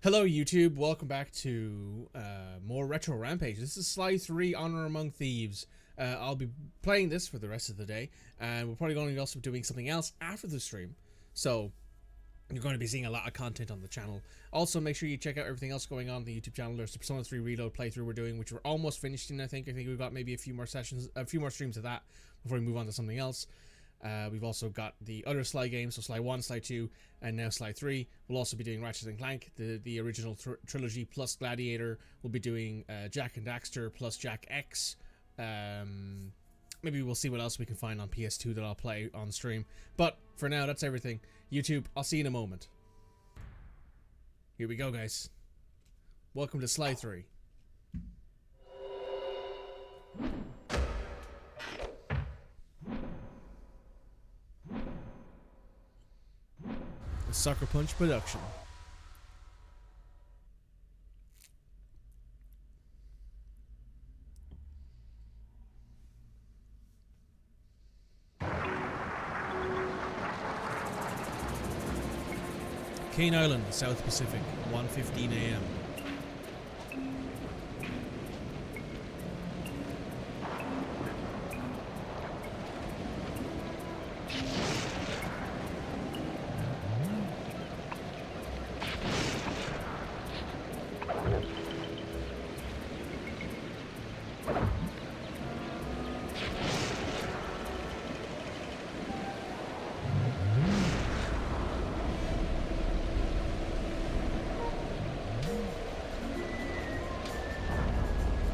Hello YouTube, welcome back to more Retro Rampage. This is Sly 3 Honor Among Thieves. I'll be playing this for the rest of the day, and we're probably going to also be doing something else after the stream. So, you're going to be seeing a lot of content on the channel. Also, make sure you check out everything else going on the YouTube channel. There's the Persona 3 Reload playthrough we're doing, which we're almost finished in, I think. We've got maybe a few more sessions, a few more streams of that before we move on to something else. We've also got the other Sly games, so Sly 1, Sly 2, and now Sly 3. We'll also be doing Ratchet & Clank, the original trilogy plus Gladiator. We'll be doing Jak and Daxter plus Jak X. Maybe we'll see what else we can find on PS2 that I'll play on stream. But for now, that's everything. YouTube, I'll see you in a moment. Here we go, guys. Welcome to Sly 3. Sucker Punch production. Kane Island, South Pacific, 1:15 a.m.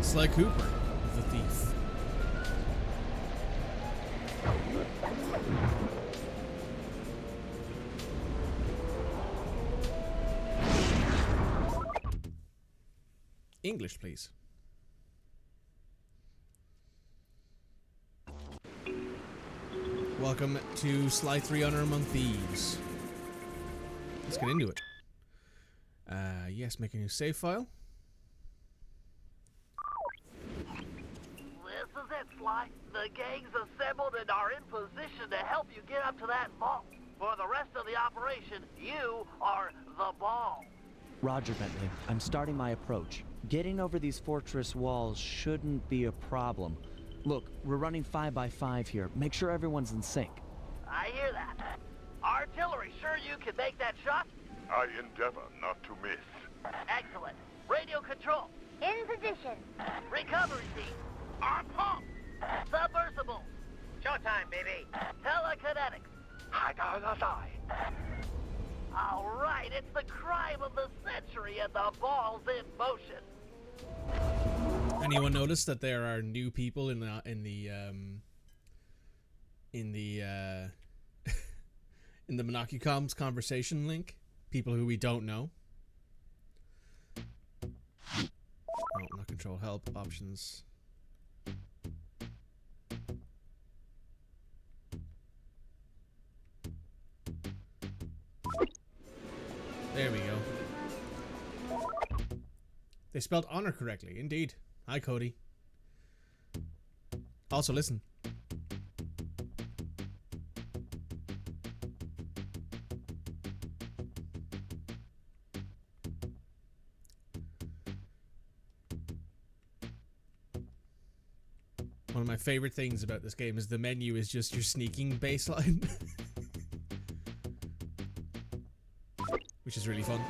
Sly Cooper, the thief. English, please. Welcome to Sly 3 Honor Among Thieves. Let's get into it. Yes, make a new save file. Sly, the gang's assembled and are in position to help you get up to that vault. For the rest of the operation, you are the ball. Roger, Bentley. I'm starting my approach. Getting over these fortress walls shouldn't be a problem. Look, we're running 5x5 here. Make sure everyone's in sync. I hear that. Artillery, sure you can make that shot? I endeavor not to miss. Excellent. Radio control. In position. Recovery team. Our pump. Submersibles. Showtime, baby. Telekinetics. All right, it's the crime of the century and the ball's in motion. Anyone notice that there are new people in the in the Monocucom's conversation link? People who we don't know. Oh, not control, help, options. There we go. They spelled honor correctly, indeed. Hi, Cody. Also, listen. One of my favorite things about this game is the menu is just your sneaking baseline. Which is really fun.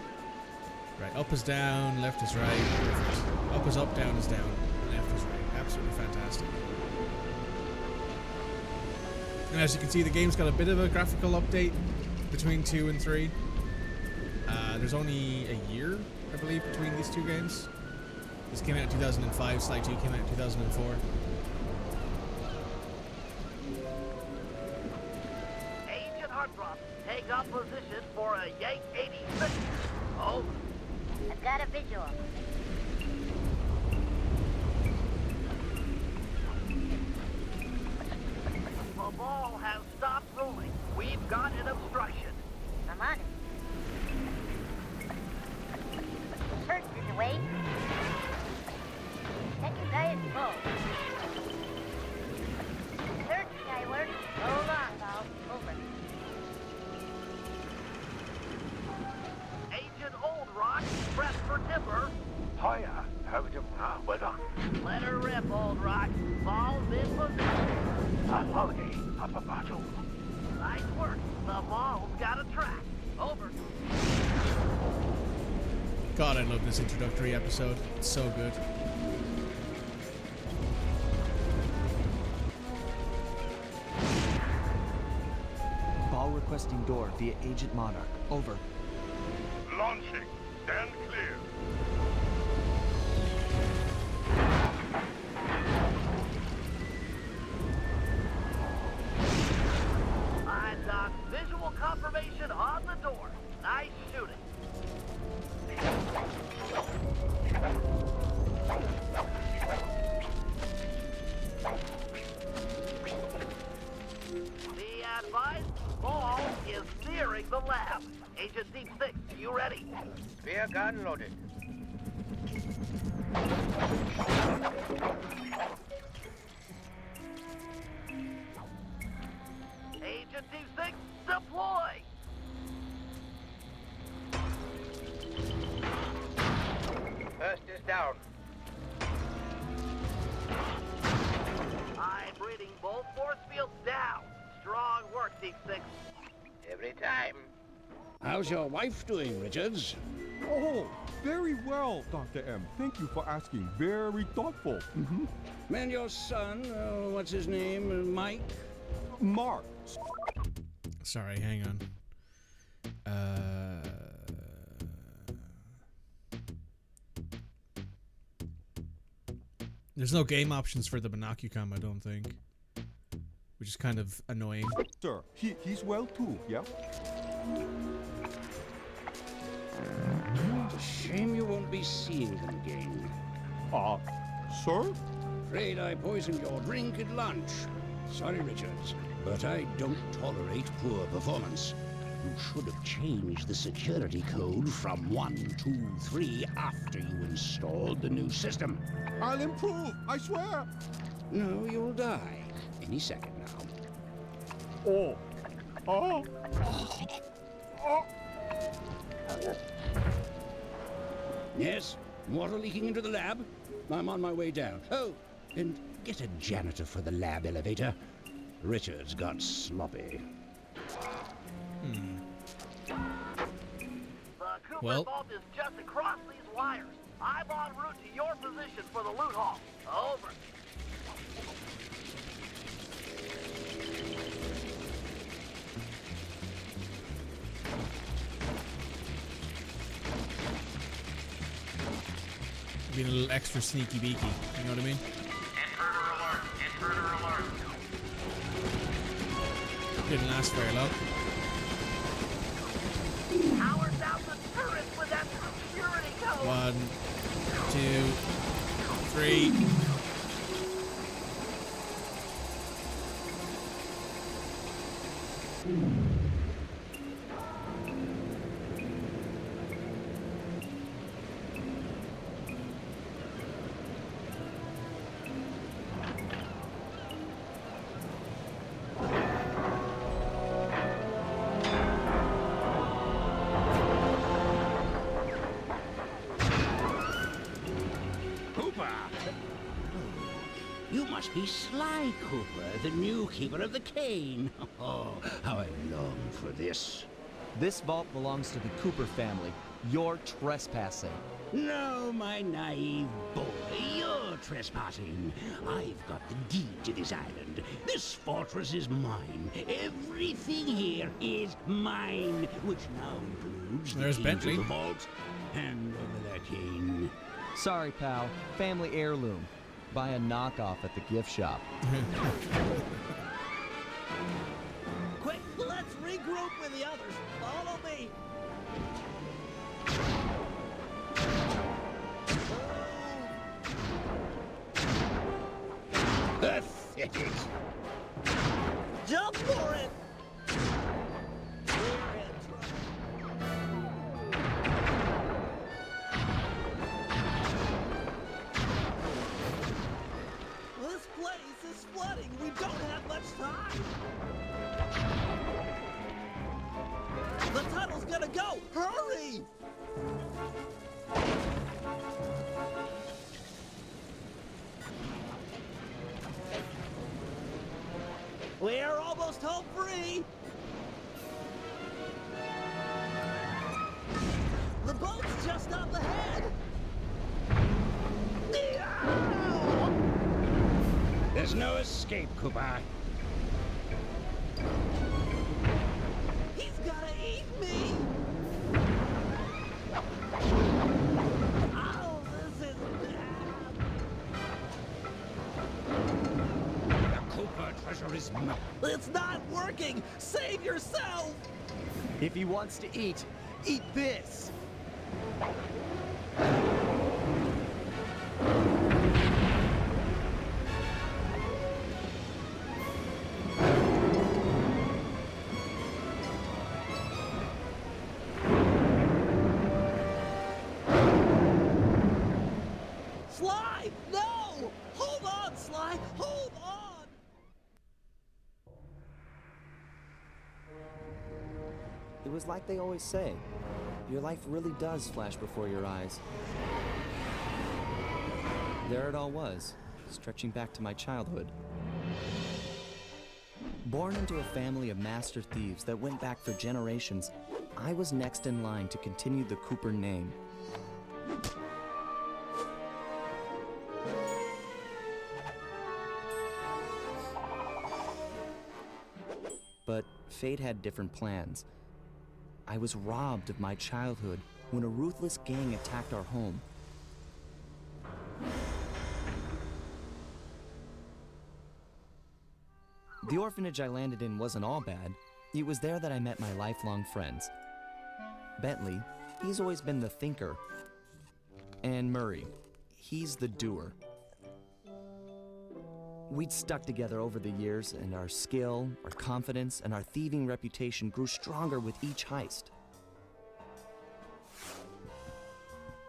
Right, up is down, left is right. Perfect. Up is up, down is down, left is right. Absolutely fantastic. And as you can see, the game's got a bit of a graphical update between 2 and 3. There's only a year, I believe, between these two games. This came out in 2005, Sly 2 came out in 2004. Agent Heartthrob, take up position for a Yank 86. Over. I've got a visual. The ball has stopped rolling. We've got an obstruction. I'm on it. Search is away. Second guy is full. Search skyward. Hold on, pal. Over. Agent Old Rock, fire. Have you... well done. Let her rip, old rock. Ball's in position. Apology, Papapacho. Nice work. The ball's got a track. Over. God, I love this introductory episode. It's so good. Ball requesting door via Agent Monarch. Over. Launching. Stand clear. I got visual confirmation on the door. Nice shooting. Be advised, ball is nearing the lab. Agent Deep Six, you ready? Spear gun loaded. Agent Deep Six, deploy! First is down. I'm reading both force fields down. Strong work, Deep Six. Every time. How's your wife doing, Richards? Oh, very well, Dr. M. Thank you for asking. Very thoughtful. And your son, what's his name, Mike? Mark. Sorry, hang on. There's no game options for the Monocucom, I don't think. Which is kind of annoying. Sir, he's well too, yeah? It's a shame you won't be seeing them again. Sir? Afraid I poisoned your drink at lunch. Sorry, Richards, but I don't tolerate poor performance. You should have changed the security code from 123 after you installed the new system. I'll improve, I swear. No, you'll die any second now. Oh. Yes, water leaking into the lab. I'm on my way down. Oh, and get a janitor for the lab elevator. Richards got sloppy. The Cooper Well. vault is just across these wires. I'm en route to your position for the loot haul. Over. Being a little extra sneaky beaky, you know what I mean? Intruder alert! Intruder alert! Didn't last very long. Power down the turret with that security code. 1, 2, 3. Cooper! You must be Sly Cooper, the new keeper of the cane. Oh, how I long for this. This vault belongs to the Cooper family. You're trespassing. No, my naive boy, you're trespassing. I've got the deed to this island. This fortress is mine. Everything here is mine, which now includes There's the key to Bentley. the vault. Hand over that cane. Sorry, pal. Family heirloom. Buy a knockoff at the gift shop. Quick, let's regroup with the others. Follow me. Pathetic. Jump for it. We're in trouble. This place is flooding. We don't have much time. The tunnel's gonna go. Hurry! We're almost home free. The boat's just up ahead. There's no escape, Cooper. He's gonna eat me. Oh, this is bad. The Cooper treasure is mine. It's not working. Save yourself. If he wants to eat this. Sly, no! Hold on, Sly, hold on! It was like they always say, your life really does flash before your eyes. There it all was, stretching back to my childhood. Born into a family of master thieves that went back for generations, I was next in line to continue the Cooper name. But fate had different plans. I was robbed of my childhood when a ruthless gang attacked our home. The orphanage I landed in wasn't all bad. It was there that I met my lifelong friends. Bentley, he's always been the thinker. And Murray, he's the doer. We'd stuck together over the years, and our skill, our confidence, and our thieving reputation grew stronger with each heist.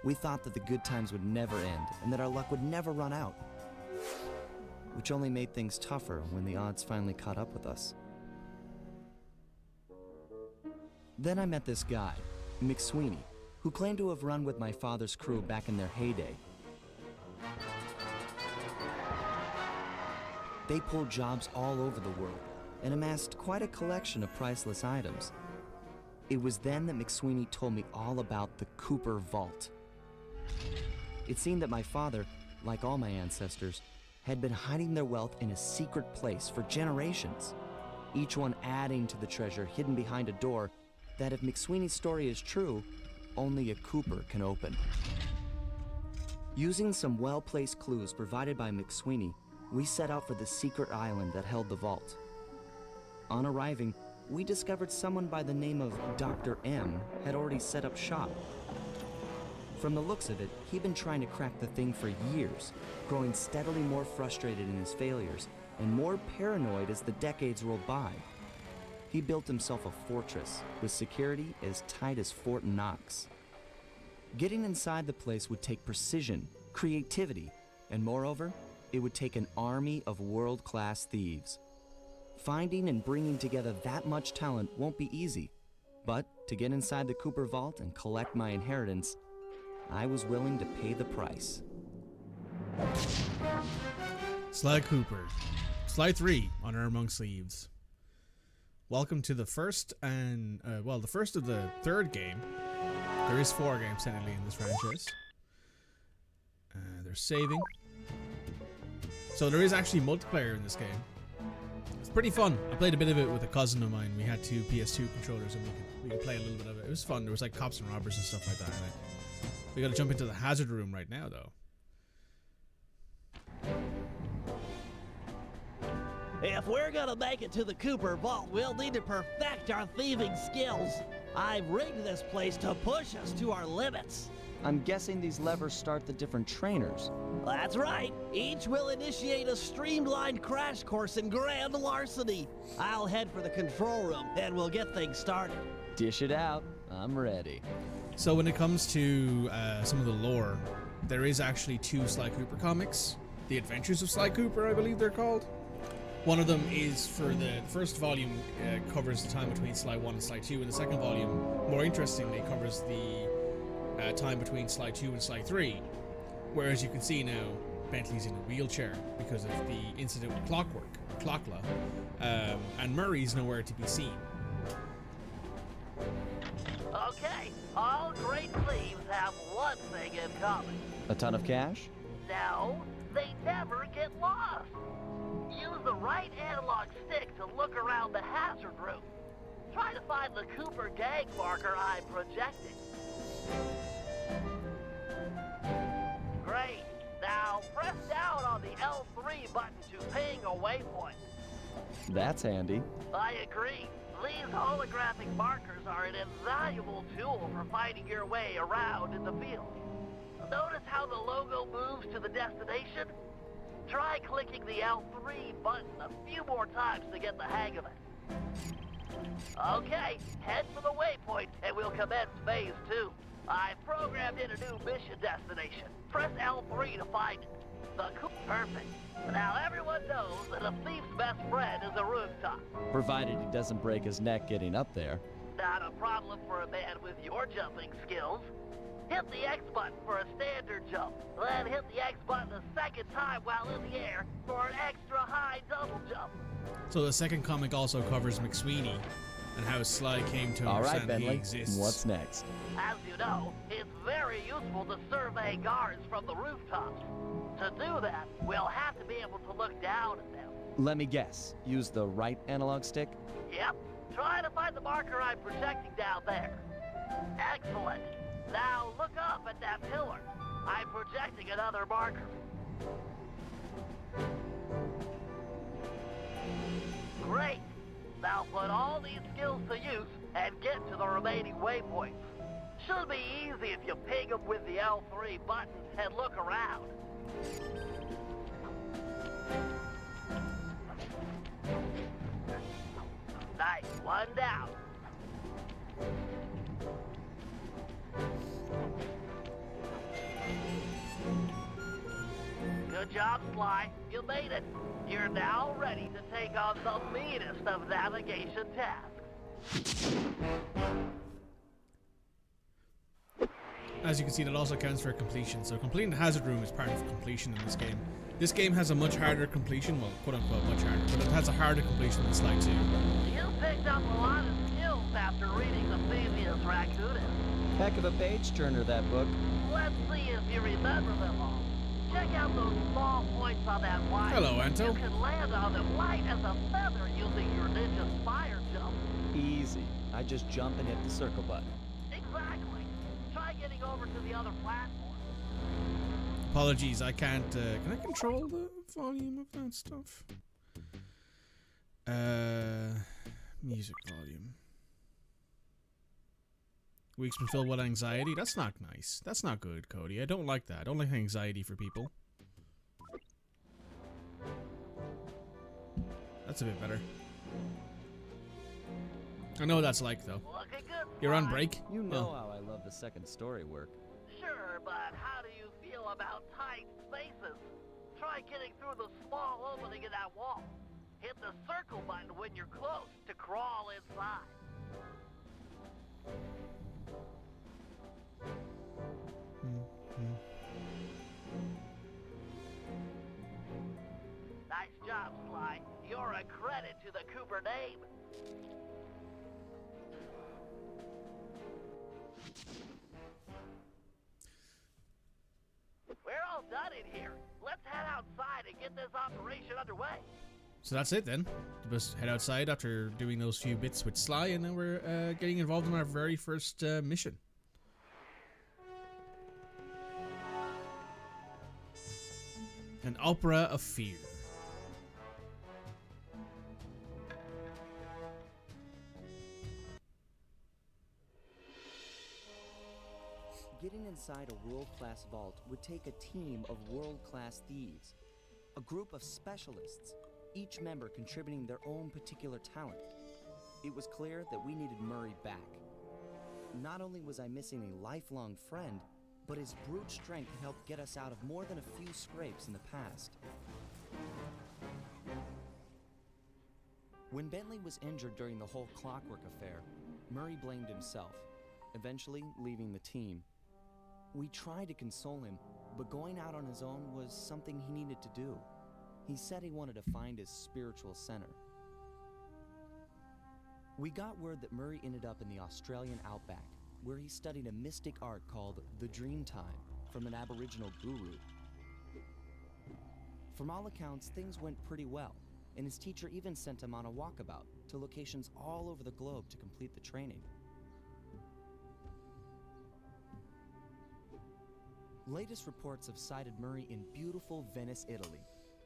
We thought that the good times would never end, and that our luck would never run out, which only made things tougher when the odds finally caught up with us. Then I met this guy, McSweeney, who claimed to have run with my father's crew back in their heyday. They pulled jobs all over the world and amassed quite a collection of priceless items. It was then that McSweeney told me all about the Cooper Vault. It seemed that my father, like all my ancestors, had been hiding their wealth in a secret place for generations, each one adding to the treasure hidden behind a door that, if McSweeney's story is true, only a Cooper can open. Using some well-placed clues provided by McSweeney, we set out for the secret island that held the vault. On arriving, we discovered someone by the name of Dr. M had already set up shop. From the looks of it, he'd been trying to crack the thing for years, growing steadily more frustrated in his failures and more paranoid as the decades rolled by. He built himself a fortress with security as tight as Fort Knox. Getting inside the place would take precision, creativity, and moreover, it would take an army of world-class thieves. Finding and bringing together that much talent won't be easy, but to get inside the Cooper Vault and collect my inheritance, I was willing to pay the price. Sly Cooper. Sly 3, Honor Amongst Thieves. Welcome to the first and, the first of the third game. There is 4 games technically in this franchise. They're saving. So there is actually multiplayer in this game. It's pretty fun. I played a bit of it with a cousin of mine. We had 2 PS2 controllers and we could play a little bit of it. It was fun. There was like cops and robbers and stuff like that in it. We gotta jump into the hazard room right now though. If we're gonna make it to the Cooper Vault, we'll need to perfect our thieving skills. I've rigged this place to push us to our limits. I'm guessing these levers start the different trainers. That's right. Each will initiate a streamlined crash course in grand larceny. I'll head for the control room, and we'll get things started. Dish it out. I'm ready. So when it comes to some of the lore, there is actually 2 Sly Cooper comics. The Adventures of Sly Cooper, I believe they're called. One of them is for the first volume, covers the time between Sly 1 and Sly 2, and the second volume, more interestingly, covers the time between Sly 2 and Sly 3. Whereas you can see now, Bentley's in a wheelchair because of the incident with Clockwork. klaww, and Murray's nowhere to be seen. Okay, all great thieves have one thing in common. A ton of cash? No, they never get lost. Use the right analog stick to look around the hazard room. Try to find the Cooper gang marker I'm projecting. Great. Now press down on the L3 button to ping a waypoint. That's handy. I agree. These holographic markers are an invaluable tool for finding your way around in the field. Notice how the logo moves to the destination? Try clicking the L3 button a few more times to get the hang of it. Okay, head for the waypoint and we'll commence phase 2. I've programmed in a new mission destination. Press L3 to find it. Perfect. Now everyone knows that a thief's best friend is a rooftop. Provided he doesn't break his neck getting up there. Not a problem for a man with your jumping skills. Hit the X button for a standard jump. Then hit the X button a second time while in the air for an extra high double jump. So the second comic also covers McSweeney and how Sly came to All right, understand he Bentley. exists. What's next? As you know, it's very useful to survey guards from the rooftops. To do that, we'll have to be able to look down at them. Let me guess. Use the right analog stick? Yep. Try to find the marker I'm projecting down there. Excellent. Now look up at that pillar. I'm projecting another marker. Great. Now put all these skills to use and get to the remaining waypoints. Should be easy if you ping them with the L3 button and look around. Nice, one down. Good job, Sly. You made it. You're now ready to take on the meanest of navigation tasks. As you can see, that also counts for completion. So completing the hazard room is part of completion in this game. This game has a much harder completion, well, quote unquote much harder, but it has a harder completion than Sly 2. You picked up a lot of skills after reading the thievius, raccoonus. Heck of a page turner, that book. Let's see if you remember them all. Check out those small points on that wire. Hello, Anto. You can land on them light as a feather using your ninja spire jump. Easy. I just jump and hit the circle button. Exactly. Try getting over to the other platform. Apologies, I can't, can I control the volume of that stuff? Music volume. Weeks been filled with anxiety? That's not nice. That's not good, Cody. I don't like that. I don't like anxiety for people. That's a bit better. I know what that's like, though. Looking good. You're on break? You know Oh. how I love the second story work. Sure, but how do you feel about tight spaces? Try getting through the small opening in that wall. Hit the circle button when you're close to crawl inside. Nice job, Sly. You're a credit to the Cooper name. We're all done in here. Let's head outside and get this operation underway. So that's it then. Just head outside after doing those few bits with Sly, and then we're getting involved in our very first mission. An opera of fear. Getting inside a world-class vault would take a team of world-class thieves. A group of specialists, each member contributing their own particular talent. It was clear that we needed Murray back. Not only was I missing a lifelong friend, but his brute strength helped get us out of more than a few scrapes in the past. When Bentley was injured during the whole clockwork affair, Murray blamed himself, eventually leaving the team. We tried to console him, but going out on his own was something he needed to do. He said he wanted to find his spiritual center. We got word that Murray ended up in the Australian outback, where he studied a mystic art called the Dreamtime from an Aboriginal guru. From all accounts, things went pretty well, and his teacher even sent him on a walkabout to locations all over the globe to complete the training. Latest reports have cited Murray in beautiful Venice, Italy,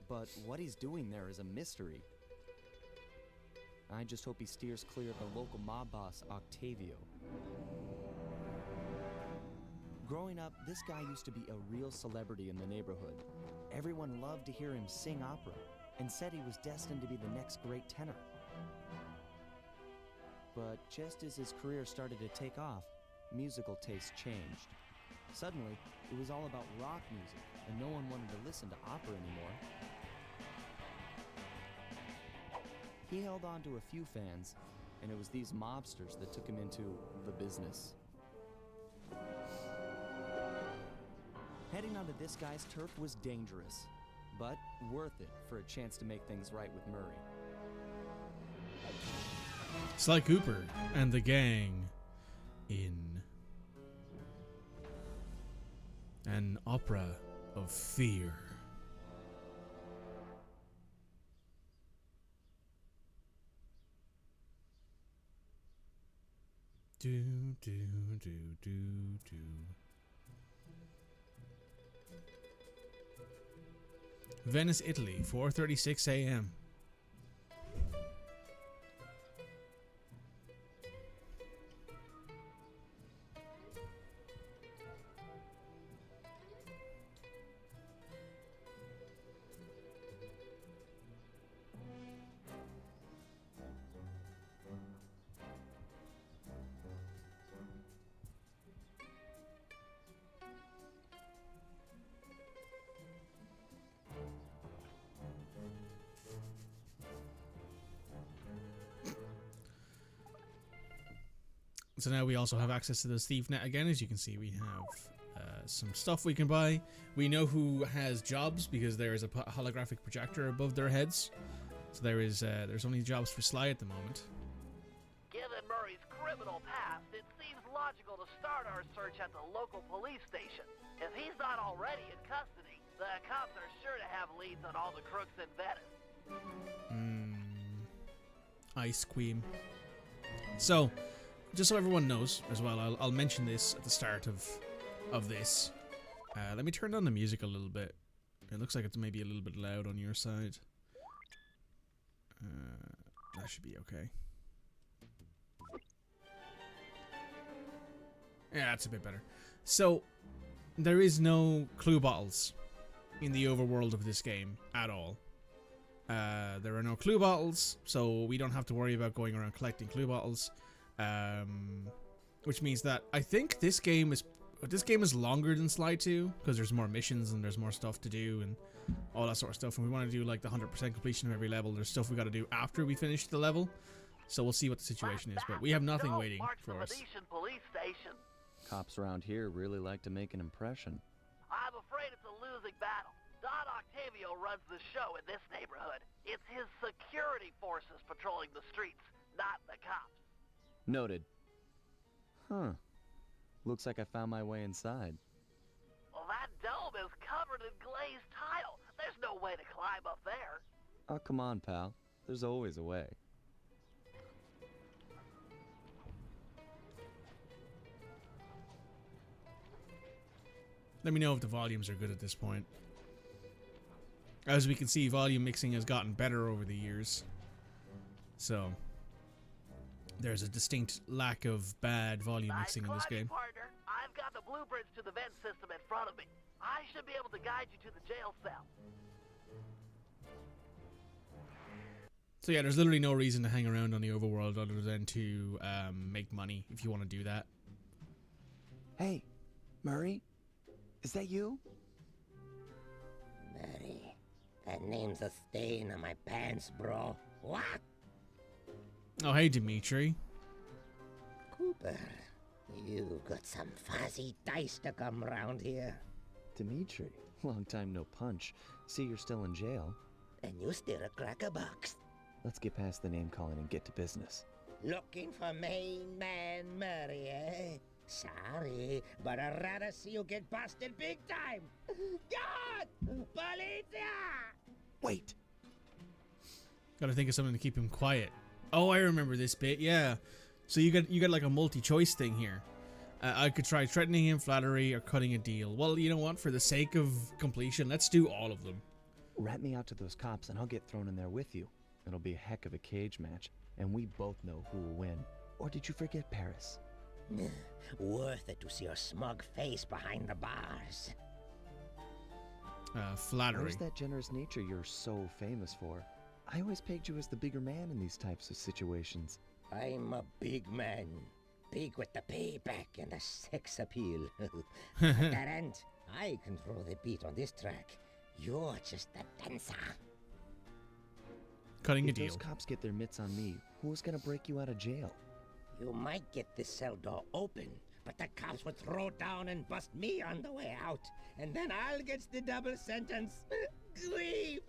but what he's doing there is a mystery. I just hope he steers clear of the local mob boss, Octavio. Growing up, this guy used to be a real celebrity in the neighborhood. Everyone loved to hear him sing opera and said he was destined to be the next great tenor. But just as his career started to take off, musical tastes changed. Suddenly, it was all about rock music, and no one wanted to listen to opera anymore. He held on to a few fans, and it was these mobsters that took him into the business. Heading onto this guy's turf was dangerous, but worth it for a chance to make things right with Murray. Sly Cooper and the gang in an opera of fear. Do, do, do, do, do. Venice, Italy, 4:36 a.m. So now we also have access to the Thief Net again. As you can see, we have some stuff we can buy. We know who has jobs because there is a holographic projector above their heads. So there's only jobs for Sly at the moment. Given Murray's criminal past, it seems logical to start our search at the local police station. If he's not already in custody, the cops are sure to have leads on all the crooks in Venice. Ice Queen. So, just so everyone knows as well, I'll mention this at the start of this. Let me turn down the music a little bit. It looks like it's maybe a little bit loud on your side. That should be okay. Yeah, that's a bit better. So, there is no clue bottles in the overworld of this game at all. There are no clue bottles, so we don't have to worry about going around collecting clue bottles. Which means that I think this game is longer than Sly 2 because there's more missions and there's more stuff to do and all that sort of stuff. And we want to do like the 100% completion of every level. There's stuff we got to do after we finish the level, so we'll see what the situation is. But we have nothing waiting for us. Venetian police station. Cops around here really like to make an impression. I'm afraid it's a losing battle. Don Octavio runs the show in this neighborhood. It's his security forces patrolling the streets, not the cops. Noted. Huh. Looks like I found my way inside. Well, that dome is covered in glazed tile. There's no way to climb up there. Oh, come on, pal. There's always a way. Let me know if the volumes are good at this point. As we can see, volume mixing has gotten better over the years. So, there's a distinct lack of bad volume mixing in this game. Partner. I've got the blueprints to the vent system in front of me. I should be able to guide you to the jail cell. So yeah, there's literally no reason to hang around on the overworld other than to make money if you want to do that. Hey, Murray? Is that you? Murray, that name's a stain on my pants, bro. What? Oh, hey, Dimitri. Cooper, you got some fuzzy dice to come round here. Dimitri, long time no punch. See, you're still in jail. and you still a crack a box. Let's get past the name calling and get to business. Looking for main man Murray, eh? Sorry, but I'd rather see you get busted big time. God! Policia! Wait! Gotta think of something to keep him quiet. Oh, I remember this bit. Yeah. So you got like a multi-choice thing here. I could try threatening him, flattery, or cutting a deal. Well, you know what? For the sake of completion, let's do all of them. Rat me out to those cops and I'll get thrown in there with you. It'll be a heck of a cage match, and we both know who will win. Or did you forget Paris? Worth it to see your smug face behind the bars. Flattery. Where's that generous nature you're so famous for? I always pegged you as the bigger man in these types of situations. I'm a big man. Big with the payback and the sex appeal. At that end, I control the beat on this track. You're just a dancer. Cutting a If deal. those cops get their mitts on me, who's gonna break you out of jail? You might get the cell door open, but the cops would throw down and bust me on the way out. And then I'll get the double sentence. Grief!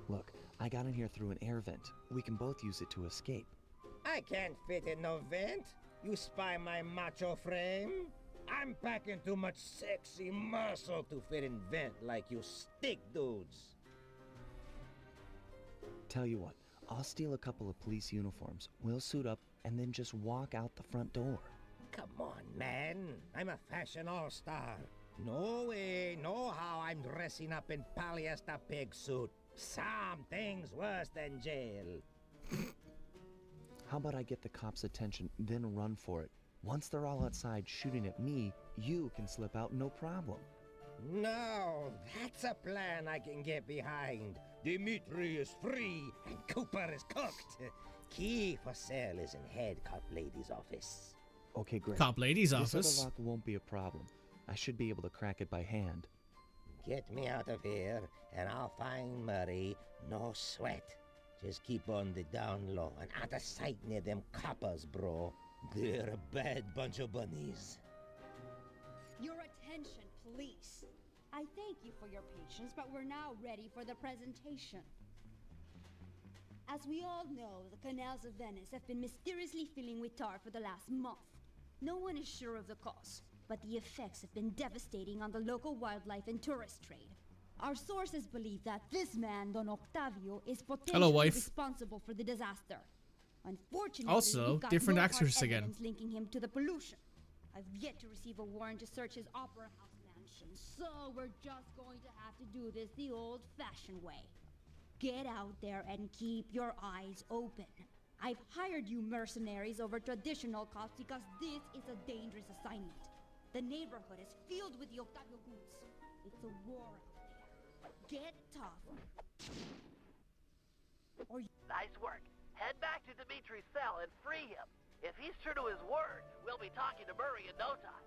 Look, I got in here through an air vent. We can both use it to escape. I can't fit in no vent. You spy my macho frame? I'm packing too much sexy muscle to fit in vent like you stick dudes. Tell you what, I'll steal a couple of police uniforms. We'll suit up and then just walk out the front door. Come on, man. I'm a fashion all-star. No way, no how I'm dressing up in polyester pig suit. Some things worse than jail. How about I get the cops' attention, then run for it? Once they're all outside shooting at me, you can slip out no problem. No, that's a plan I can get behind. Dimitri is free and Cooper is cooked. Key for sale is in head cop lady's office. Okay, great. Cop lady's This office. other lock won't be a problem. I should be able to crack it by hand. Get me out of here and I'll find Murray. No sweat. Just keep on the down low and out of sight near them coppers, bro. They're a bad bunch of bunnies. Your attention, please. I thank you for your patience, but we're now ready for the presentation. As we all know, the canals of Venice have been mysteriously filling with tar for the last month. No one is sure of the cause, but the effects have been devastating on the local wildlife and tourist trade. Our sources believe that this man, Don Octavio, is potentially responsible for the disaster. Unfortunately, also, we've got different no actors hard again. evidence linking him to the pollution. I've yet to receive a warrant to search his opera house mansion, so we're just going to have to do this the old-fashioned way. Get out there and keep your eyes open. I've hired you mercenaries over traditional cops because this is a dangerous assignment. The neighborhood is filled with the Octavio goons. It's a war out there. Get tough. Or Nice work. Head back to Dimitri's cell and free him. If he's true to his word, we'll be talking to Murray in no time.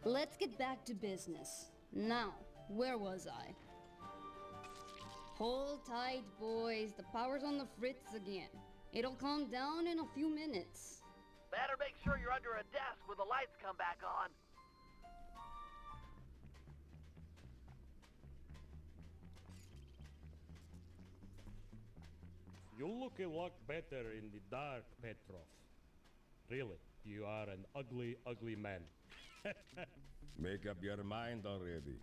let's get back to business. Now, where was I? Hold tight, boys. The power's on the fritz again. It'll calm down in a few minutes. Better make sure you're under a desk when the lights come back on. You look a lot better in the dark, Petrov. Really, you are an ugly, ugly man. Make up your mind already.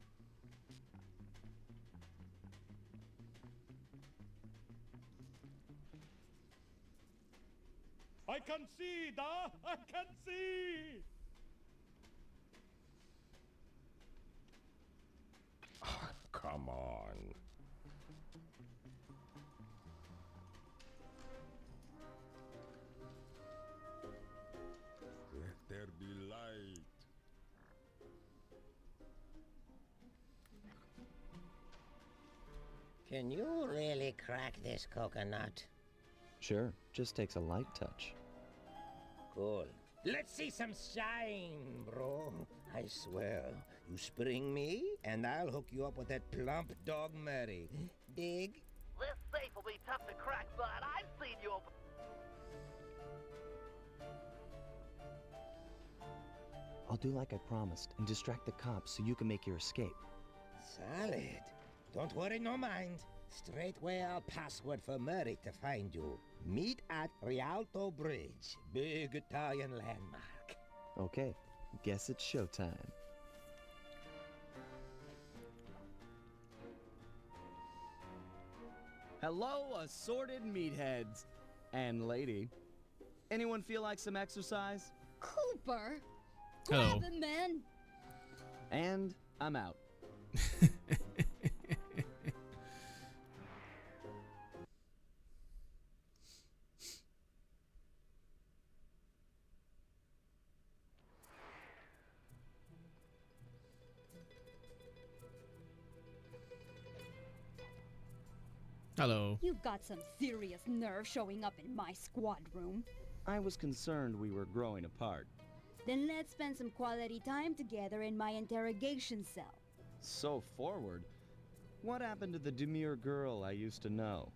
I can see, da! I can see! Come on. Let there be light. Can you really crack this coconut? Sure, just takes a light touch. Cool. Let's see some shine, bro. I swear, you spring me, and I'll hook you up with that plump dog Murray. Dig? This safe will be tough to crack, but I've seen you open. I'll do like I promised and distract the cops so you can make your escape. Solid. Don't worry, no mind. Straightway I'll password for Murray to find you. Meet at Rialto Bridge, big Italian landmark. Okay, guess it's showtime. Hello, assorted meatheads. And lady. Anyone feel like some exercise? Cooper! Hello. Grab him, man! And I'm out. Hello. You've got some serious nerve showing up in my squad room. I was concerned we were growing apart. Then let's spend some quality time together in my interrogation cell. So forward. What happened to the demure girl I used to know?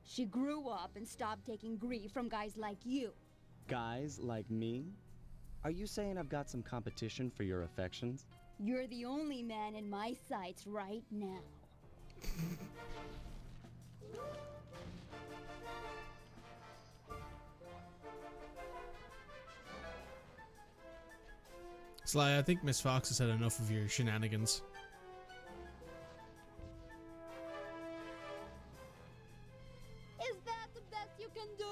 She grew up and stopped taking grief from guys like you. Guys like me? Are you saying I've got some competition for your affections? You're the only man in my sights right now. Sly, I think Miss Fox has had enough of your shenanigans. Is that the best you can do?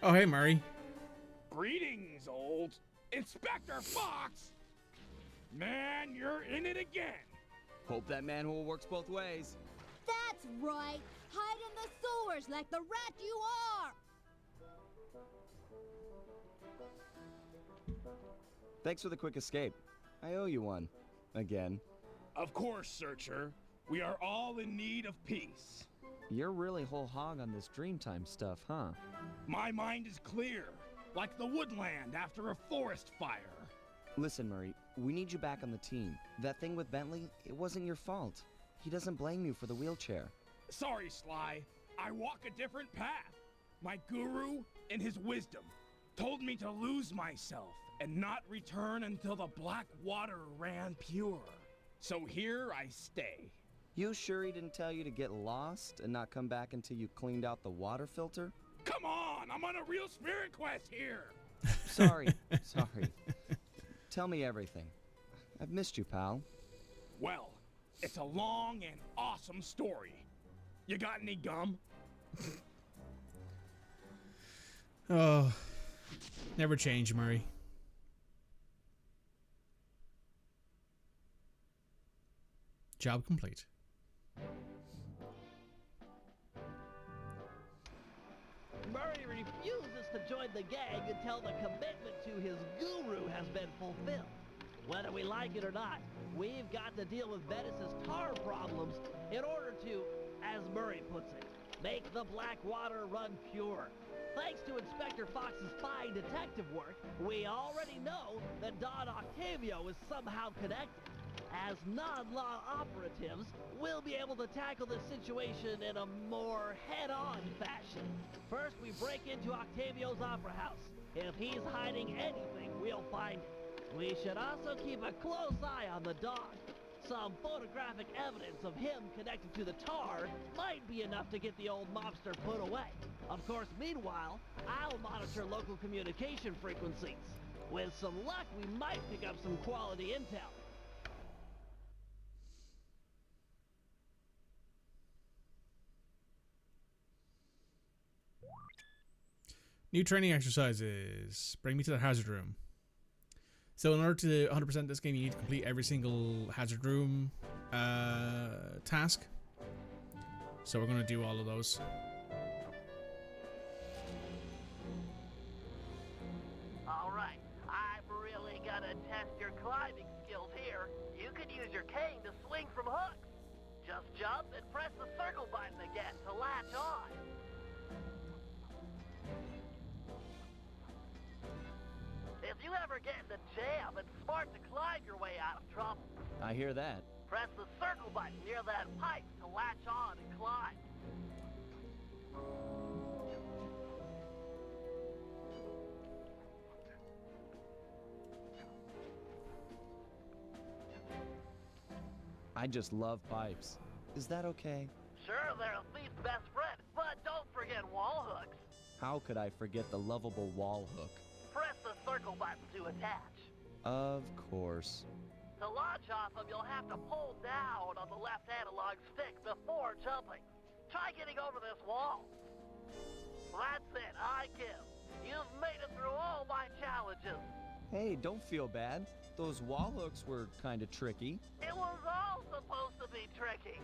Oh, hey, Murray. Greetings, old Inspector Fox! Man, you're in it again! Hope that manhole works both ways. That's right. Hide in the sewers like the rat you are. Thanks for the quick escape. I owe you one. Again. Of course, Searcher. We are all in need of peace. You're really whole hog on this Dreamtime stuff, huh? My mind is clear, like the woodland after a forest fire. Listen, Murray, we need you back on the team. That thing with Bentley, it wasn't your fault. He doesn't blame you for the wheelchair. Sorry, Sly. I walk a different path. My guru, in his wisdom, told me to lose myself and not return until the black water ran pure. So here I stay. You sure he didn't tell you to get lost and not come back until you cleaned out the water filter? Come on, I'm on a real spirit quest here. Sorry. Tell me everything. I've missed you, pal. Well, it's a long and awesome story. You got any gum? Oh, never change, Murray. Job complete. Murray refuses to join the gang until the commitment to his guru has been fulfilled. Whether we like it or not, we've got to deal with Venice's tar problems in order to, as Murray puts it, make the black water run pure. Thanks to Inspector Fox's fine detective work, we already know that Don Octavio is somehow connected. As non-law operatives, we'll be able to tackle this situation in a more head-on fashion. First, we break into Octavio's opera house. If he's hiding anything, we'll find it. We should also keep a close eye on the dog. Some photographic evidence of him connected to the tar might be enough to get the old mobster put away. Of course, meanwhile, I'll monitor local communication frequencies. With some luck, we might pick up some quality intel. New training exercises. Bring me to the hazard room. So in order to 100% this game, you need to complete every single hazard room task. So we're going to do all of those. Alright, I've really got to test your climbing skills here. You could use your cane to swing from hooks. Just jump and press the circle button again to latch on. you ever get in a jam, it's smart to climb your way out of trouble. I hear that. Press the circle button near that pipe to latch on and climb. I just love pipes. Is that okay? Sure, they're a thief's best friend, but don't forget wall hooks. How could I forget the lovable wall hook? Press the circle button to attach. Of course. To launch off them, you'll have to pull down on the left analog stick before jumping. Try getting over this wall. That's it, I give. You've made it through all my challenges. Hey, don't feel bad. Those wall hooks were kind of tricky. It was all supposed to be tricky.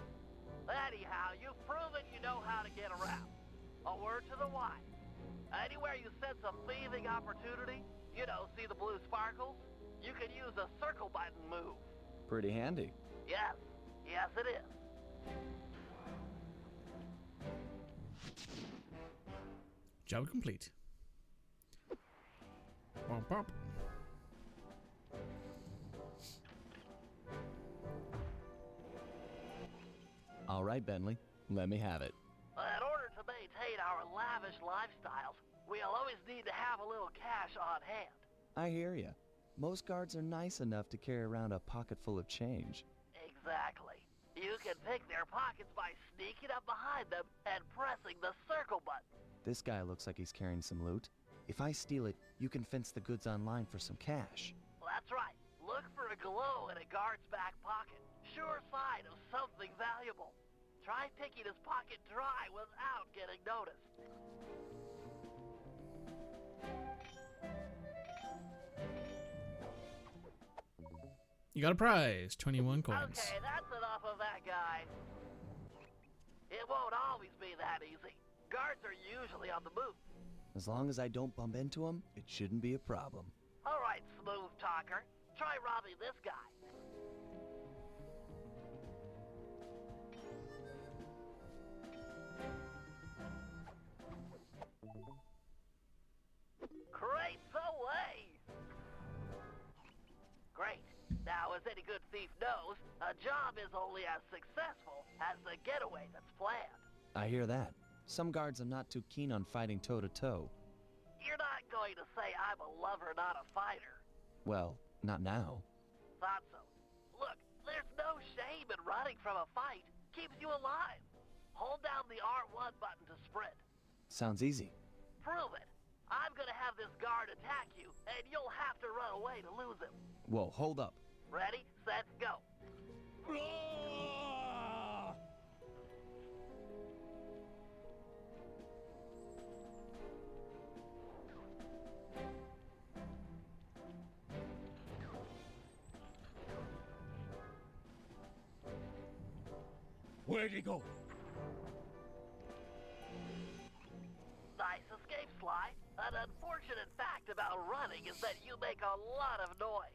Anyhow, you've proven you know how to get around. A word to the wise. Anywhere you sense a thieving opportunity, you know, see the blue sparkles? You can use a circle button move. Pretty handy. Yes, yes it is. Job complete. Bump, bump. All right, Bentley. Let me have it. In order to maintain our lavish lifestyles, we'll always need to have a little cash on hand. I hear ya. Most guards are nice enough to carry around a pocket full of change. Exactly. You can pick their pockets by sneaking up behind them and pressing the circle button. This guy looks like he's carrying some loot. If I steal it, you can fence the goods online for some cash. That's right. Look for a glow in a guard's back pocket. Sure sign of something valuable. Try picking his pocket dry without getting noticed. You got a prize, 21 coins. Okay, that's enough of that guy. It won't always be that easy. Guards are usually on the move. As long as I don't bump into him, it shouldn't be a problem. All right, smooth talker. Try robbing this guy. Crates away! Great. Now, as any good thief knows, a job is only as successful as the getaway that's planned. I hear that. Some guards are not too keen on fighting toe-to-toe. You're not going to say I'm a lover, not a fighter. Well, not now. Thought so. Look, there's no shame in running from a fight. Keeps you alive. Hold down the R1 button to sprint. Sounds easy. Prove it. I'm gonna have this guard attack you, and you'll have to run away to lose him. Whoa, hold up. Ready, set, go. Where'd he go? Nice escape, Sly. An unfortunate fact about running is that you make a lot of noise.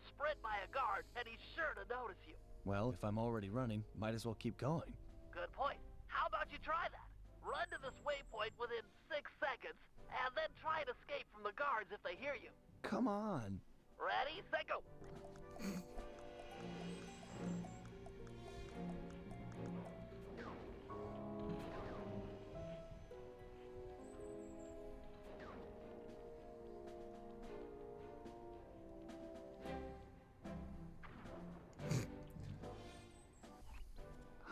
Sprint by a guard, and he's sure to notice you. Well, if I'm already running, might as well keep going. Good point. How about you try that? Run to this waypoint within 6 seconds, and then try and escape from the guards if they hear you. Come on. Ready, set, go.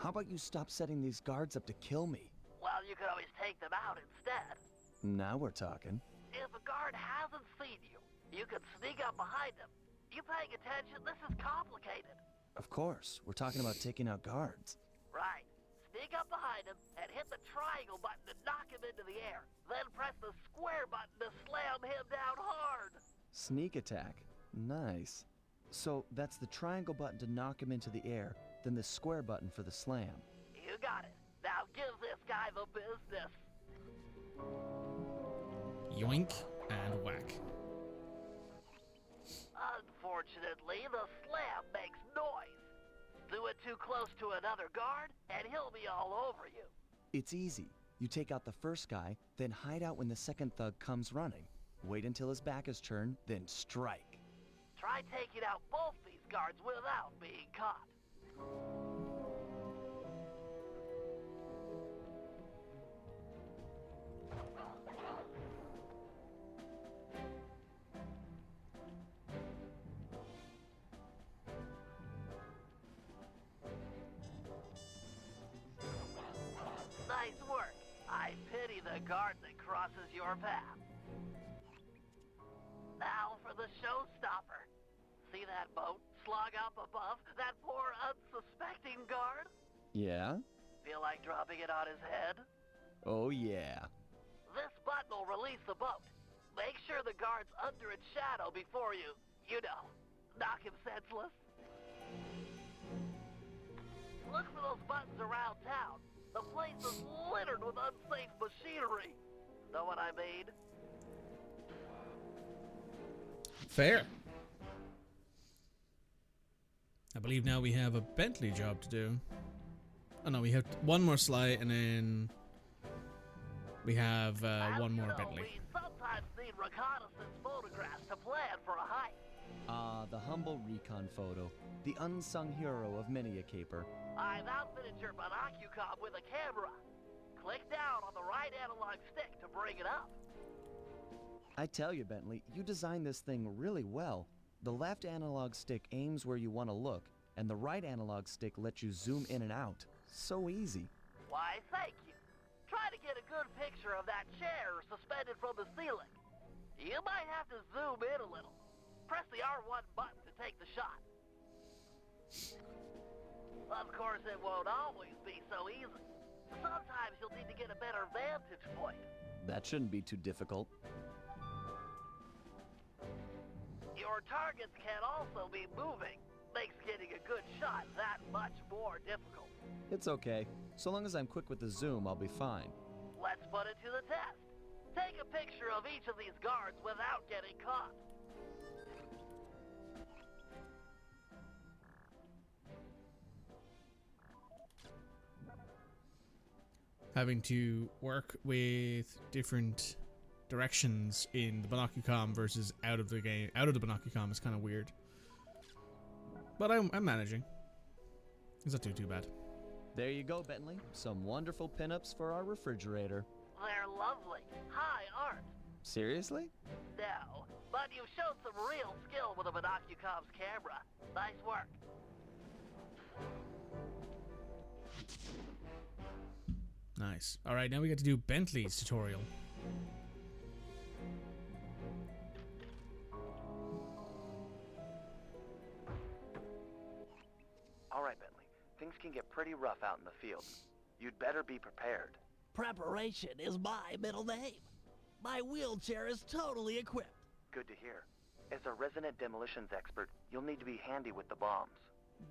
How about you stop setting these guards up to kill me? Well, you could always take them out instead. Now we're talking. If a guard hasn't seen you, you can sneak up behind him. You paying attention? This is complicated. Of course, we're talking about taking out guards. Right. Sneak up behind him and hit the triangle button to knock him into the air. Then press the square button to slam him down hard. Sneak attack. Nice. So that's the triangle button to knock him into the air, then the square button for the slam. You got it. Now give this guy the business. Yoink and whack. Unfortunately, the slam makes noise. Do it too close to another guard, and he'll be all over you. It's easy. You take out the first guy, then hide out when the second thug comes running. Wait until his back is turned, then strike. Try taking out both these guards without being caught. Nice work. I pity the guard that crosses your path. Now for the showstopper. See that boat slung up above? That poor unsuspecting guard? Yeah? Feel like dropping it on his head? Oh yeah. This button will release the boat. Make sure the guard's under its shadow before you knock him senseless. Look for those buttons around town. The place is littered with unsafe machinery. Know what I mean? Fair. I believe now we have a Bentley job to do. Oh no, we have one more slide and then we have one more Bentley. We sometimes need reconnaissance photographs to plan for a hike. The humble recon photo. The unsung hero of many a caper. I've outfitted your monocucom with a camera. Click down on the right analog stick to bring it up. I tell you, Bentley, you designed this thing really well. The left analog stick aims where you want to look, and the right analog stick lets you zoom in and out. So easy. Why, thank you. Try to get a good picture of that chair suspended from the ceiling. You might have to zoom in a little. Press the R1 button to take the shot. Of course, it won't always be so easy. Sometimes you'll need to get a better vantage point. That shouldn't be too difficult. Your targets can also be moving. Makes getting a good shot that much more difficult. It's okay. So long as I'm quick with the zoom, I'll be fine. Let's put it to the test. Take a picture of each of these guards without getting caught. Having to work with different directions in the monocucom versus out of the game, out of the monocucom is kind of weird. But I'm managing. It's not too bad. There you go, Bentley. Some wonderful pinups for our refrigerator. They're lovely. High art. Seriously? No, but you've shown some real skill with a monocucom's camera. Nice work. Nice. Alright, now we get to do Bentley's tutorial. Alright, Bentley. Things can get pretty rough out in the field. You'd better be prepared. Preparation is my middle name. My wheelchair is totally equipped. Good to hear. As a resident demolitions expert, you'll need to be handy with the bombs.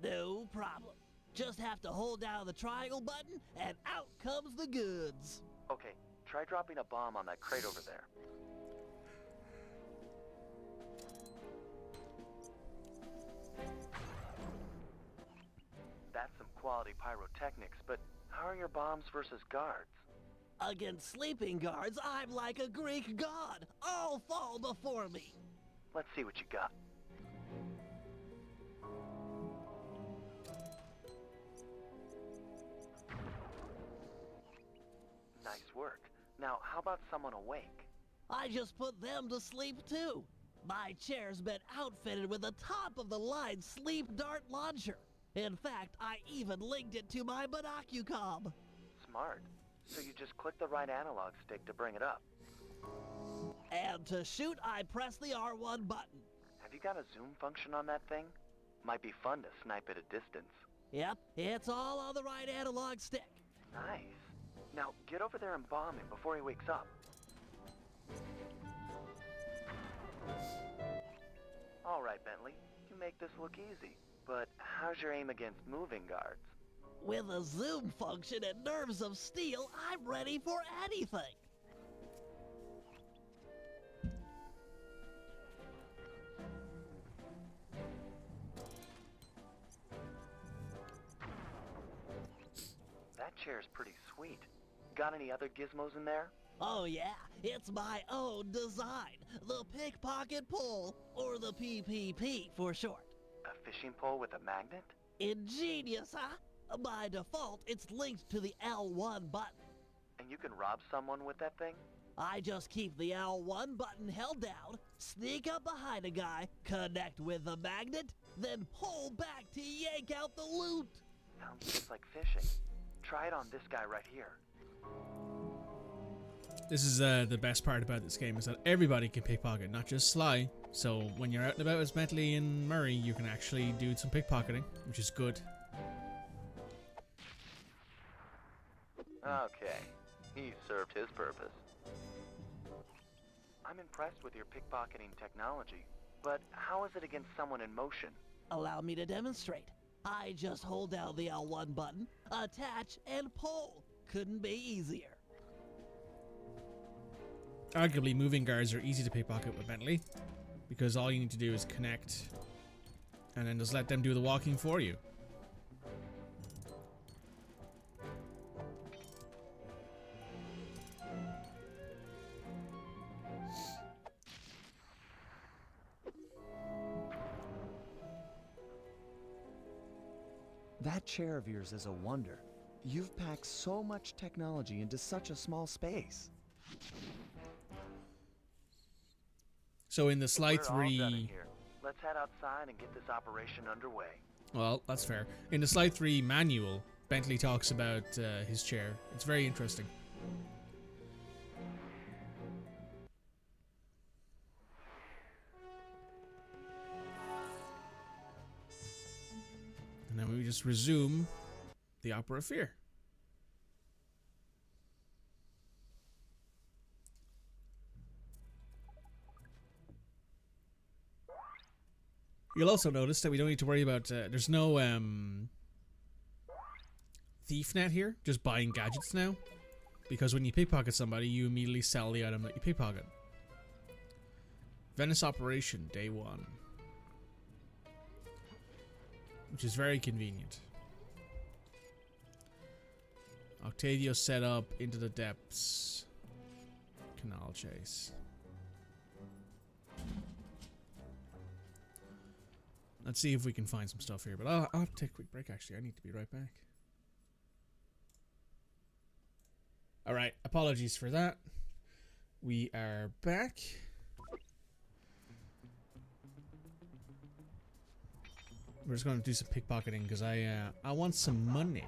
No problem. Just have to hold down the triangle button, and out comes the goods. Okay, try dropping a bomb on that crate over there. That's some quality pyrotechnics, but how are your bombs versus guards? Against sleeping guards, I'm like a Greek god. All fall before me. Let's see what you got. Nice work. Now, how about someone awake? I just put them to sleep too. My chair's been outfitted with a top-of-the-line sleep dart launcher. In fact, I even linked it to my monocucom. Smart. So you just click the right analog stick to bring it up. And to shoot, I press the R1 button. Have you got a zoom function on that thing? Might be fun to snipe at a distance. Yep, it's all on the right analog stick. Nice. Now, get over there and bomb him before he wakes up. All right, Bentley. You make this look easy. But how's your aim against moving guards? With a zoom function and nerves of steel, I'm ready for anything. That chair's pretty sweet. Got any other gizmos in there? Oh yeah, it's my own design. The pickpocket pole, or the PPP for short. A fishing pole with a magnet? Ingenious, huh? By default, it's linked to the L1 button. And you can rob someone with that thing? I just keep the L1 button held down, sneak up behind a guy, connect with the magnet, then pull back to yank out the loot. Sounds just like fishing. Try it on this guy right here. This is the best part about this game, is that everybody can pickpocket, not just Sly. So when you're out and about as Bentley and Murray, you can actually do some pickpocketing, which is good. Okay, he served his purpose. I'm impressed with your pickpocketing technology, but how is it against someone in motion? Allow me to demonstrate. I just hold down the L1 button, attach, and pull. Couldn't be easier. Arguably, moving guards are easy to pickpocket with Bentley, because all you need to do is connect, and then just let them do the walking for you. That chair of yours is a wonder. You've packed so much technology into such a small space. So in the Sly 3... We're all done in here. Let's head outside and get this operation underway. Well, that's fair. In the Sly 3 manual, Bentley talks about his chair. It's very interesting. And then we just resume the Opera of Fear. You'll also notice that we don't need to worry about, there's no thief net here, just buying gadgets now. Because when you pickpocket somebody, you immediately sell the item that you pickpocket. Venice Operation, Day 1. Which is very convenient. Octavio set up into the depths. Canal chase. Let's see if we can find some stuff here, but I'll have to take a quick break actually. I need to be right back. Alright, apologies for that. We are back. We're just going to do some pickpocketing because I want some money.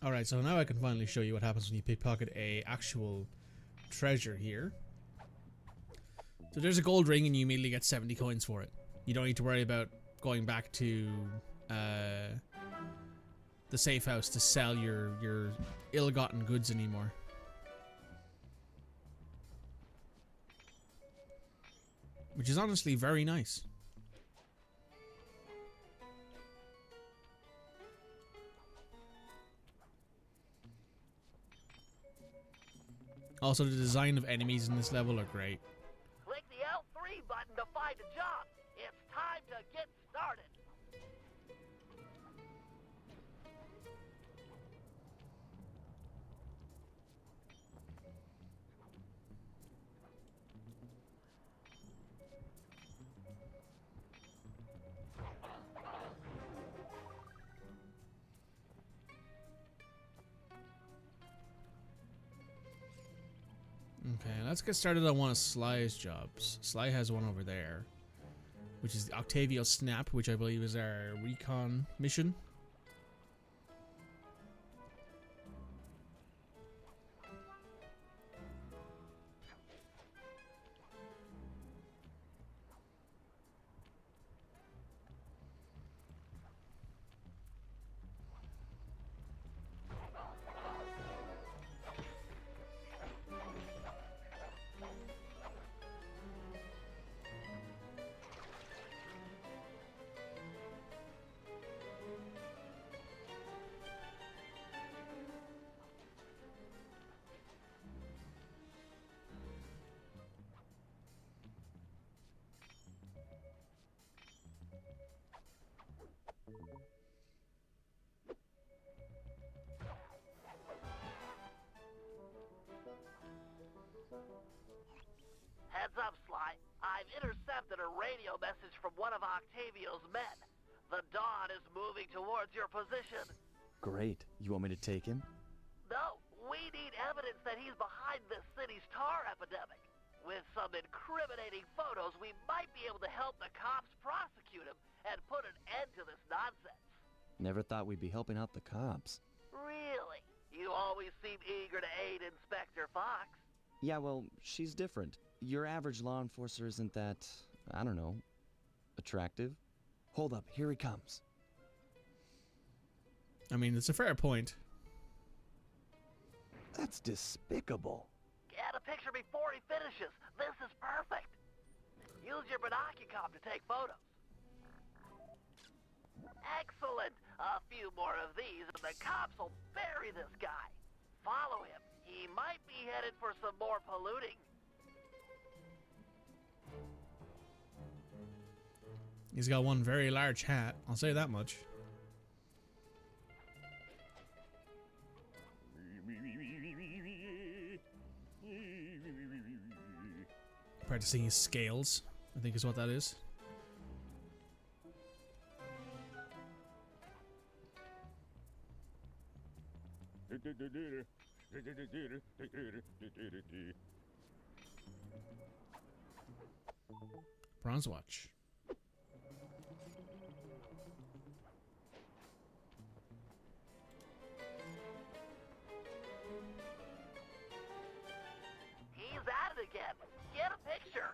Alright, so now I can finally show you what happens when you pickpocket a actual treasure here. So there's a gold ring and you immediately get 70 coins for it. You don't need to worry about going back to the safe house to sell your ill-gotten goods anymore. Which is honestly very nice. Also, the design of enemies in this level are great. Click the L3 button to find a job. It's time to get started. Okay, let's get started on one of Sly's jobs. Sly has one over there. which is the Octavio Snap, which I believe is our recon mission. Heads up, Sly. I've intercepted a radio message from one of Octavio's men. The Dawn is moving towards your position. Great. You want me to take him? No, we need evidence that he's behind this city's tar epidemic. With some incriminating photos, we might be able to help the cops prosecute him and put an end to this nonsense. Never thought we'd be helping out the cops. Really? You always seem eager to aid Inspector Fox. Yeah, well, she's different. Your average law enforcer isn't that, I don't know, attractive? Hold up, here he comes. I mean, it's a fair point. That's despicable. Get a picture before he finishes. This is perfect. Use your binocular to take photos. Excellent. A few more of these and the cops will bury this guy. Follow him. He might be headed for some more polluting. He's got one very large hat, I'll say that much. Practicing his scales, I think is what that is. Bronze watch. He's at it again. Get a picture.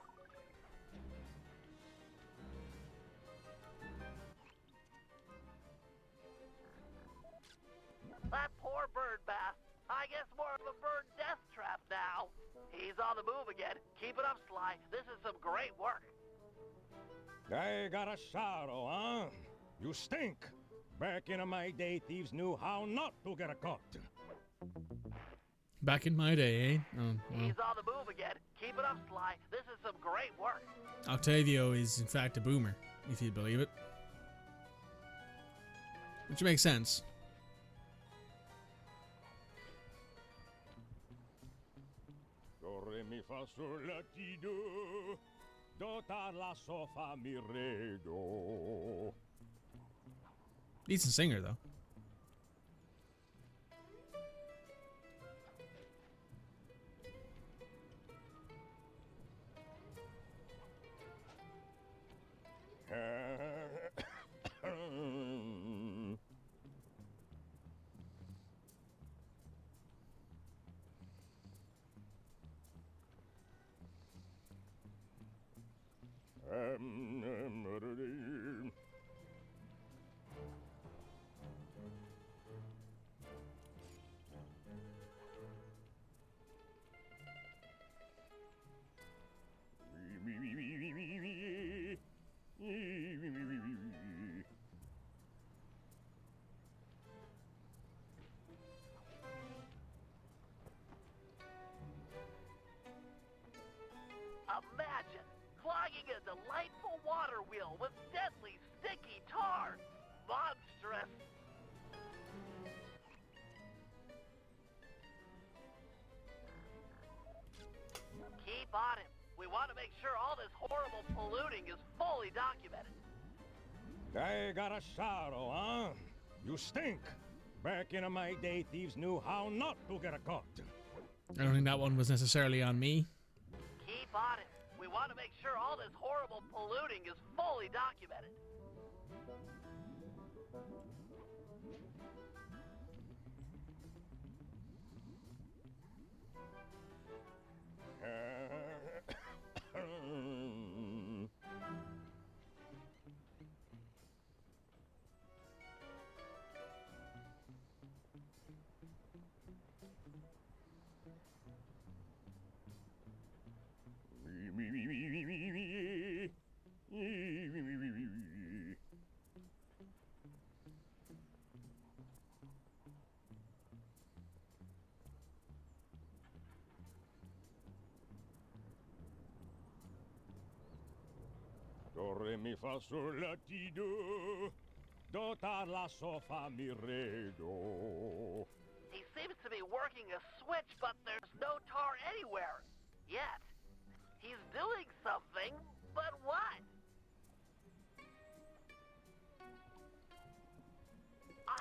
That poor bird bath. I guess more of a bird death trap now. He's on the move again. Keep it up, Sly. This is some great work. I got a shadow, huh? You stink. Back in my day, thieves knew how not to get caught. Back in my day, eh? Oh, well. He's on the move again. Keep it up, Sly. This is some great work. Octavio is in fact a boomer, if you believe it. Which makes sense. Do re mi fa sol la ti do, do ta la so fa mi re do. Decent singer though. Imagine clogging a delightful water wheel with deadly sticky tar. Monstrous. Keep on him. We want to make sure all this horrible polluting is fully documented. I got a shadow, huh? You stink. Back in my day, thieves knew how not to get caught. I don't think that one was necessarily on me. Keep on it. We want to make sure all this horrible polluting looting is fully documented. Do re mi fa sol la ti do. Do ta la so fa mi re do. He seems to be working a switch, but there's no tar anywhere. Yet. He's doing something, but what?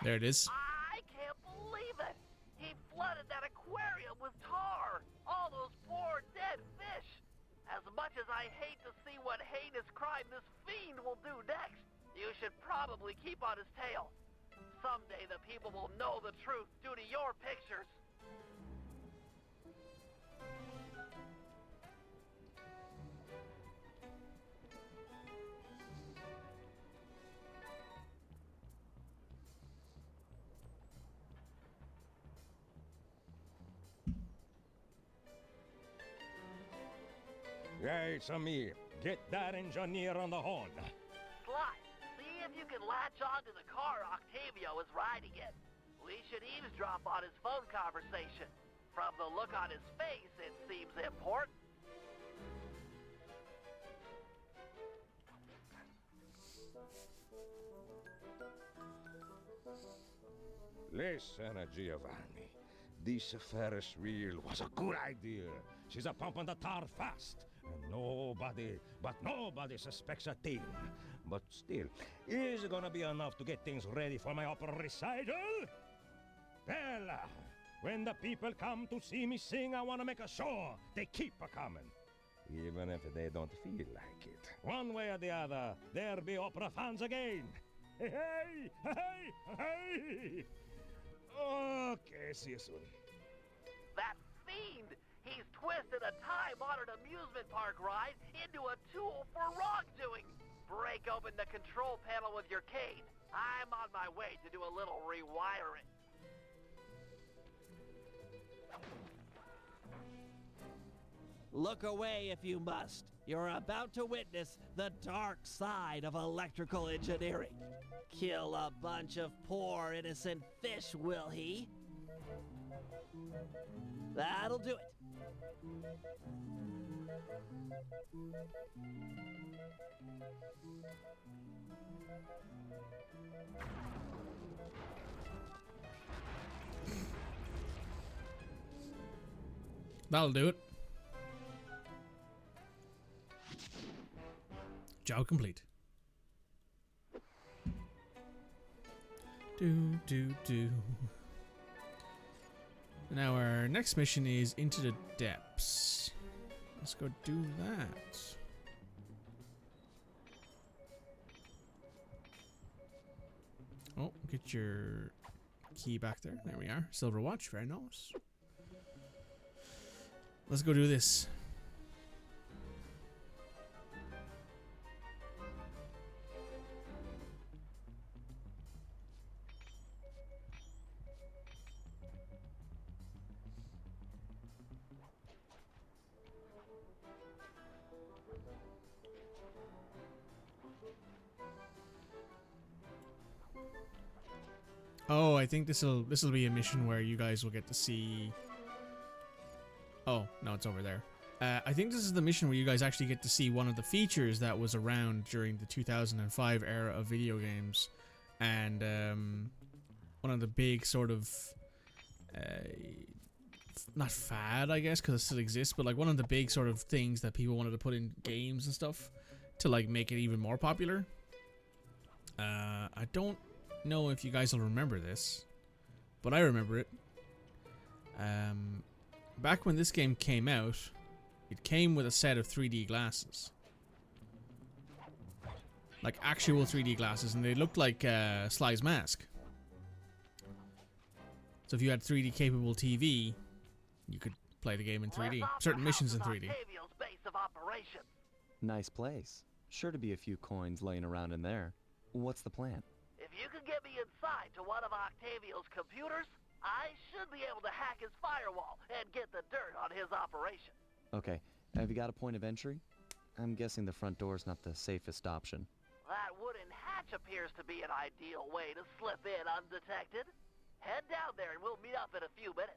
There it is. I can't believe it. He flooded that aquarium with tar. All those poor dead fish. As much as I hate to see what heinous crime this fiend will do next, you should probably keep on his tail. Someday the people will know the truth due to your pictures. Yeah, it's a me. Get that engineer on the horn. Sly, see if you can latch onto the car Octavio is riding in. We should eavesdrop on his phone conversation. From the look on his face, it seems important. Listen, Giovanni. This Ferris wheel was a good idea. She's a pumping the tar fast. And nobody suspects a thing. But still, is it gonna be enough to get things ready for my opera recital? Well, when the people come to see me sing, I want to make a show. They keep a-coming. Even if they don't feel like it. One way or the other, there be opera fans again. Hey, hey, hey, hey. Okay, see you soon. That fiend! He's twisted a time-honored amusement park ride into a tool for wrongdoing. Break open the control panel with your cane. I'm on my way to do a little rewiring. Look away if you must. You're about to witness the dark side of electrical engineering. Kill a bunch of poor innocent fish, will he? That'll do it. That'll do it. Job complete. Do. Now our next mission is into the depths. Let's go do that. Oh, get your key back there. There we are. Silver watch, very nice. Let's go do this. Oh, I think this'll be a mission where you guys will get to see. Oh no, it's over there. I think this is the mission where you guys actually get to see one of the features that was around during the 2005 era of video games, and one of the big sort of not fad, I guess, because it still exists, but like one of the big sort of things that people wanted to put in games and stuff to like make it even more popular. I don't know if you guys will remember this, but I remember it. Back when this game came out, it came with a set of 3D glasses. like actual 3D glasses, and they looked like Sly's mask. So if you had 3D capable TV, you could play the game in 3D. Certain missions in 3D. Octavio's base of operations. Nice place. Sure to be a few coins laying around in there. What's the plan? If you could get me inside to one of Octavio's computers, I should be able to hack his firewall and get the dirt on his operation. Okay, have you got a point of entry? I'm guessing the front door's not the safest option. That wooden hatch appears to be an ideal way to slip in undetected. Head down there and we'll meet up in a few minutes.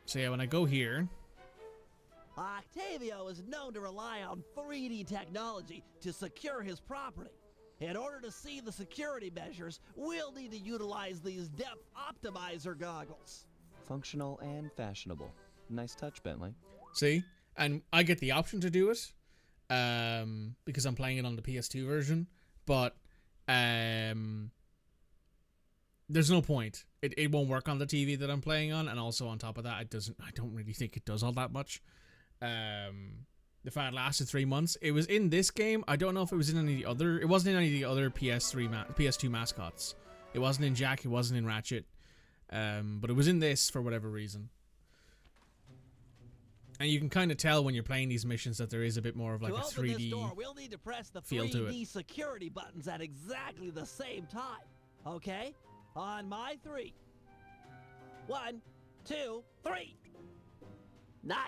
So yeah, when I go here, Octavio is known to rely on 3D technology to secure his property. In order to see the security measures, we'll need to utilize these depth optimizer goggles. Functional and fashionable. Nice touch, Bentley. see, and I get the option to do it because I'm playing it on the PS2 version, but there's no point. It won't work on the TV that I'm playing on, and also on top of that, I don't really think it does all that much. The fact it lasted 3 months. It was in this game. I don't know if it was in any of the other. It wasn't in any of the other PS2 mascots. It wasn't in Jack. It wasn't in Ratchet. But it was in this for whatever reason. And you can kind of tell when you're playing these missions that there is a bit more of like a 3D this door, we'll need to press the feel to 3D it. security buttons at exactly the same time. Okay? On my 3. 1, 2, 3. Nice.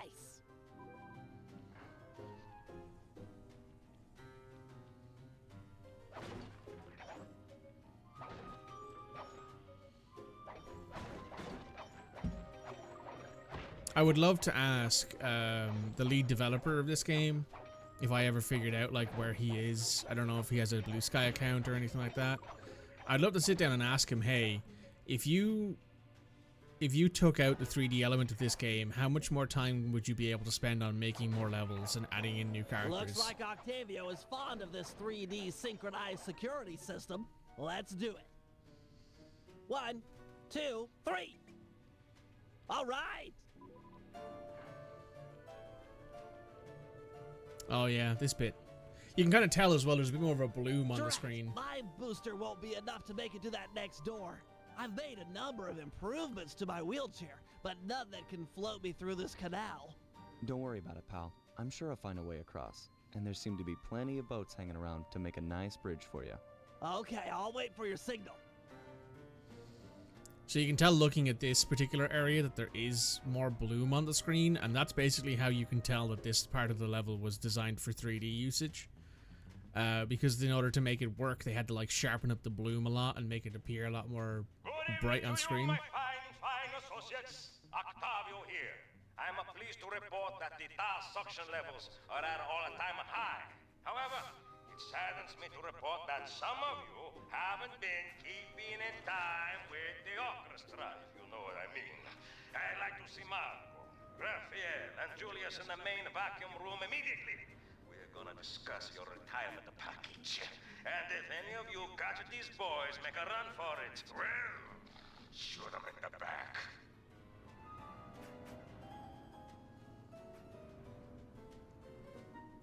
I would love to ask the lead developer of this game if I ever figured out like where he is. I don't know if he has a Blue Sky account or anything like that. I'd love to sit down and ask him, hey, if you took out the 3D element of this game, how much more time would you be able to spend on making more levels and adding in new characters? Looks like Octavio is fond of this 3D synchronized security system. Let's do it. 1, 2, 3. All right. Oh yeah, this bit. You can kind of tell as well, there's a bit more of a bloom on the screen. My booster won't be enough to make it to that next door. I've made a number of improvements to my wheelchair, but none that can float me through this canal. Don't worry about it, pal. I'm sure I'll find a way across. And there seem to be plenty of boats hanging around to make a nice bridge for you. Okay, I'll wait for your signal. So you can tell looking at this particular area that there is more bloom on the screen, and that's basically how you can tell that this part of the level was designed for 3D usage. Because in order to make it work, they had to like sharpen up the bloom a lot and make it appear a lot more bright on screen. My fine associates, Octavio here. I'm pleased to report that the tar suction levels are at all-time high. However, it saddens me to report that some of you haven't been keeping in time with the orchestra, if you know what I mean. I'd like to see Marco, Raphael, and Julius in the main vacuum room immediately. We're gonna discuss your retirement package. And if any of you catch these boys, make a run for it. Well, shoot them in the back.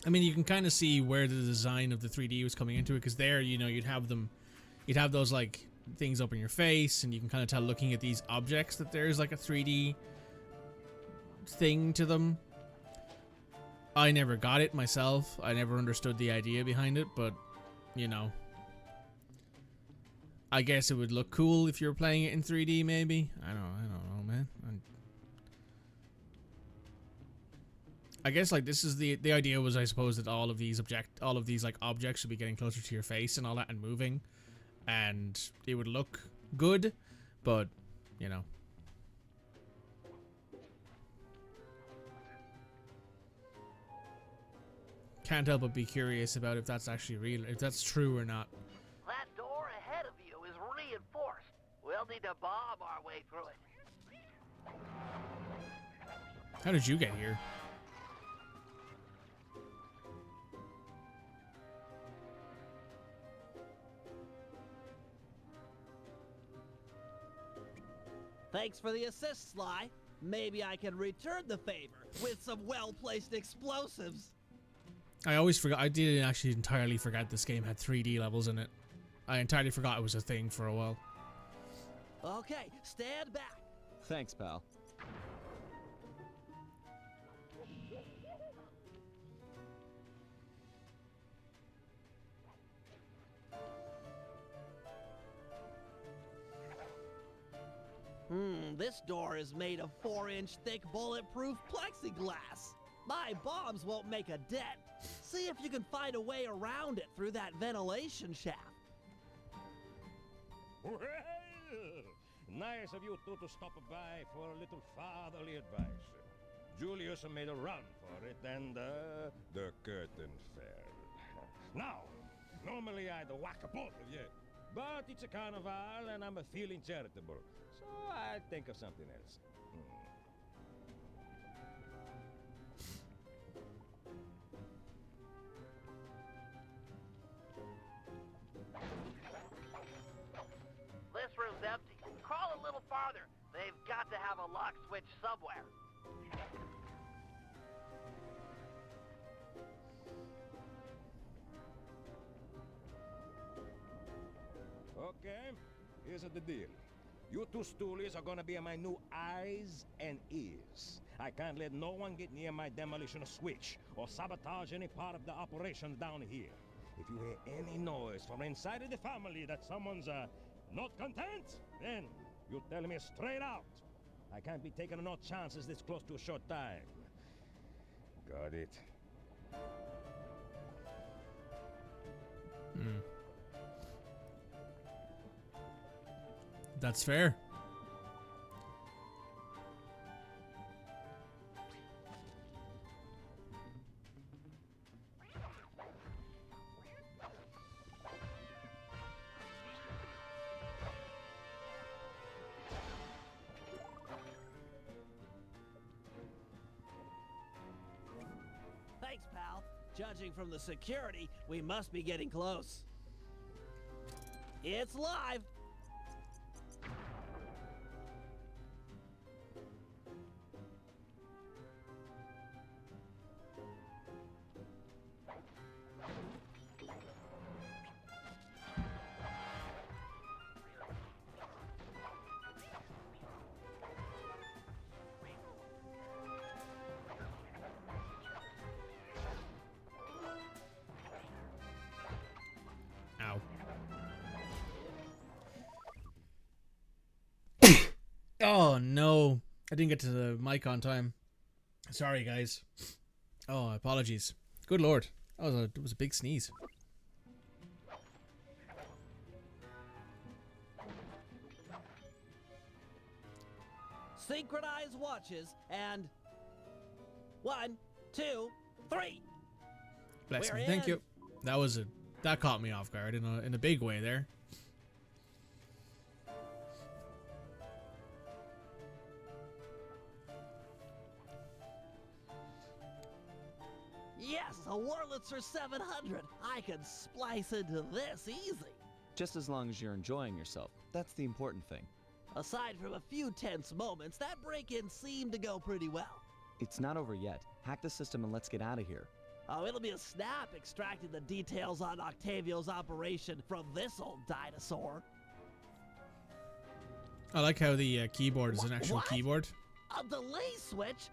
I mean, you can kind of see where the design of the 3D was coming into it, because there, you know, you'd have those like things up in your face, and you can kind of tell looking at these objects that there's like a 3D thing to them. I never got it myself. I never understood the idea behind it, but you know, I guess it would look cool if you were playing it in 3D. Maybe I don't know, man. I guess like this is the idea was, I suppose, that all of these like objects should be getting closer to your face and all that and moving, and it would look good, but you know. Can't help but be curious about if that's actually real, if that's true or not. That door ahead of you reinforced. We'll need to bomb our way through it. How did you get here? Thanks for the assist, Sly. Maybe I can return the favor with some well-placed explosives. I always forgot. I didn't actually entirely forget this game had 3D levels in it. I entirely forgot it was a thing for a while. Okay, stand back. Thanks, pal. This door is made of 4-inch thick bulletproof plexiglass. My bombs won't make a dent. See if you can find a way around it through that ventilation shaft. Well, nice of you two to stop by for a little fatherly advice. Julius made a run for it, and the curtain fell. Now, normally I'd whack both of you, but it's a carnival and I'm feeling charitable, so I'll think of something else. This room's empty. Crawl a little farther. They've got to have a lock switch somewhere. Okay, here's the deal. You two stoolies are gonna be my new eyes and ears. I can't let no one get near my demolition switch or sabotage any part of the operation down here. If you hear any noise from inside of the family that someone's not content, then you tell me straight out. I can't be taking no chances this close to a short time. Got it. That's fair. Thanks, pal. Judging from the security, we must be getting close. It's live. Ow. Oh no, I didn't get to the mic on time. Sorry guys. Oh, apologies. Good lord, it was a big sneeze. Synchronized watches and 1, 2, 3. Bless We're me. Thank in. you. That caught me off guard in a big way there. Yes, a Wurlitzer 700. I can splice into this easy. Just as long as you're enjoying yourself. That's the important thing. Aside from a few tense moments, that break-in seemed to go pretty well. It's not over yet. Hack the system and let's get out of here. Oh, it'll be a snap extracting the details on Octavio's operation from this old dinosaur. I like how the keyboard is an actual What? keyboard. A delay switch?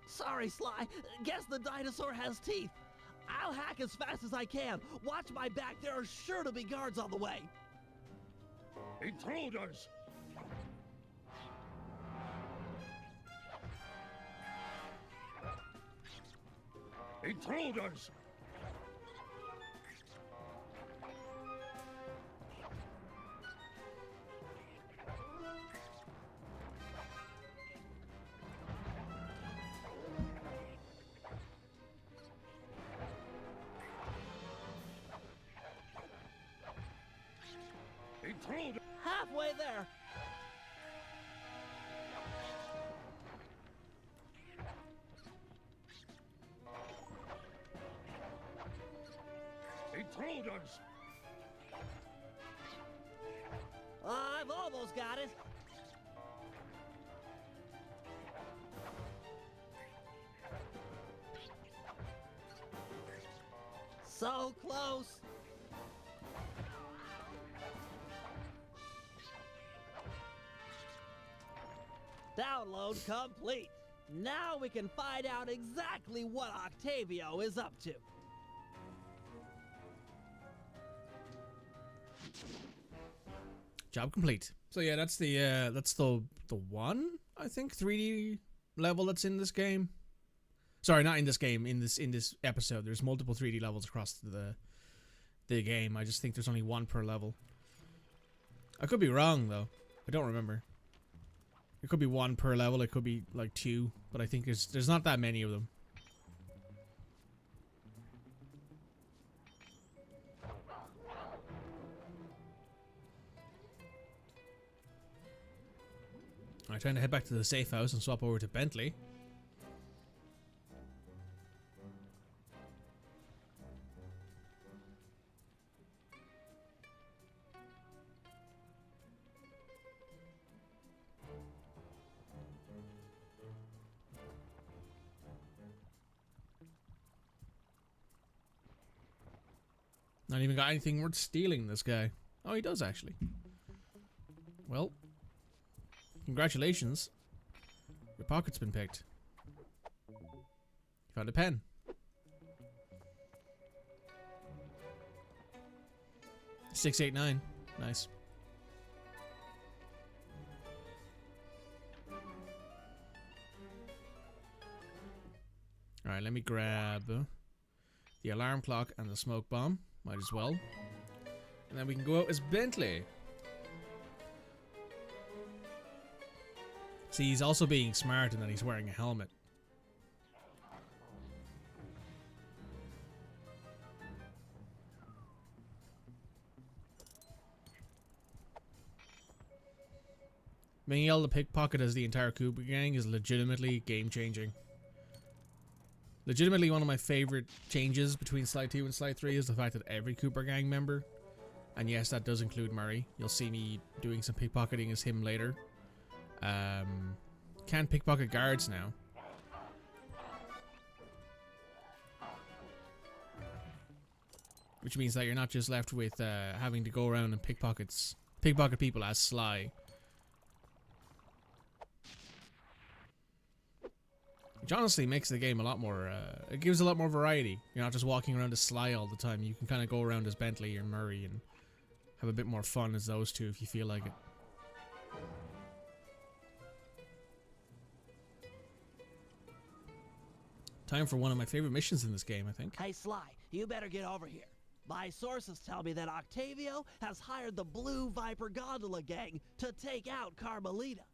Sorry, Sly. Guess the dinosaur has teeth. I'll hack as fast as I can. Watch my back. There are sure to be guards on the way. Intruders! Intruders! Intruder! halfway there. Intruders! I've almost got it. So close. Download complete. Now we can find out exactly what Octavio is up to. Job complete. So yeah, that's the one, I think, 3D level that's in this game. Sorry, not in this game, in this episode. There's multiple 3D levels across the game. I just think there's only one per level. I could be wrong though. I don't remember. It could be one per level, it could be like 2, but I think there's not that many of them. I'm trying to head back to the safe house and swap over to Bentley. Not even got anything worth stealing, this guy. Oh, he does actually. Well, congratulations. Your pocket's been picked. You found a pen. $689. Nice. Alright, let me grab the alarm clock and the smoke bomb. Might as well. And then we can go out as Bentley. See, he's also being smart in that he's wearing a helmet. Being able to pickpocket as the entire Cooper gang is legitimately game-changing. Legitimately, one of my favorite changes between Slide 2 and Slide 3 is the fact that every Cooper gang member, and yes, that does include Murray. You'll see me doing some pickpocketing as him later. Can pickpocket guards now. Which means that you're not just left with having to go around and pickpocket people as Sly. Which honestly makes the game a lot more, it gives a lot more variety. You're not just walking around as Sly all the time. You can kind of go around as Bentley or Murray and have a bit more fun as those two if you feel like it. Time for one of my favorite missions in this game, I think. Hey Sly, you better get over here. My sources tell me that Octavio has hired the Blue Viper Gondola gang to take out Carmelita.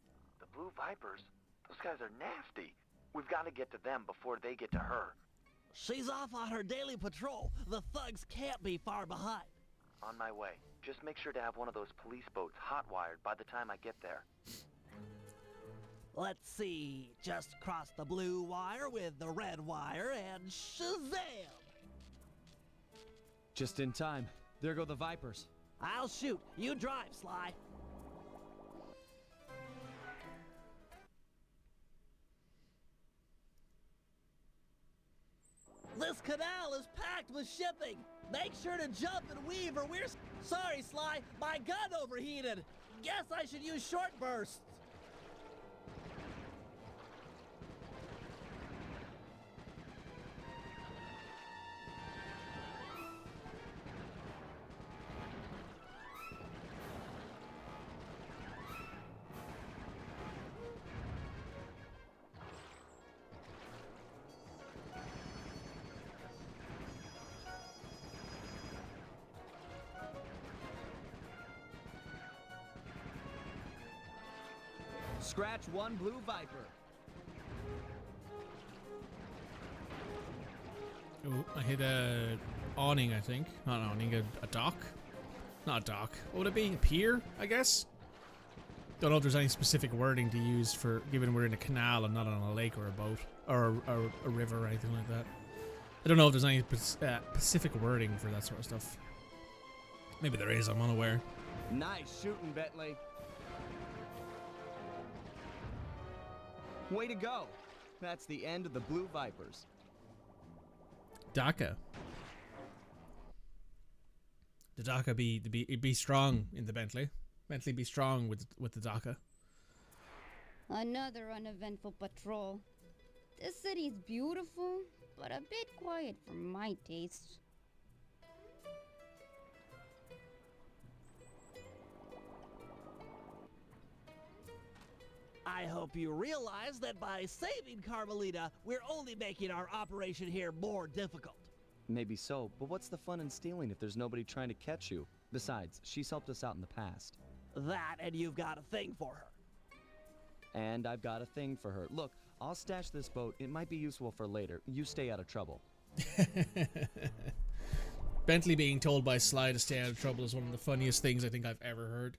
The Blue Vipers? Those guys are nasty. We've got to get to them before they get to her. She's off on her daily patrol. The thugs can't be far behind. On my way. Just make sure to have one of those police boats hot-wired by the time I get there. Let's see. Just cross the blue wire with the red wire and shazam! Just in time. There go the Vipers. I'll shoot. You drive, Sly. This canal is packed with shipping. Make sure to jump and weave or we're... Sorry, Sly. My gun overheated. Guess I should use short bursts. Scratch one Blue Viper. Ooh, I hit a awning, I think. Not an awning, a dock. Not a dock. What would it be? A pier, I guess? Don't know if there's any specific wording to use for, given we're in a canal and not on a lake or a boat. Or a river or anything like that. I don't know if there's any specific wording for that sort of stuff. Maybe there is, I'm unaware. Nice shooting, Bentley. Way to go. That's the end of the Blue Vipers. Dhaka. The Dhaka be strong in the Bentley. Bentley be strong with the Dhaka. Another uneventful patrol. This city's beautiful, but a bit quiet for my taste. I hope you realize that by saving Carmelita, we're only making our operation here more difficult. Maybe so, but what's the fun in stealing if there's nobody trying to catch you? Besides, she's helped us out in the past. That, and you've got a thing for her. And I've got a thing for her. Look, I'll stash this boat. It might be useful for later. You stay out of trouble. Bentley being told by Sly to stay out of trouble is one of the funniest things I think I've ever heard.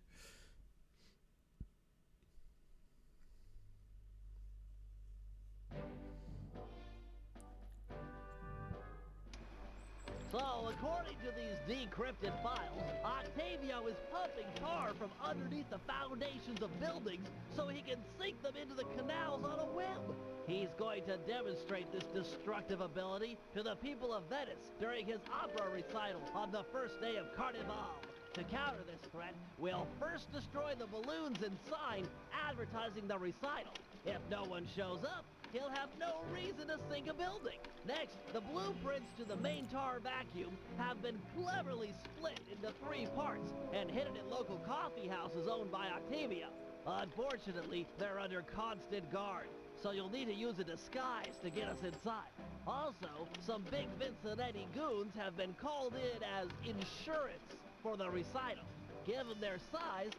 So, according to these decrypted files, Octavio is pumping tar from underneath the foundations of buildings so he can sink them into the canals on a whim. He's going to demonstrate this destructive ability to the people of Venice during his opera recital on the first day of Carnival. To counter this threat, we'll first destroy the balloons and sign advertising the recital. If no one shows up, he'll have no reason to sink a building. Next, the blueprints to the main tar vacuum have been cleverly split into 3 parts and hidden in local coffee houses owned by Octavia. Unfortunately, they're under constant guard, so you'll need to use a disguise to get us inside. Also, some big Vincinetti goons have been called in as insurance for the recital. Given their size,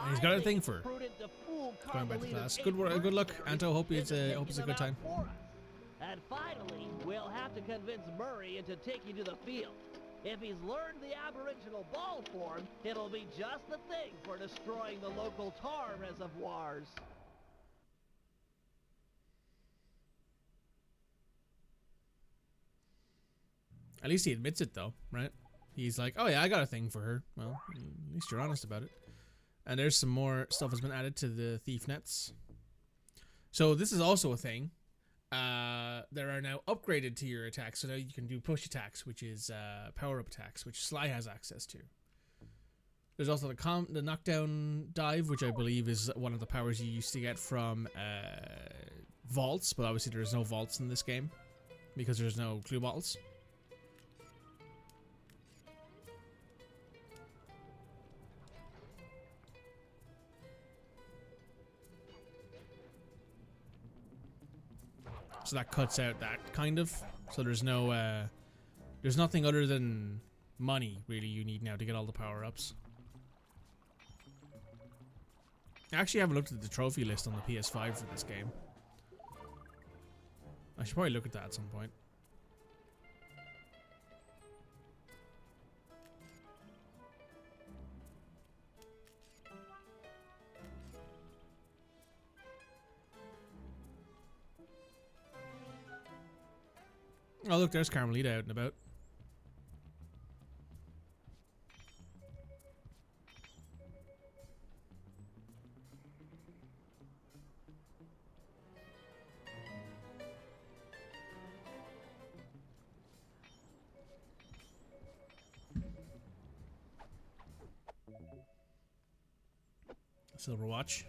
He's got a thing for prudent to fool going back to Carmelita's class. Good luck, Anto. Hope it's a them good time. out for us. And finally, we'll have to convince Murray into taking to the field. If he's learned the aboriginal ball form, it'll be just the thing for destroying the local tar reservoirs. At least he admits it, though, right? He's like, oh yeah, I got a thing for her. Well, at least you're honest about it. And there's some more stuff that's been added to the thief nets. So this is also a thing. There are now upgraded to your attacks. So now you can do push attacks, which is power-up attacks, which Sly has access to. There's also the knockdown dive, which I believe is one of the powers you used to get from vaults. But obviously there's no vaults in this game because there's no clue bottles. So that cuts out that kind of. So there's no, there's nothing other than money really you need now to get all the power-ups. I actually haven't looked at the trophy list on the PS5 for this game. I should probably look at that at some point. Oh look, there's Carmelita out and about. Silver watch.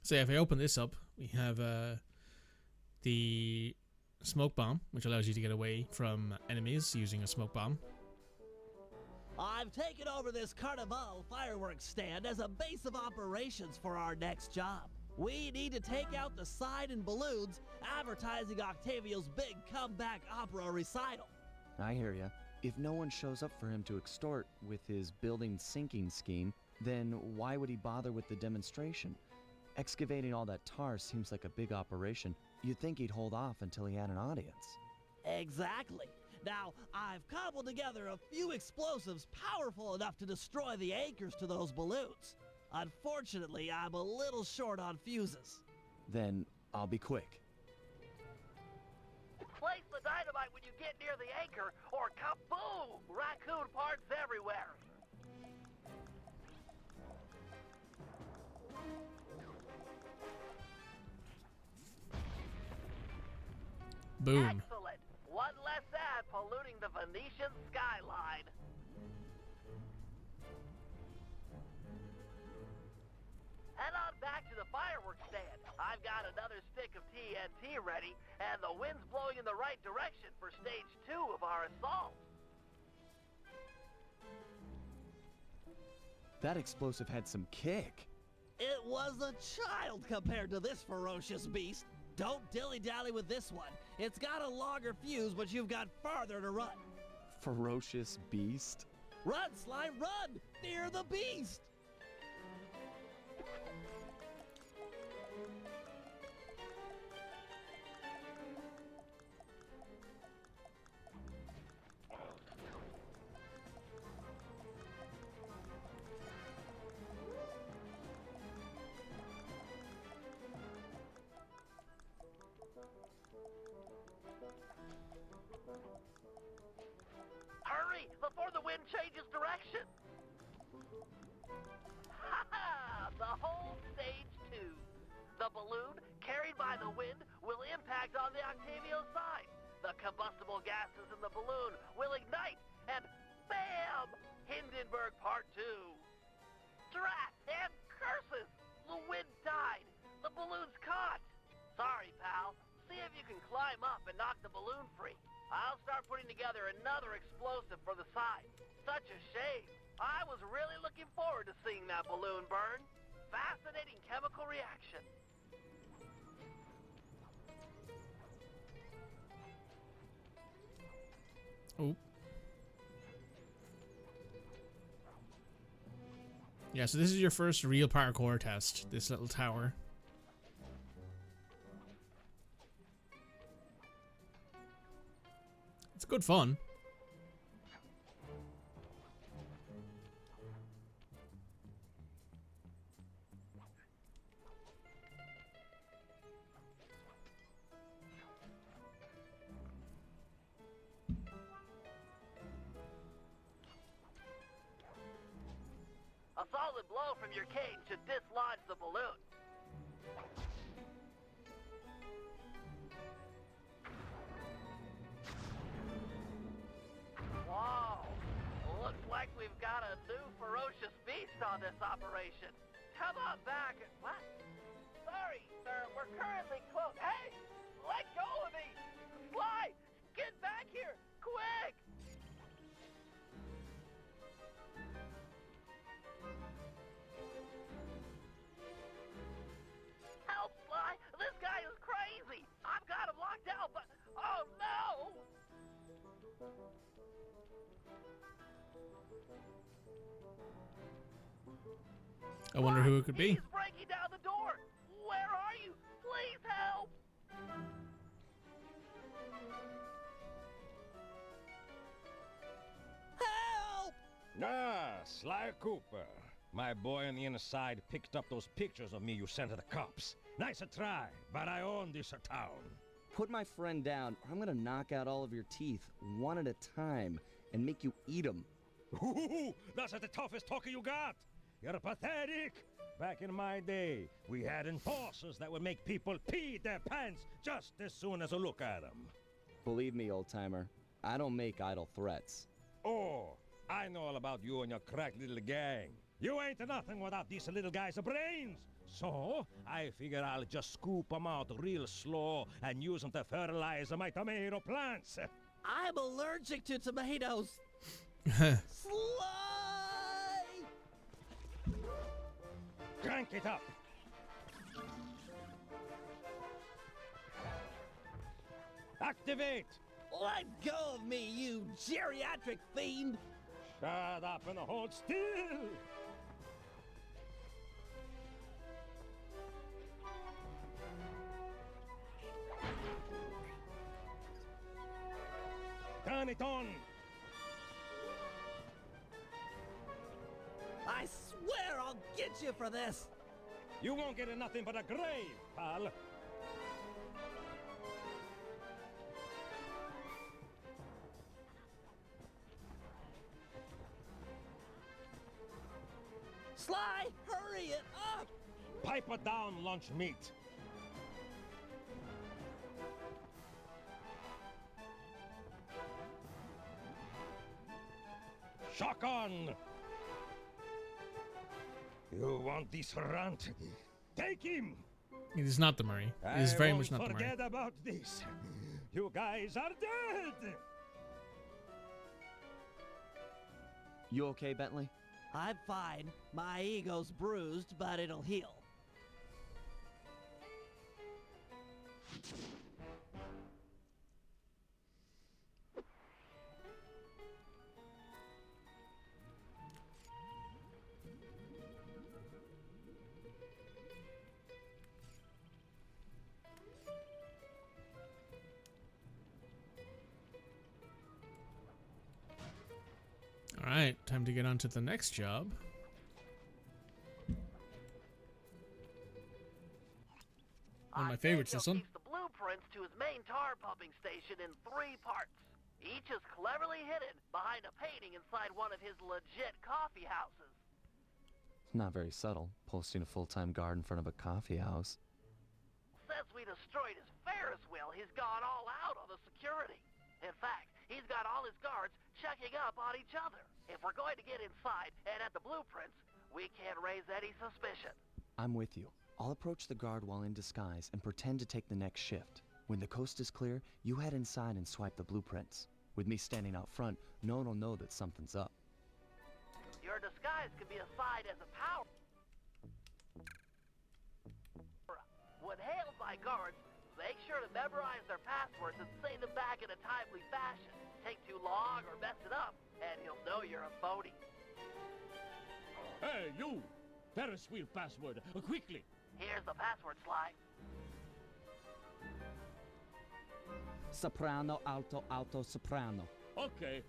So if I open this up, we have the smoke bomb, which allows you to get away from enemies using a smoke bomb. I've taken over this Carnival fireworks stand as a base of operations for our next job. We need to take out the sign and balloons advertising Octavio's big comeback opera recital. I hear ya. If no one shows up for him to extort with his building sinking scheme, then why would he bother with the demonstration? Excavating all that tar seems like a big operation. You'd think he'd hold off until he had an audience. Exactly. Now, I've cobbled together a few explosives powerful enough to destroy the anchors to those balloons. Unfortunately, I'm a little short on fuses. Then I'll be quick. Place the dynamite when you get near the anchor, or kaboom! Raccoon parts everywhere. Boom. Excellent. One less ad polluting the Venetian skyline. Head on back to the fireworks stand. I've got another stick of TNT ready, and the wind's blowing in the right direction for stage 2 of our assault. That explosive had some kick. It was a child compared to this ferocious beast. Don't dilly-dally with this one. It's got a longer fuse, but you've got farther to run. Ferocious beast? Run, Sly, run! Fear the beast! Hurry, before the wind changes direction! Ha-ha! The whole stage 2. The balloon, carried by the wind, will impact on the Octavio side. The combustible gases in the balloon will ignite, and bam! Hindenburg Part 2. Drat and curses! The wind died. The balloon's caught. Sorry, pal. See if you can climb up and knock the balloon free. I'll start putting together another explosive for the side. Such a shame. I was really looking forward to seeing that balloon burn. Fascinating chemical reaction. Oh. Yeah, so this is your first real parkour test, this little tower. It's good fun. A solid blow from your cane should dislodge the balloon. Whoa! Looks like we've got a new ferocious beast on this operation. Come on back. What? Sorry, sir. We're currently closed. Hey! Let go of me! Fly! Get back here! Quick! Help, Sly! This guy is crazy! I've got him locked out, but... Oh, no! I wonder who it could be. He's breaking down the door! Where are you? Please help! Help! Ah, Sly Cooper. My boy on the inside picked up those pictures of me you sent to the cops. Nice a try, but I own this town. Put my friend down, or I'm gonna knock out all of your teeth, one at a time, and make you eat them. Ooh, that's the toughest talker you got. You're pathetic. Back in my day, we had enforcers that would make people pee their pants just as soon as a look at them. Believe me, old-timer, I don't make idle threats. Oh, I know all about you and your crack little gang. You ain't nothing without these little guys' brains. So, I figure I'll just scoop them out real slow and use them to fertilize my tomato plants. I'm allergic to tomatoes. Sly! Crank it up. Activate. Let go of me, you geriatric fiend! Shut up and hold still! Turn it on! I swear I'll get you for this! You won't get nothing but a grave, pal! Sly, hurry it up! Pipe it down, lunch meat! Shock on! You want this runt? Take him! It is not the Murray. It is very much not the Murray. Forget about this. You guys are dead! You okay, Bentley? I'm fine. My ego's bruised, but it'll heal. Alright, time to get on to the next job. One of my favorites, this one. The blueprints to his main tar pumping station in 3 parts. Each is cleverly hidden behind a painting inside one of his legit coffee houses. It's not very subtle, posting a full-time guard in front of a coffee house. Since we destroyed his Ferris wheel, he's gone all out on the security. In fact, he's got all his guards checking up on each other. If we're going to get inside and at the blueprints, we can't raise any suspicion. I'm with you. I'll approach the guard while in disguise and pretend to take the next shift. When the coast is clear, you head inside and swipe the blueprints. With me standing out front, no one will know that something's up. Your disguise can be a side as a power. When hailed by guards, make sure to memorize their passwords and say them back in a timely fashion. Take too long or mess it up, and he'll know you're a phony. Hey, you! Ferris wheel password, quickly! Here's the password, Sly. Soprano, alto, alto, soprano. Okay,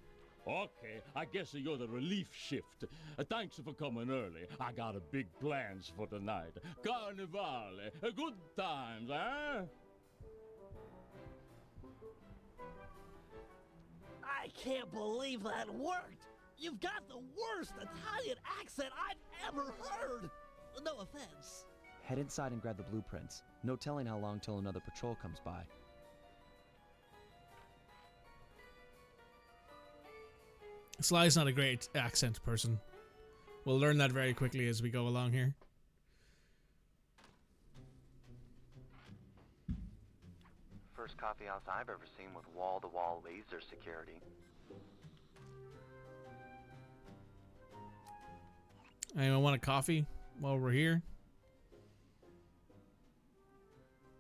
I guess you're the relief shift. Thanks for coming early. I got a big plans for tonight. Carnivale, good times, huh? I can't believe that worked! You've got the worst Italian accent I've ever heard! No offense. Head inside and grab the blueprints. No telling how long till another patrol comes by. Sly's not a great accent person. We'll learn that very quickly as we go along here. First coffee house I've ever seen with wall-to-wall laser security. Anyone want a coffee while we're here?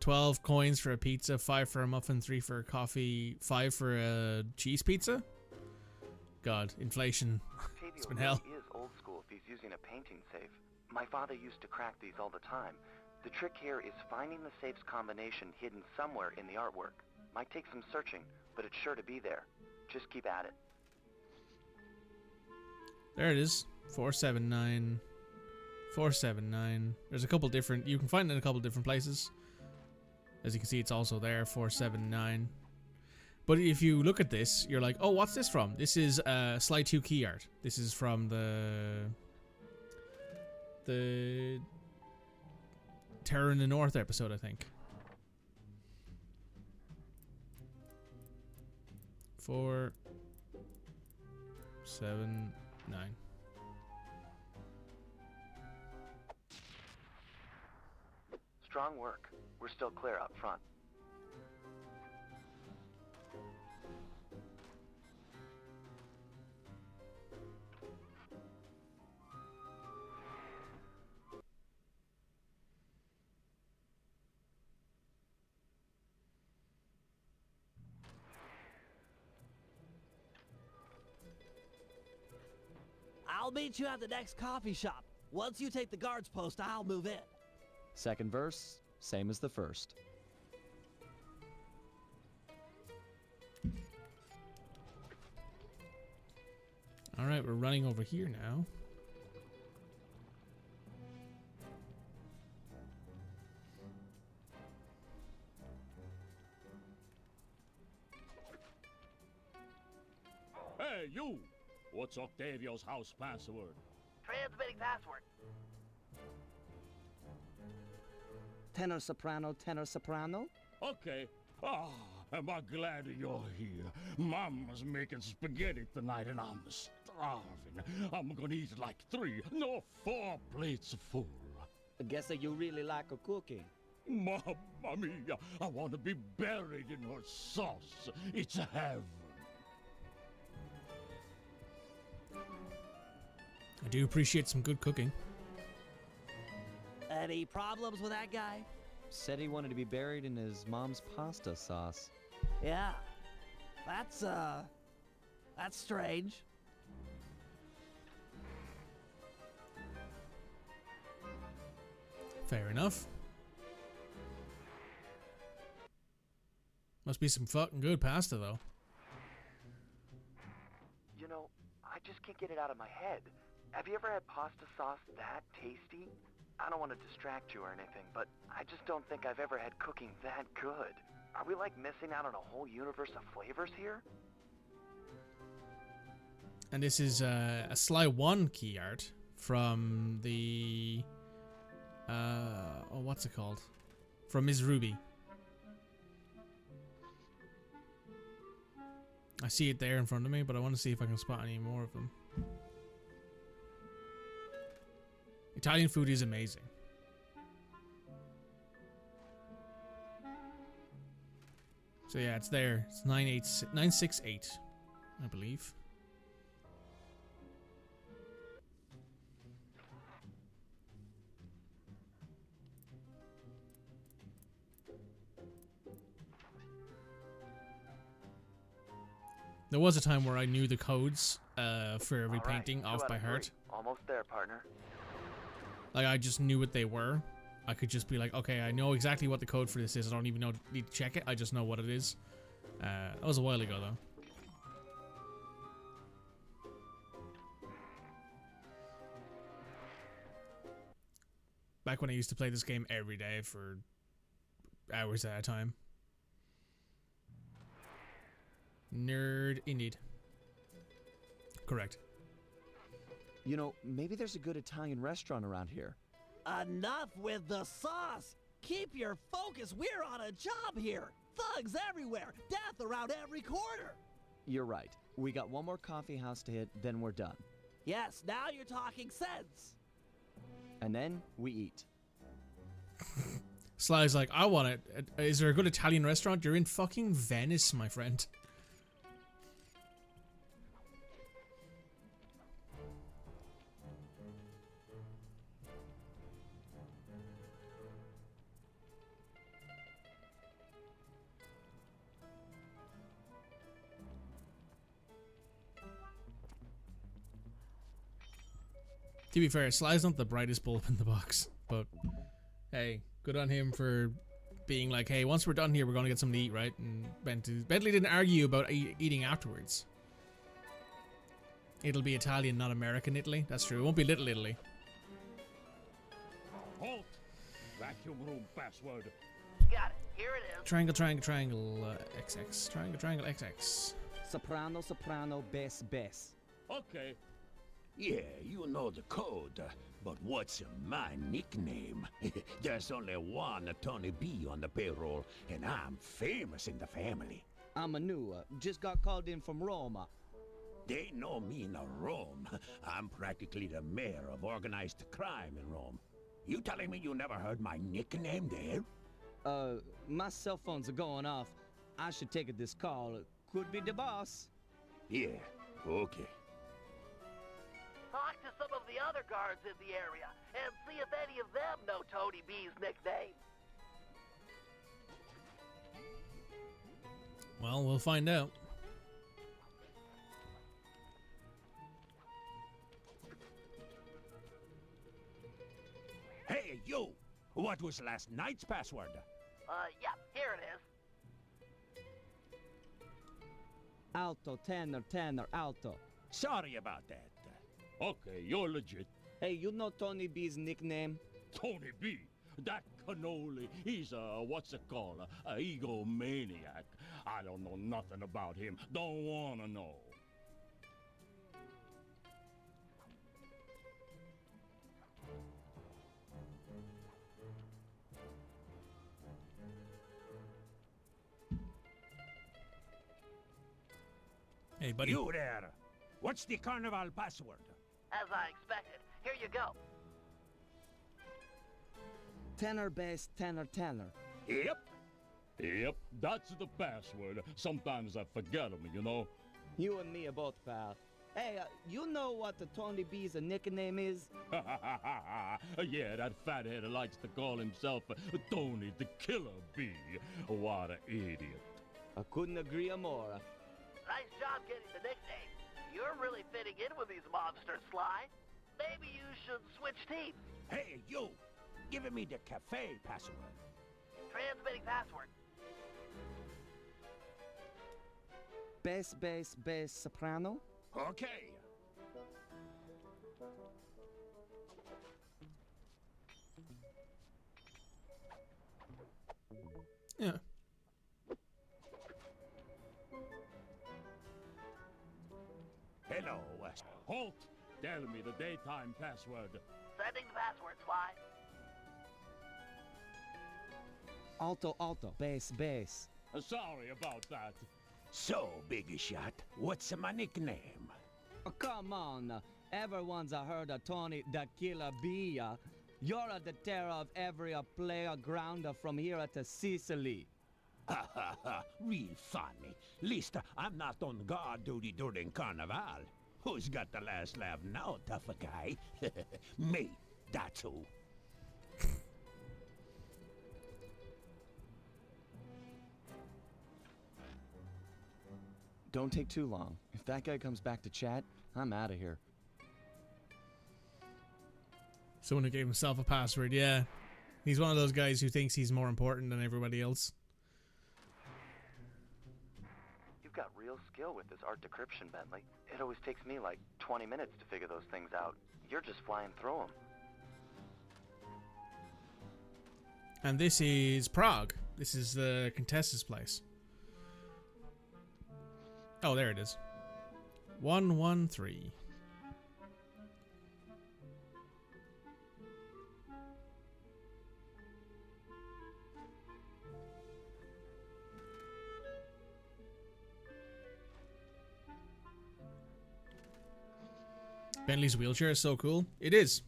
12 coins for a pizza, 5 for a muffin, 3 for a coffee, 5 for a cheese pizza? God, inflation. It's been hell. He is old school if he's using a painting safe. My father used to crack these all the time. The trick here is finding the safe's combination hidden somewhere in the artwork. Might take some searching, but it's sure to be there. Just keep at it. There it is. 479. 479. There's a couple different... You can find it in a couple different places. As you can see, it's also there. 479. But if you look at this, you're like, oh, what's this from? This is Sly 2 key art. This is from the Terror in the North episode, I think. 479. Strong work. We're still clear up front. I'll meet you at the next coffee shop. Once you take the guard's post, I'll move in. Second verse, same as the first. Alright, we're running over here now. Hey, you! What's Octavio's house password? Transmitting password. Tenor soprano, tenor soprano? Okay. Ah, am I glad you're here. Mama's making spaghetti tonight and I'm starving. I'm gonna eat like 3, no 4 plates full. I guess that you really like a cooking. Mamma mia, I want to be buried in her sauce. It's heaven. I do appreciate some good cooking. Any problems with that guy? Said he wanted to be buried in his mom's pasta sauce. Yeah. That's strange. Fair enough. Must be some fucking good pasta, though. You know, I just can't get it out of my head. Have you ever had pasta sauce that tasty? I don't want to distract you or anything, but I just don't think I've ever had cooking that good. Are we like missing out on a whole universe of flavors here? And this is a Sly 1 key art from the... oh, what's it called? From Ms. Ruby. I see it there in front of me, but I want to see if I can spot any more of them. Italian food is amazing. So yeah, it's there. It's 968, I believe. There was a time where I knew the codes for every painting off by heart. Almost there, partner. Like, I just knew what they were. I could just be like, okay, I know exactly what the code for this is. I don't even need to check it. I just know what it is. That was a while ago, though. Back when I used to play this game every day for hours at a time. Nerd indeed. Correct. You know, maybe there's a good Italian restaurant around here. Enough with the sauce! Keep your focus, we're on a job here! Thugs everywhere, death around every corner! You're right. We got one more coffee house to hit, then we're done. Yes, now you're talking sense! And then we eat. Sly's like, I want it. Is there a good Italian restaurant? You're in fucking Venice, my friend. To be fair, Sly's not the brightest bulb in the box, but hey, good on him for being like, hey, once we're done here, we're going to get something to eat, right? And Bentley didn't argue about eating afterwards. It'll be Italian, not American Italy. That's true. It won't be Little Italy. Halt! Vacuum room password. Got it. Here it is. Triangle, triangle, triangle, XX. Triangle, triangle, XX. Soprano, soprano, bass, bass. Okay. Yeah, you know the code, but what's my nickname? There's only one Tony B on the payroll, and I'm famous in the family. I'm a new, just got called in from Roma. They know me in Rome. I'm practically the mayor of organized crime in Rome. You telling me you never heard my nickname there? My cell phones are going off. I should take this call. Could be the boss. Yeah, okay. Talk to some of the other guards in the area and see if any of them know Tony B's nickname. Well, we'll find out. you! What was last night's password? Yeah, here it is. Alto, tenor, tenor, alto. Sorry about that. Okay, you're legit. Hey, you know Tony B's nickname? Tony B. That cannoli, he's what's it called? A egomaniac. I don't know nothing about him. Don't wanna know. Hey, buddy. You there! What's the carnival password? As I expected. Here you go. Tenor, bass, tenor, tenor. Yep. Yep, that's the password. Sometimes I forget them, you know. You and me are both, pal. Hey, you know what the Tony B's nickname is? Yeah, that fathead likes to call himself Tony the Killer Bee. What an idiot. I couldn't agree more. Nice job getting the nickname. You're really fitting in with these monsters, Sly. Maybe you should switch teams. Hey, you! Give me the cafe password. Transmitting password. Bass, bass, bass, soprano? Okay. Yeah. Hello. Halt! Tell me the daytime password. Sending the password, Sly. Alto, alto, bass, bass. Sorry about that. So, Big Shot, what's my nickname? Oh, come on. Everyone's heard of Tony the Killer Bee. You're the terror of every playground from here to Sicily. Ha ha ha, real funny. Least I'm not on guard duty during Carnival. Who's got the last laugh now, tough guy? Me, that's who. Don't take too long. If that guy comes back to chat, I'm out of here. Someone who gave himself a password, yeah. He's one of those guys who thinks he's more important than everybody else. You've got real skill with this art decryption, Bentley. It always takes me like 20 minutes to figure those things out. You're just flying through them. And this is Prague. This is the Contessa's place. Oh, there it is. 113. Bentley's wheelchair is so cool. It is.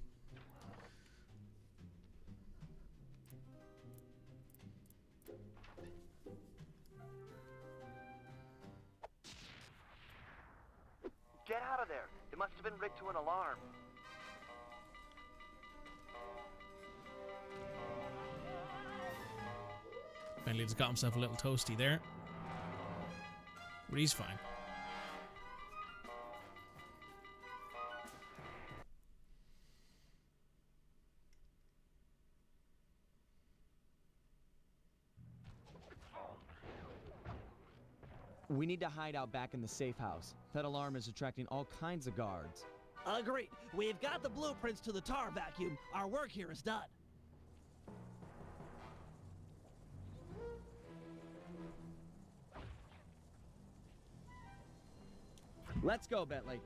Get out of there. It must have been rigged to an alarm. Bentley's got himself a little toasty there. But he's fine. We need to hide out back in the safe house. That alarm is attracting all kinds of guards. Agreed. We've got the blueprints to the tar vacuum. Our work here is done. Let's go, Bentley.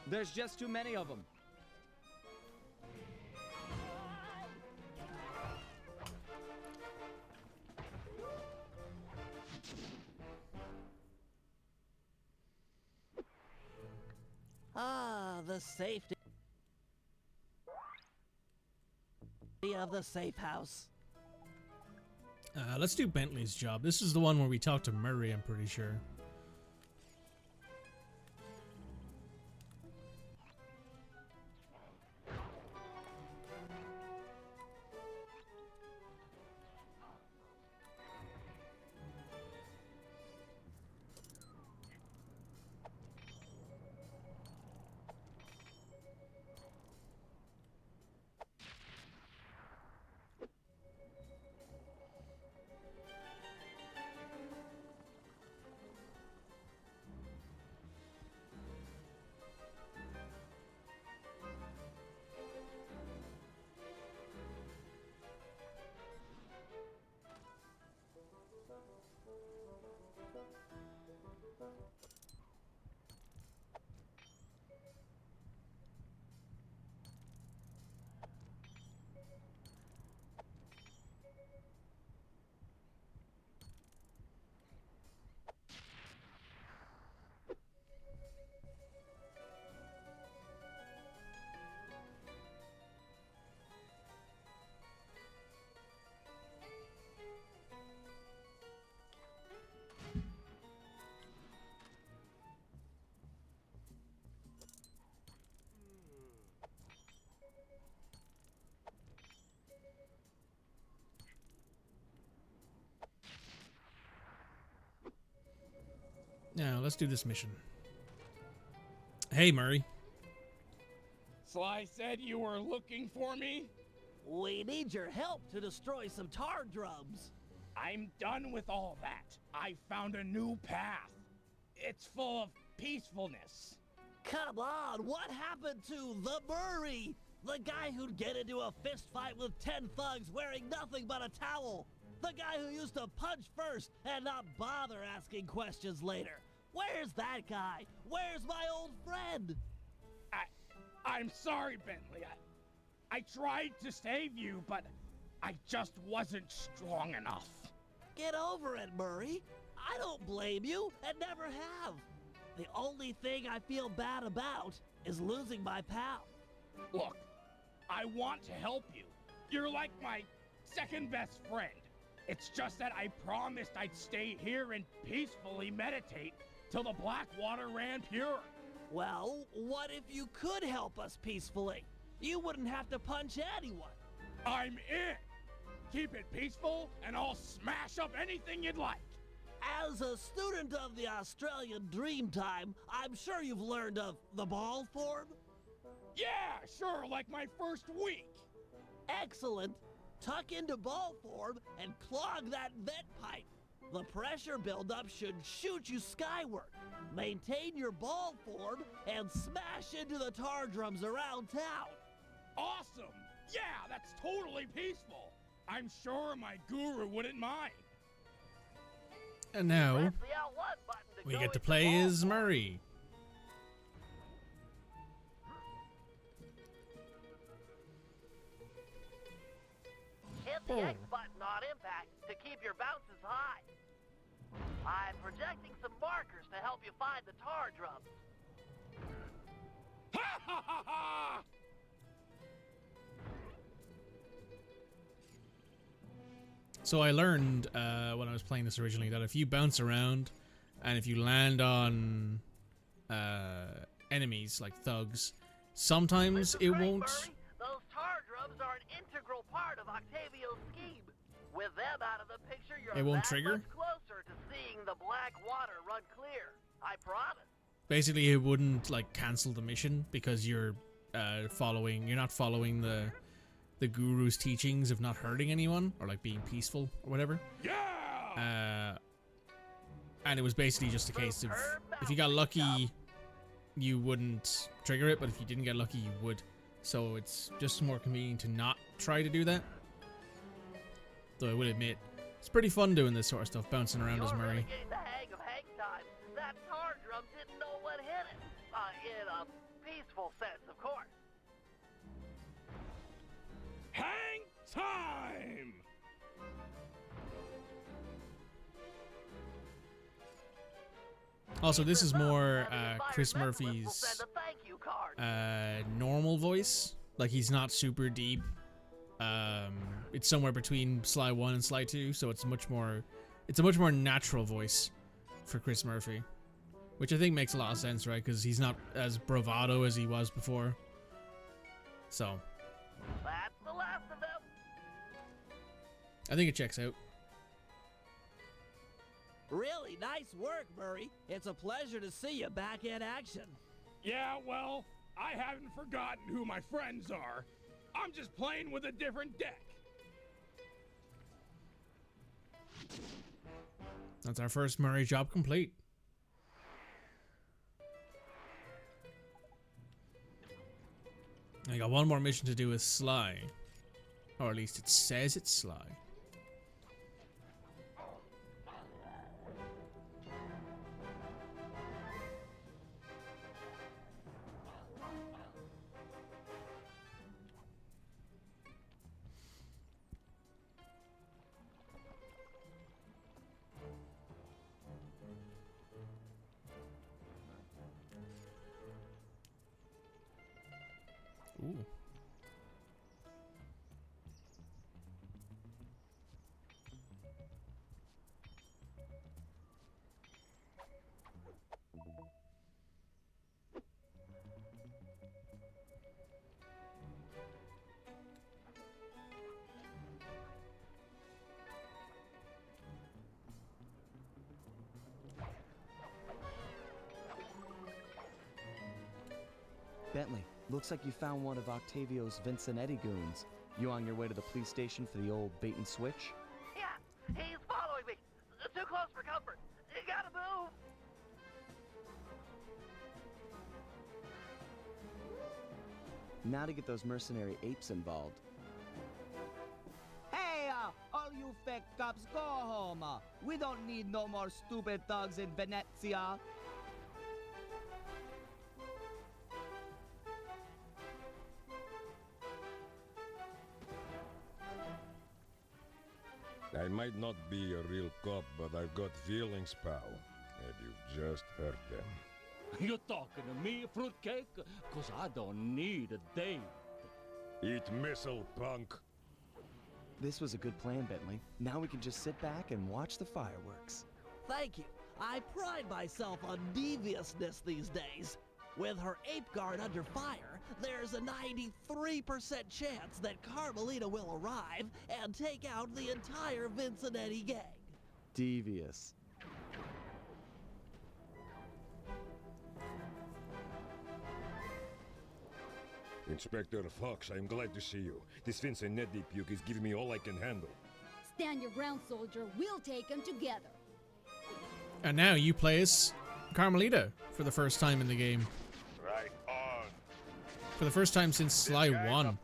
There's just too many of them. Ah, the safety of the safe house. Let's do Bentley's job. This is the one where we talk to Murray, I'm pretty sure. Now, let's do this mission. Hey, Murray. Sly said you were looking for me? We need your help to destroy some tar drums. I'm done with all that. I found a new path. It's full of peacefulness. Come on, what happened to the Murray? The guy who'd get into a fist fight with 10 thugs wearing nothing but a towel. The guy who used to punch first and not bother asking questions later. Where's that guy? Where's my old friend? I'm sorry, Bentley. I tried to save you, but I just wasn't strong enough. Get over it, Murray. I don't blame you and never have. The only thing I feel bad about is losing my pal. Look, I want to help you. You're like my second best friend. It's just that I promised I'd stay here and peacefully meditate till the black water ran pure. Well, what if you could help us peacefully? You wouldn't have to punch anyone. I'm in. Keep it peaceful and I'll smash up anything you'd like. As a student of the Australian Dreamtime, I'm sure you've learned of the ball form? Yeah, sure, like my first week. Excellent. Tuck into ball form and clog that vent pipe. The pressure buildup should shoot you skyward. Maintain your ball form and smash into the tar drums around town. Awesome! Yeah, that's totally peaceful. I'm sure my guru wouldn't mind. And now, we get to play as Murray. Hit the X button on impact to keep your bounces high. I'm projecting some markers to help you find the tar drums. Ha ha ha ha! So I learned when I was playing this originally that if you bounce around and if you land on enemies like thugs, sometimes it won't. Those tar drums are an integral part of Octavio's scheme. With them out of the picture, you're It won't that trigger? much closer to seeing the black water run clear. I promise. Basically, it wouldn't like cancel the mission because you're not following the guru's teachings of not hurting anyone or like being peaceful or whatever. Yeah. And it was basically just a case of if you got lucky, you wouldn't trigger it, but if you didn't get lucky, you would. So it's just more convenient to not try to do that. Though I will admit, it's pretty fun doing this sort of stuff, bouncing around as Murray. Getting the hang of hang time. That tar drum didn't know what hit it. In a peaceful sense, of course. Hang time! Also, this is more Chris Murphy's normal voice. Like, he's not super deep. It's somewhere between Sly 1 and Sly 2, so it's a much more natural voice for Chris Murphy. Which I think makes a lot of sense, right? Because he's not as bravado as he was before. So That's the last of them. I think it checks out. Really nice work, Murray. It's a pleasure to see you back in action. Yeah, well, I haven't forgotten who my friends are. I'm just playing with a different deck. That's our first Murray job complete. I got one more mission to do with Sly. Or at least it says it's Sly. Ooh. Bentley, looks like you found one of Octavio's Vincinetti goons. You on your way to the police station for the old bait and switch? Yeah, he's following me. Too close for comfort. You gotta move. Now to get those mercenary apes involved. Hey, all you fake cops, go home. We don't need no more stupid thugs in Venezia. I might not be a real cop, but I've got feelings, pal. And you've just hurt them. You talking to me, fruitcake? 'Cause I don't need a date. Eat missile, punk. This was a good plan, Bentley. Now we can just sit back and watch the fireworks. Thank you. I pride myself on deviousness these days. With her ape guard under fire, there's a 93% chance that Carmelita will arrive and take out the entire Vincinetti gang. Devious. Inspector Fox, I'm glad to see you. This Vincinetti puke is giving me all I can handle. Stand your ground, soldier. We'll take them together. And now you play as Carmelita for the first time in the game. Right on. For the first time since Sly 1.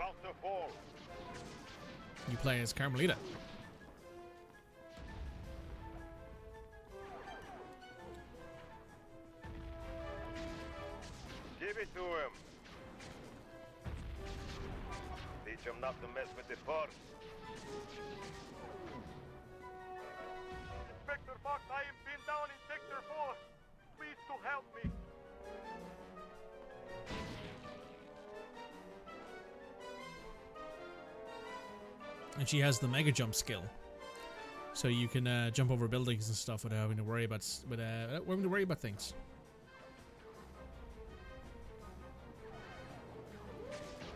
You play as Carmelita. Give it to him. Teach him not to mess with the force. Inspector Fox, I am pinned down in Sector 4. Please to help me. And she has the mega jump skill, so you can jump over buildings and stuff without having to worry about things.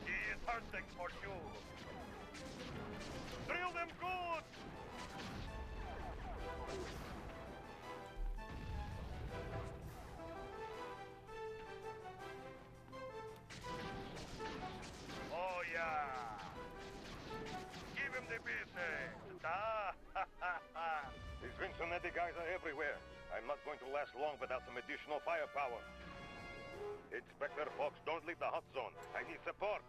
He is hunting for you. Drill them good. Oh yeah. Give him the business. These Vincinetti guys are everywhere. I'm not going to last long without some additional firepower. Inspector Fox, don't leave the hot zone. I need support.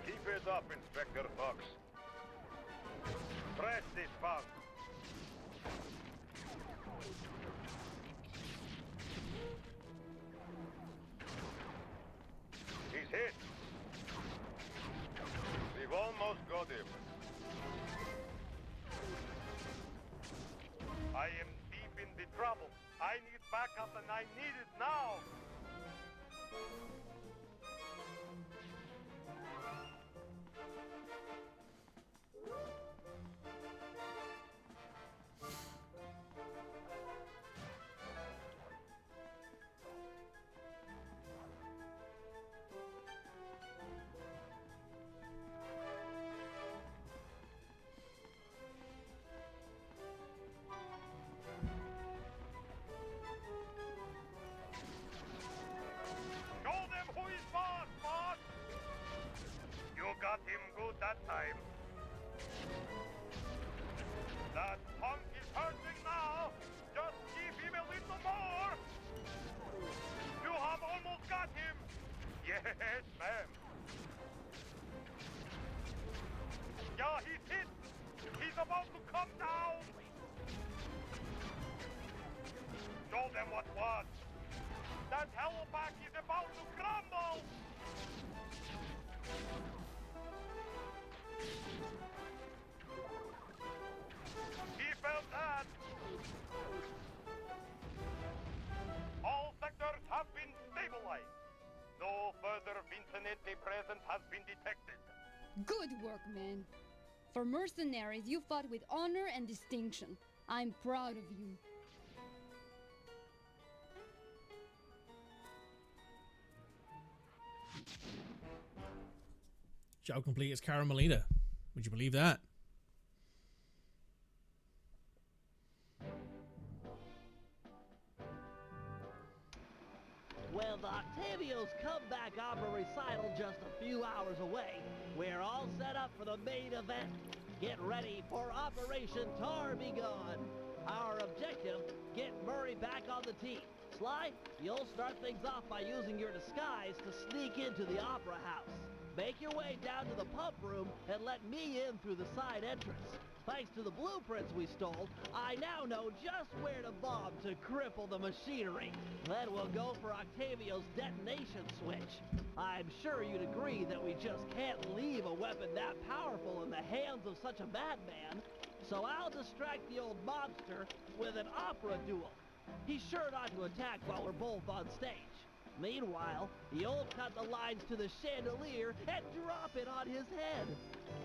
Keep it up, Inspector Fox. Press this punk. He's hit. We've almost got him. I am deep in the trouble. I need backup and I need it now. Show them who is boss, boss! You got him good that time. That punk is hurting now. Just give him a little more. You have almost got him. Yes, ma'am. Yeah, he's hit. He's about to come down. Show them what was. That hellback is about to crumble. He felt that. All sectors have been stabilized. No further Vincinetti presence has been detected. Good work, man. For mercenaries, you fought with honor and distinction. I'm proud of you. Job complete as Carmelita. Would you believe that? just a few hours away. We're all set up for the main event. Get ready for Operation Tar Be Gone. Our objective, get Murray back on the team. Sly, you'll start things off by using your disguise to sneak into the Opera House. Make your way down to the pump room and let me in through the side entrance. Thanks to the blueprints we stole, I now know just where to bomb to cripple the machinery. Then we'll go for Octavio's detonation switch. I'm sure you'd agree that we just can't leave a weapon that powerful in the hands of such a madman. So I'll distract the old mobster with an opera duel. He's sure not to attack while we're both on stage. Meanwhile, you'll cut the lines to the chandelier and drop it on his head.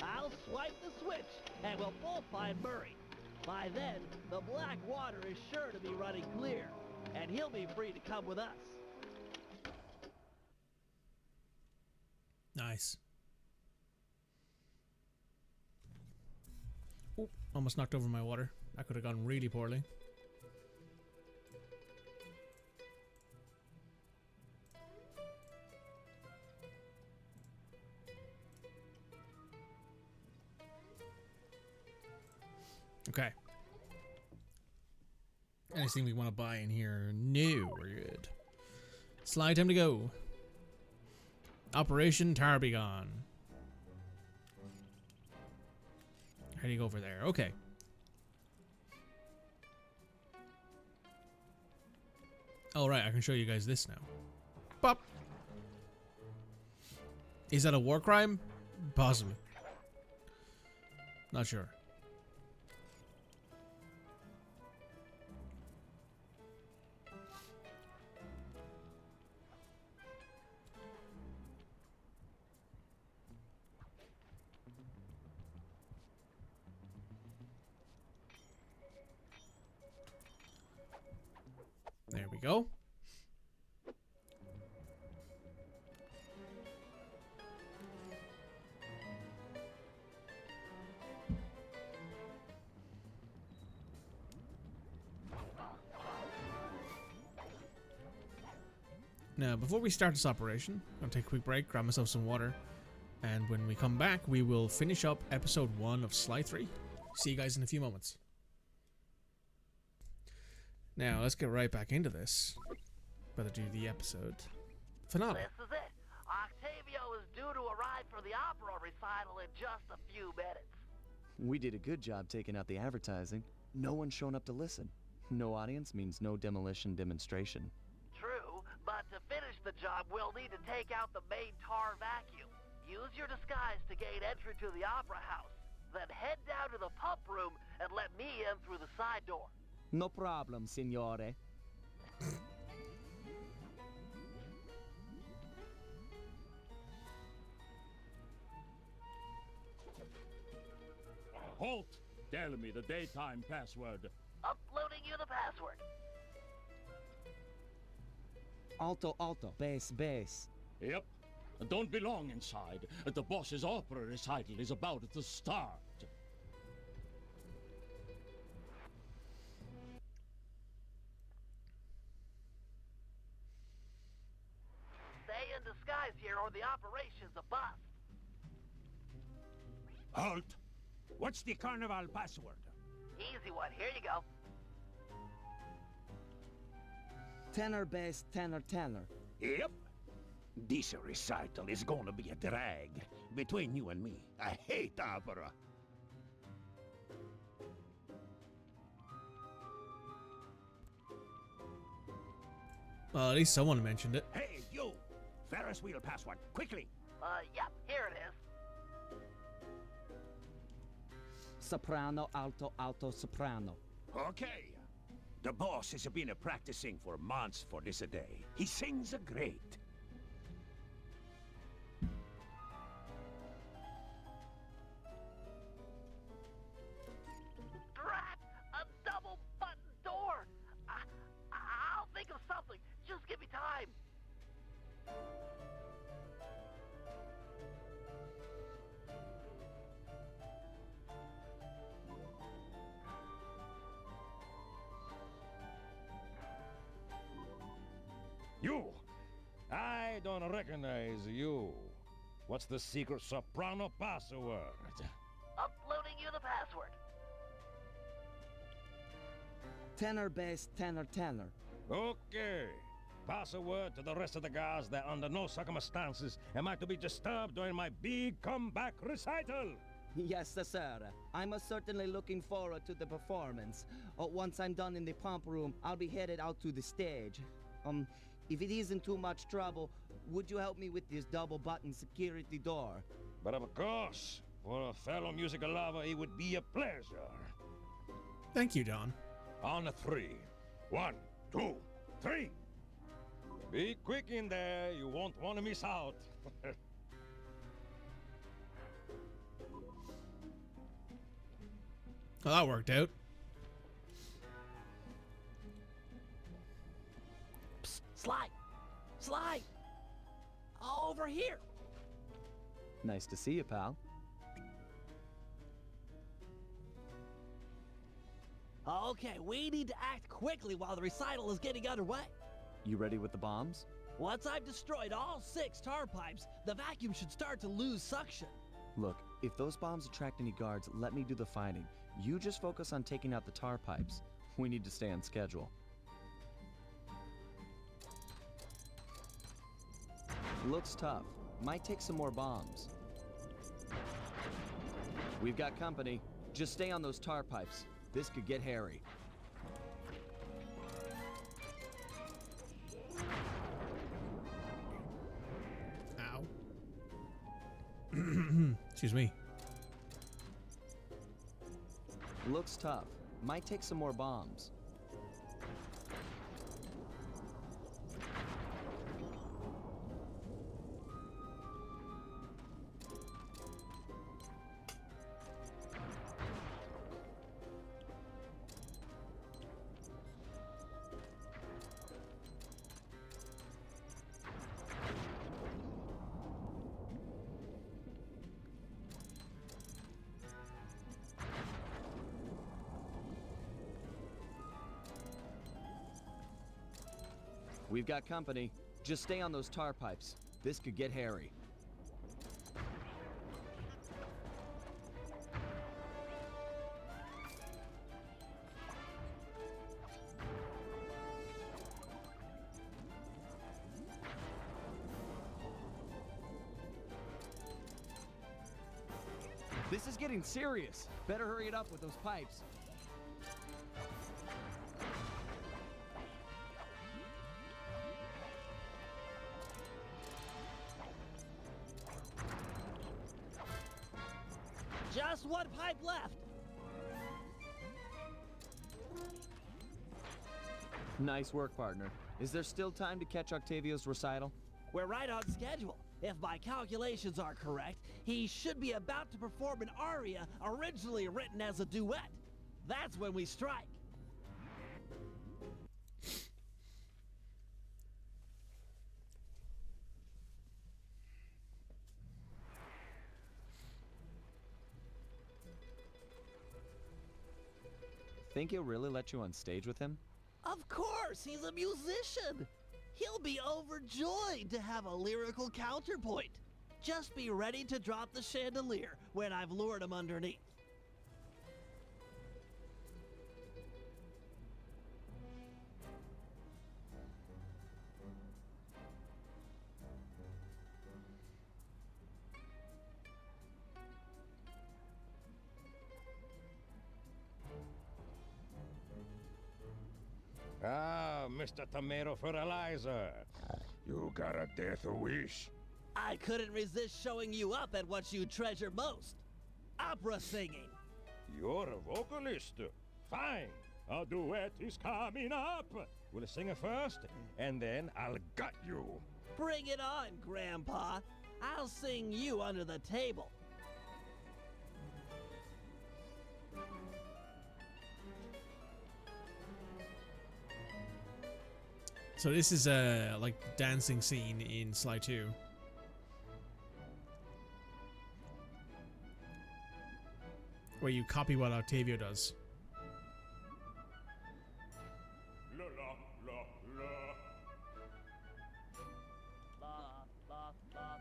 I'll swipe the switch, and we'll both find Murray. By then, the black water is sure to be running clear, and he'll be free to come with us. Nice. Oop, almost knocked over my water. That could have gone really poorly. Okay. Anything we want to buy in here? No, we're good. Slide, time to go. Operation Tar Be Gone. How do you go over there? Okay. All right, I can show you guys this now. Pop. Is that a war crime? Possibly. Not sure. There we go. Now, before we start this operation, I'm going to take a quick break, grab myself some water, and when we come back, we will finish up episode 1 of Sly 3. See you guys in a few moments. Now, let's get right back into this. Better do the episode finale. This is it. Octavio is due to arrive for the opera recital in just a few minutes. We did a good job taking out the advertising. No one's shown up to listen. No audience means no demolition demonstration. True, but to finish the job, we'll need to take out the main tar vacuum. Use your disguise to gain entry to the opera house. Then head down to the pump room and let me in through the side door. No problem, signore. Halt! Tell me the daytime password. Uploading you the password. Alto, alto, bass, bass. Yep. Don't be long inside. The boss's opera recital is about to start. Stay in disguise here or the operation's a bust. Halt! What's the carnival password? Easy one. Here you go. Tenor, bass, tenor, tenor. Yep. This recital is gonna be a drag. Between you and me, I hate opera. Well, at least someone mentioned it. Hey, you! Ferris wheel password, quickly! Yep, here it is. Soprano, alto, alto, soprano. Okay. The boss has been practicing for months for this day. He sings great. Drat! A double button door! I'll think of something. Just give me time. You! I don't recognize you. What's the secret soprano password? Uploading you the password. Tenor bass, tenor, tenor. Okay. Pass a word to the rest of the guys that under no circumstances am I to be disturbed during my big comeback recital. Yes, sir. I'm certainly looking forward to the performance. Once I'm done in the pump room, I'll be headed out to the stage. If it isn't too much trouble, would you help me with this double-button security door? But of course, for a fellow musical lover, it would be a pleasure. Thank you, Don. On a 3. 1, 2, 3. Be quick in there, you won't want to miss out. Well, that worked out. Psst, Sly! Sly! Over here! Nice to see you, pal. Okay, we need to act quickly while the recital is getting underway. You ready with the bombs? Once I've destroyed all 6 tar pipes, the vacuum should start to lose suction. Look, if those bombs attract any guards, let me do the fighting. You just focus on taking out the tar pipes. We need to stay on schedule. Looks tough. Might take some more bombs. We've got company. Just stay on those tar pipes. This could get hairy. Ow. Excuse me. Looks tough. Might take some more bombs. We've got company. Just stay on those tar pipes. This could get hairy. This is getting serious. Better hurry it up with those pipes. Just 1 pipe left. Nice work, partner. Is there still time to catch Octavio's recital? We're right on schedule. If my calculations are correct, he should be about to perform an aria originally written as a duet. That's when we strike. Think he'll really let you on stage with him? Of course, he's a musician. He'll be overjoyed to have a lyrical counterpoint. Just be ready to drop the chandelier when I've lured him underneath. Ah, Mr. Tomato Fertilizer. You got a death wish? I couldn't resist showing you up at what you treasure most. Opera singing. You're a vocalist. Fine. A duet is coming up. We'll sing it first, and then I'll gut you. Bring it on, Grandpa. I'll sing you under the table. So this is a like dancing scene in Sly 2. Where you copy what Octavio does. La la la la. La, la, la.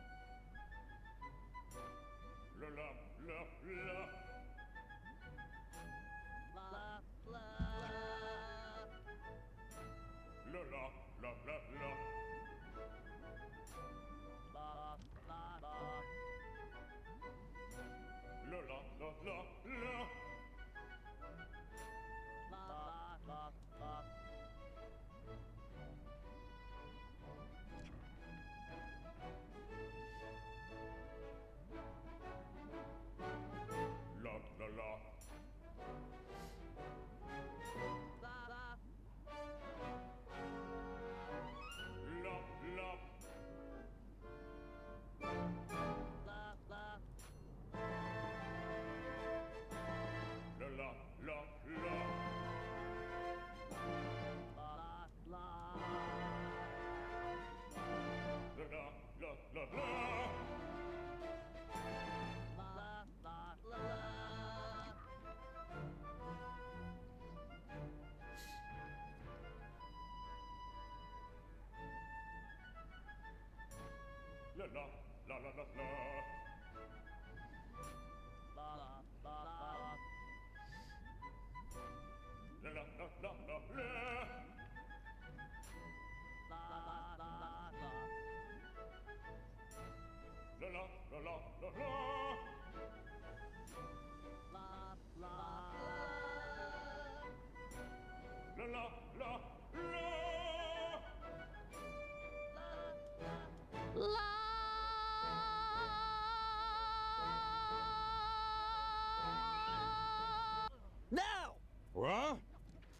Now! What?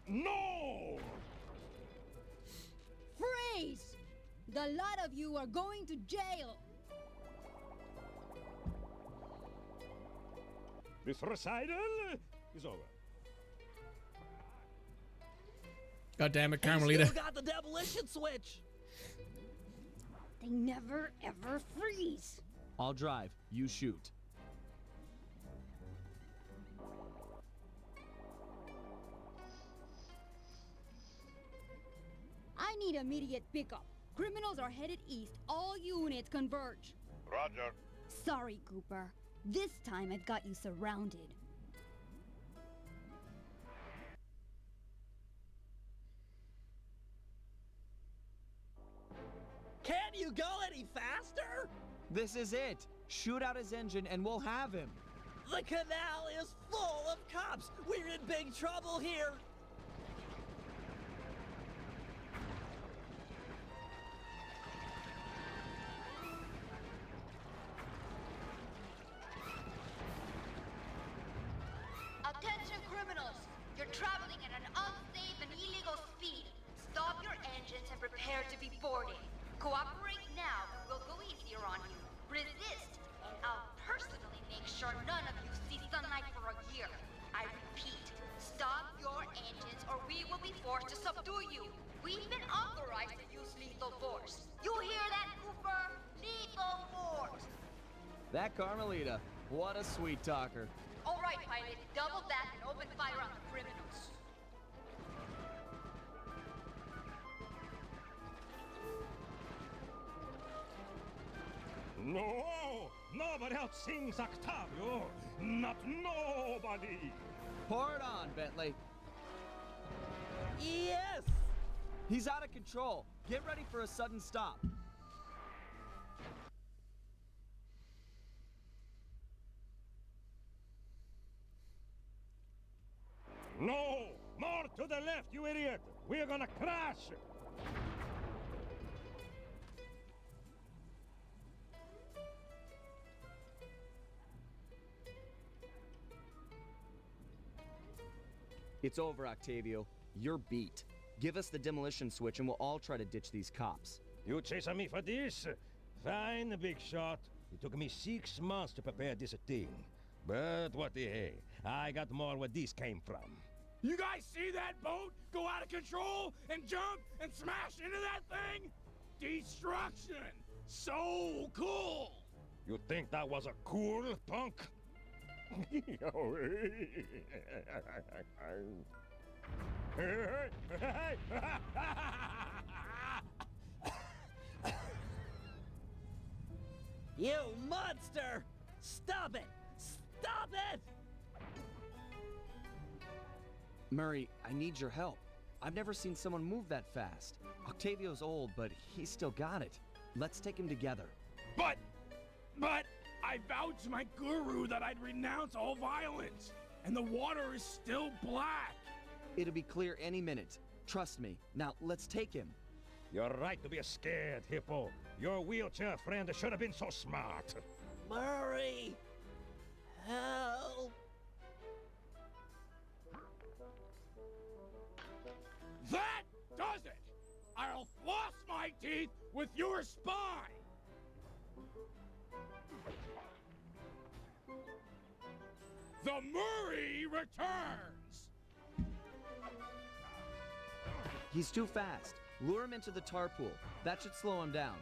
No! Freeze! The lot of you are going to jail. This recital is over. God damn it, He Carmelita. still got the demolition switch. They never ever freeze. I'll drive. You shoot. I need immediate pickup. Criminals are headed east. All units converge. Roger. Sorry, Cooper. This time I've got you surrounded. Can't you go any faster? This is it. Shoot out his engine and we'll have him. The canal is full of cops. We're in big trouble here. Attention criminals! You're traveling at an unsafe and illegal speed. Stop your engines and prepare to be boarded. Cooperate now, we'll go easier on you. Resist, and I'll personally make sure none of you see sunlight for a year. I repeat, stop your engines or we will be forced to subdue you. We've been authorized to use lethal force. You hear that, Cooper? Lethal force! That Carmelita. What a sweet talker. All right, pilot, double back and open fire on the criminals. No! Nobody else sings Octavio! Not nobody! Pour it on, Bentley. Yes! He's out of control. Get ready for a sudden stop. No! More to the left, you idiot! We're gonna crash! It's over, Octavio. You're beat. Give us the demolition switch and we'll all try to ditch these cops. You chasing me for this? Fine, big shot. It took me 6 months to prepare this thing. But what the hey? I got more where this came from. You guys see that boat go out of control and jump and smash into that thing? Destruction! So cool! You think that was a cool, punk? You monster! Stop it! Stop it! Murray, I need your help. I've never seen someone move that fast. Octavio's old, but he's still got it. Let's take him together. But I vowed to my guru that I'd renounce all violence, and the water is still black. It'll be clear any minute. Trust me. Now, let's take him. You're right to be scared, Hippo. Your wheelchair friend should have been so smart. Murray! Help! That does it! I'll floss my teeth with your spine! The Murray returns! He's too fast. Lure him into the tar pool. That should slow him down.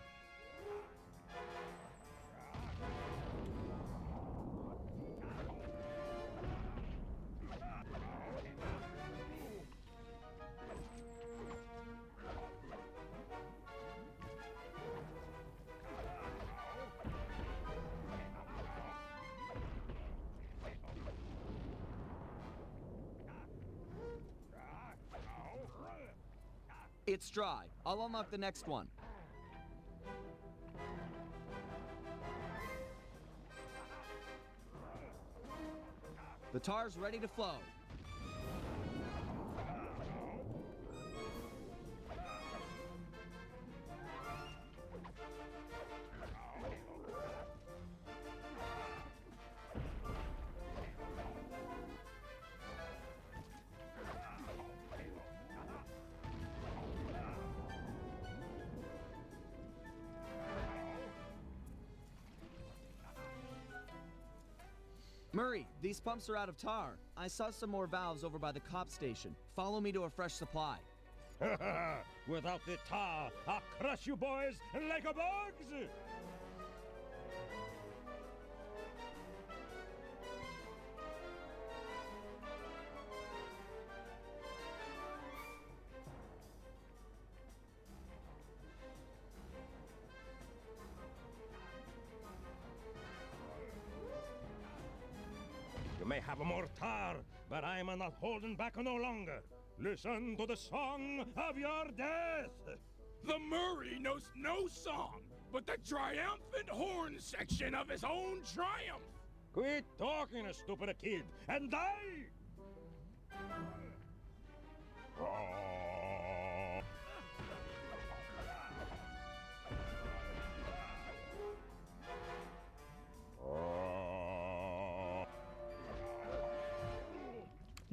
It's dry. I'll unlock the next one. The tar's ready to flow. Murray, these pumps are out of tar. I saw some more valves over by the cop station. Follow me to a fresh supply. Without the tar, I'll crush you boys like a bugs! You may have more tar, but I'm not holding back no longer. Listen to the song of your death! The Murray knows no song, but the triumphant horn section of his own triumph! Quit talking, stupid kid, and die!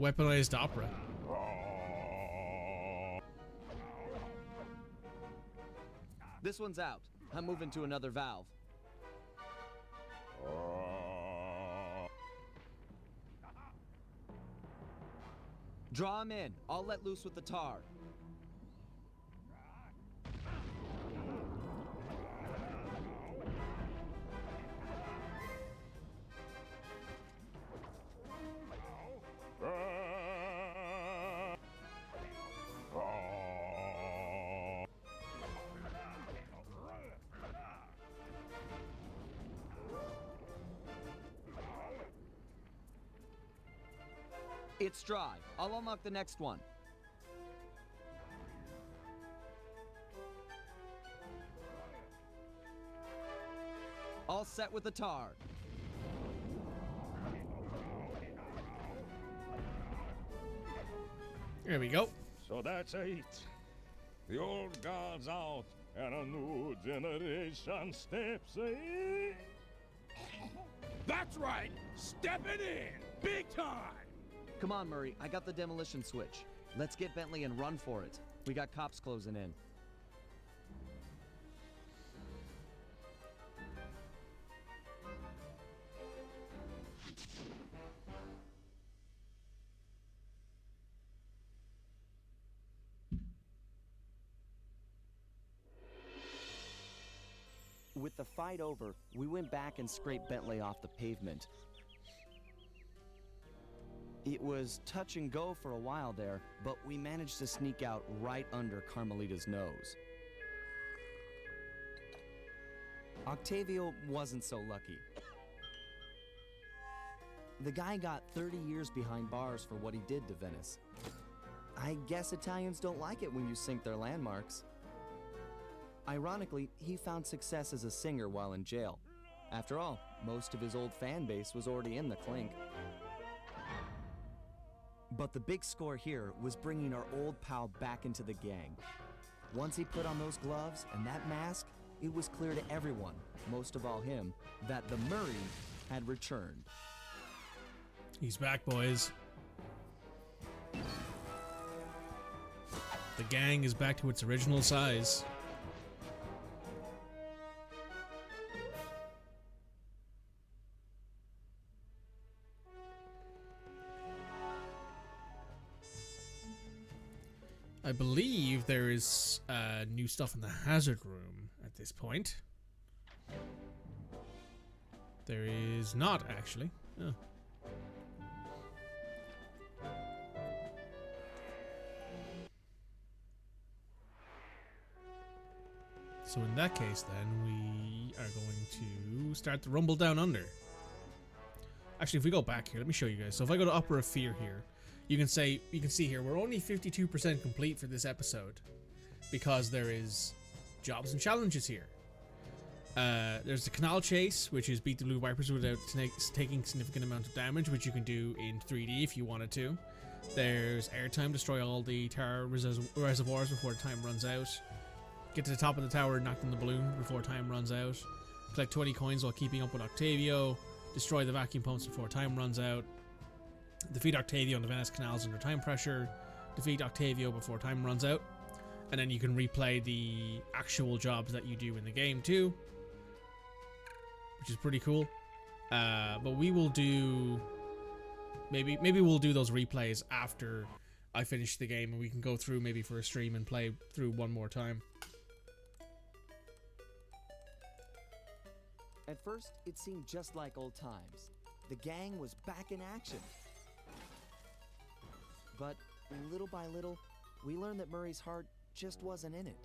Weaponized opera. This one's out. I'm moving to another valve. Draw him in. I'll let loose with the tar. It's dry. I'll unlock the next one. All set with the tar. There we go. So that's it. The old guard's out, and a new generation steps in. That's right! Stepping in! Big time! Come on, Murray. I got the demolition switch. Let's get Bentley and run for it. We got cops closing in. With the fight over, we went back and scraped Bentley off the pavement. It was touch and go for a while there, but we managed to sneak out right under Carmelita's nose. Octavio wasn't so lucky. The guy got 30 years behind bars for what he did to Venice. I guess Italians don't like it when you sink their landmarks. Ironically, he found success as a singer while in jail. After all, most of his old fan base was already in the clink. But the big score here was bringing our old pal back into the gang. Once he put on those gloves and that mask, it was clear to everyone, most of all him, that the Murray had returned. He's back, boys. The gang is back to its original size. I believe there is new stuff in the hazard room at this point. There is not, actually. Oh. So in that case, then, we are going to start the Rumble Down Under. Actually, if we go back here, let me show you guys. So if I go to Opera of Fear here, you can see here, we're only 52% complete for this episode. because there is jobs and challenges here. There's the canal chase, which is beat the blue vipers without taking significant amount of damage, which you can do in 3D if you wanted to. There's airtime, destroy all the tower reservoirs before time runs out. Get to the top of the tower, knock down the balloon before time runs out. Collect 20 coins while keeping up with Octavio. Destroy the vacuum pumps before time runs out. Defeat Octavio on the Venice canals under time pressure. Defeat Octavio before time runs out. And then you can replay the actual jobs that you do in the game too, which is pretty cool. But we will do... Maybe we'll do those replays after I finish the game, and we can go through maybe for a stream and play through one more time. At first, it seemed just like old times. The gang was back in action. But little by little, we learned that Murray's heart just wasn't in it.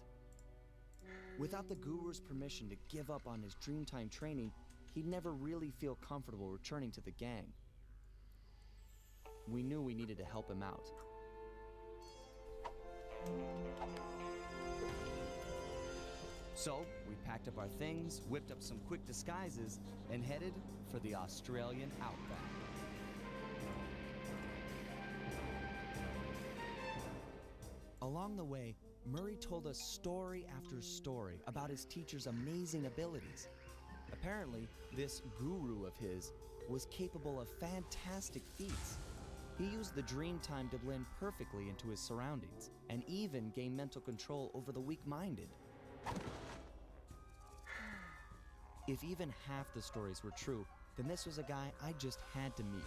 Without the Guru's permission to give up on his Dreamtime training, he'd never really feel comfortable returning to the gang. We knew we needed to help him out. So, we packed up our things, whipped up some quick disguises, and headed for the Australian outback. Along the way, Murray told us story after story about his teacher's amazing abilities. Apparently, this guru of his was capable of fantastic feats. He used the Dreamtime to blend perfectly into his surroundings, and even gain mental control over the weak-minded. If even half the stories were true, then this was a guy I just had to meet.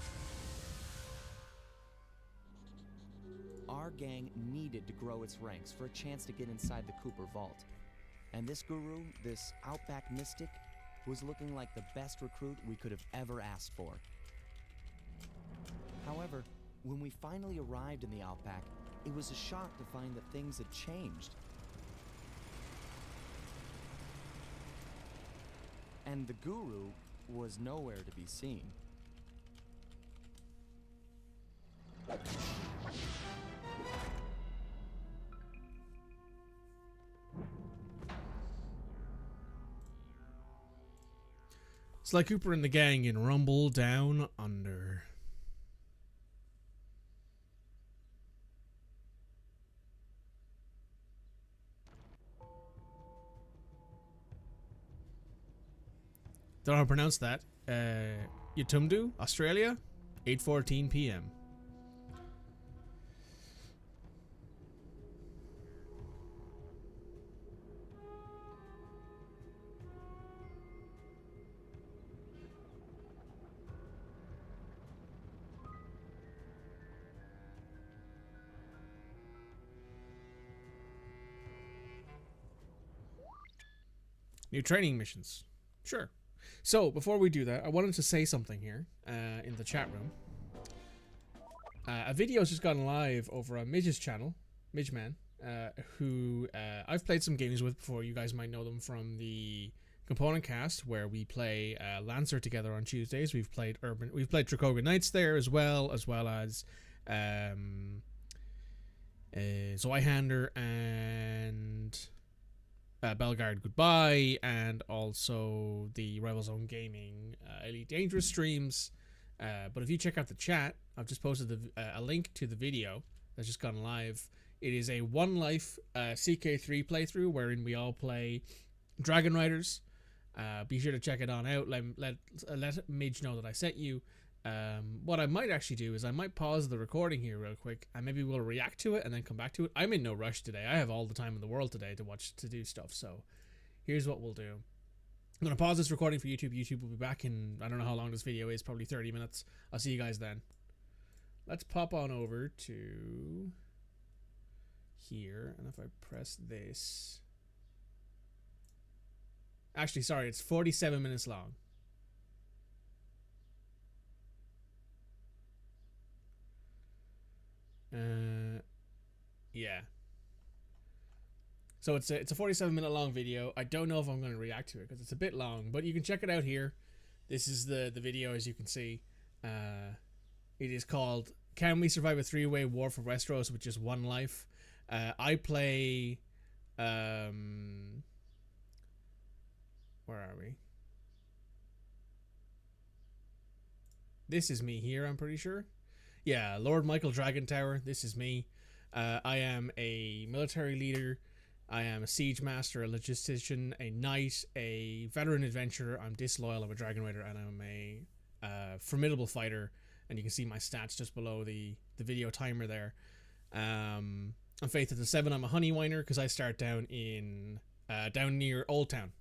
Our gang needed to grow its ranks for a chance to get inside the Cooper Vault. And this guru, this outback mystic, was looking like the best recruit we could have ever asked for. However, when we finally arrived in the outback, it was a shock to find that things had changed. And the guru was nowhere to be seen. Sly Cooper and the gang in Rumble Down Under. Don't know how to pronounce that. Yatumdu, Australia, 8:14 p.m. New training missions. Sure. So, before we do that, I wanted to say something here in the chat room. A video's just gone live over on Midge's channel, Midgeman, who I've played some games with before. You guys might know them from the Component Cast, where we play Lancer together on Tuesdays. We've played Trakoga Knights there as well as Zweihander and Bellegarde Goodbye, and also the Rival Zone Gaming Elite Dangerous streams. But if you check out the chat, I've just posted a link to the video that's just gone live. It is a One Life CK3 playthrough wherein we all play Dragon Riders. Be sure to check it on out. Let Midge know that I sent you. What I might actually do is I might pause the recording here real quick, and maybe we'll react to it and then come back to it. I'm in no rush today. I have all the time in the world today to do stuff. So here's what we'll do. I'm going to pause this recording for YouTube. YouTube will be back in, I don't know how long this video is, probably 30 minutes. I'll see you guys then. Let's pop on over to here, and if I press this... Actually, sorry, it's 47 minutes long. Yeah. So it's a 47-minute long video. I don't know if I'm going to react to it because it's a bit long, but you can check it out here. This is the video, as you can see. It is called "Can We Survive a Three-Way War for Westeros with Just One Life?" I play Where are we? This is me here, I'm pretty sure. Yeah, Lord Michael Dragon Tower. This is me. I am a military leader. I am a siege master, a logistician, a knight, a veteran adventurer. I'm disloyal. I'm a dragon raider, and I'm a formidable fighter. And you can see my stats just below the video timer there. I'm Faith of the Seven. I'm a honey whiner because I start down in down near Old Town.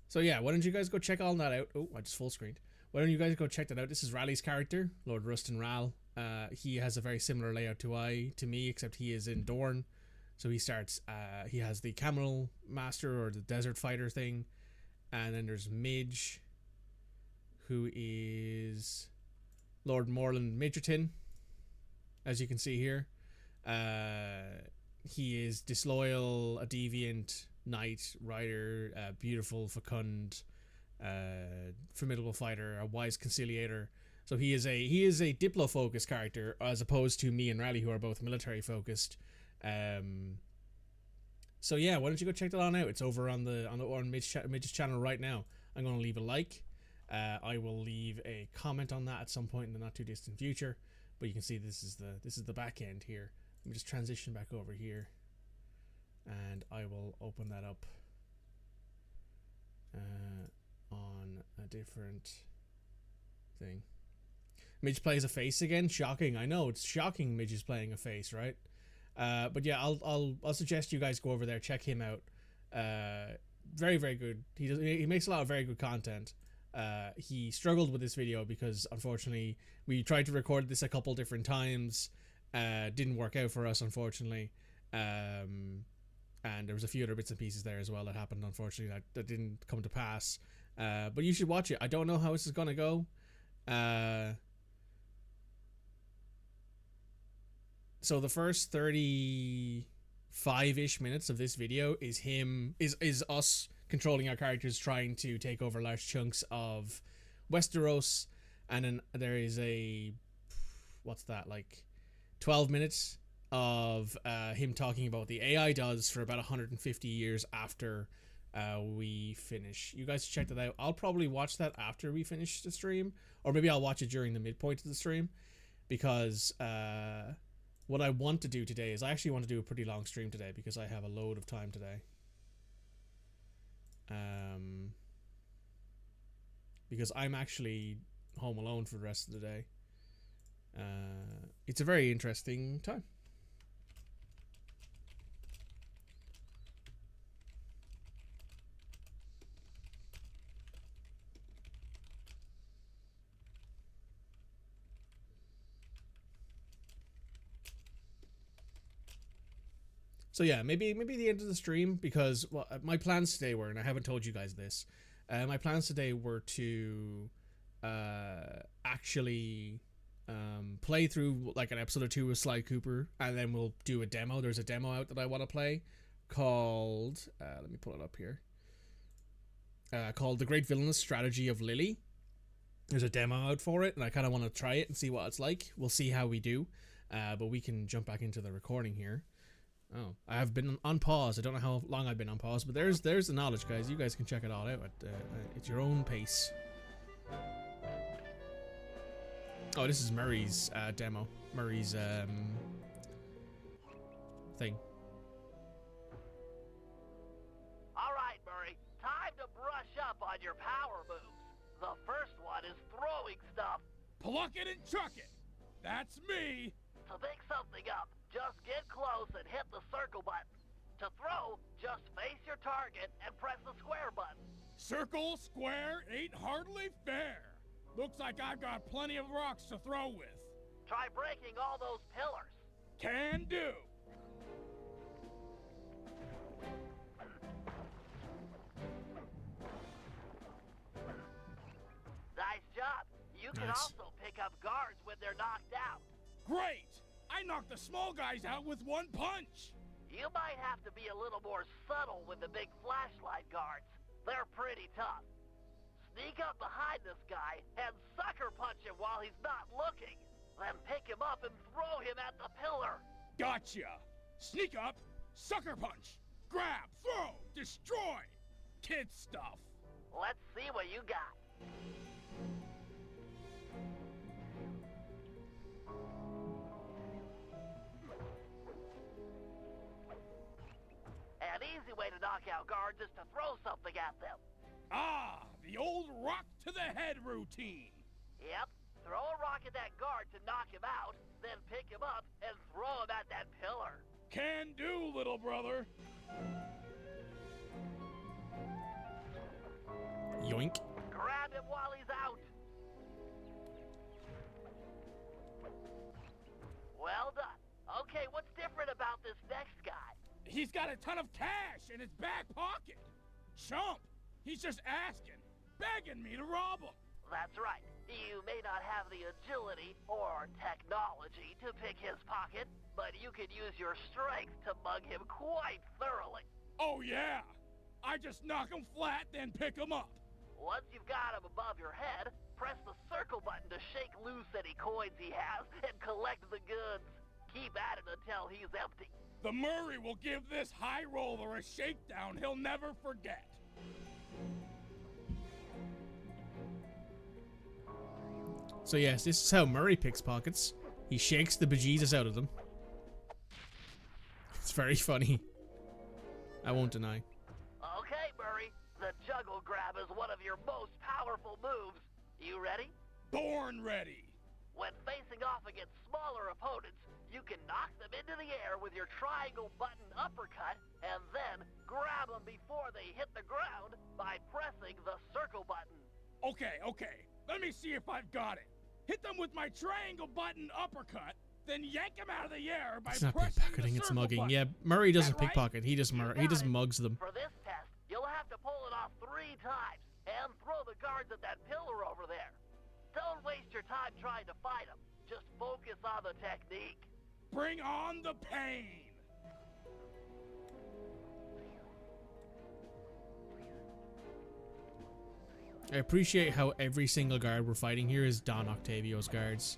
So yeah, why don't you guys go check all that out? Oh, I just full screened. Why don't you guys go check that out? This is Raleig's character, Lord Rustin Ral. He has a very similar layout to me, except he is in Dorne. So he starts, he has the Camel Master or the Desert Fighter thing. And then there's Midge, who is Lord Morland Midgerton, as you can see here. He is disloyal, a deviant, knight, rider, beautiful, fecund, formidable fighter, a wise conciliator. So he is a diplo-focused character, as opposed to me and Raleigh, who are both military-focused. So yeah, why don't you go check that on out? It's over on Midge's channel right now. I'm going to leave a like. I will leave a comment on that at some point in the not too distant future. But you can see this is the back end here. Let me just transition back over here, and I will open that up on a different thing. Midge plays a face again. Shocking. I know, it's shocking. Midge is playing a face, right? But yeah, I'll suggest you guys go over there, check him out. Very, very good. He makes a lot of very good content. He struggled with this video because unfortunately we tried to record this a couple different times. Didn't work out for us, unfortunately. And there was a few other bits and pieces there as well that happened, unfortunately, that didn't come to pass. But you should watch it. I don't know how this is gonna go. So the first 35-ish minutes of this video is us controlling our characters, trying to take over large chunks of Westeros, and then there is what's that, like 12 minutes of him talking about what the AI does for about 150 years after we finish. You guys check that out. I'll probably watch that after we finish the stream, or maybe I'll watch it during the midpoint of the stream, because what I want to do today is I actually want to do a pretty long stream today because I have a load of time today. Because I'm actually home alone for the rest of the day. It's a very interesting time. So yeah, maybe the end of the stream, because my plans today were, and I haven't told you guys this, my plans today were to actually play through like an episode or two with Sly Cooper, and then we'll do a demo. There's a demo out that I want to play called, let me pull it up here, called The Great Villainous Strategy of Lily. There's a demo out for it, and I kind of want to try it and see what it's like. We'll see how we do, but we can jump back into the recording here. Oh, I have been on pause. I don't know how long I've been on pause, but there's the knowledge, guys. You guys can check it all out at your own pace. Oh, this is Murray's demo. Murray's thing. All right, Murray. Time to brush up on your power moves. The first one is throwing stuff. Pluck it and chuck it. That's me. To pick something up, just get close and hit the circle button. To throw, just face your target and press the square button. Circle, square, ain't hardly fair. Looks like I've got plenty of rocks to throw with. Try breaking all those pillars. Can do. Nice job. You can also pick up guards when they're knocked out. Great! I knocked the small guys out with one punch! You might have to be a little more subtle with the big flashlight guards. They're pretty tough. Sneak up behind this guy and sucker punch him while he's not looking. Then pick him up and throw him at the pillar. Gotcha! Sneak up, sucker punch, grab, throw, destroy. Kid stuff. Let's see what you got. An easy way to knock out guards is to throw something at them. Ah, the old rock to the head routine. Yep. Throw a rock at that guard to knock him out, then pick him up and throw him at that pillar. Can do, little brother. Yoink. Grab him while he's out. Well done. Okay, what's different about this next guy? He's got a ton of cash in his back pocket. Chump. He's just asking, begging me to rob him. That's right. You may not have the agility or technology to pick his pocket, but you can use your strength to mug him quite thoroughly. Oh yeah! I just knock him flat, then pick him up. Once you've got him above your head, press the circle button to shake loose any coins he has and collect the goods. Keep at it until he's empty. The Murray will give this high roller a shakedown he'll never forget. So yes, this is how Murray picks pockets. He shakes the bejesus out of them. It's very funny. I won't deny. Okay, Murray. The juggle grab is one of your most powerful moves. You ready? Born ready. When facing off against smaller opponents, you can knock them into the air with your triangle button uppercut, and then grab them before they hit the ground by pressing the circle button. Okay. Let me see if I've got it. Hit them with my triangle button uppercut, then yank them out of the air by It's not pressing pickpocketing, the it's circle mugging. button. Yeah, Murray doesn't That right? pickpocket. He just mugs them. For this test, you'll have to pull it off 3 times and throw the guards at that pillar over there. Don't waste your time trying to fight them. Just focus on the technique. Bring on the pain. I appreciate how every single guard we're fighting here is Don Octavio's guards.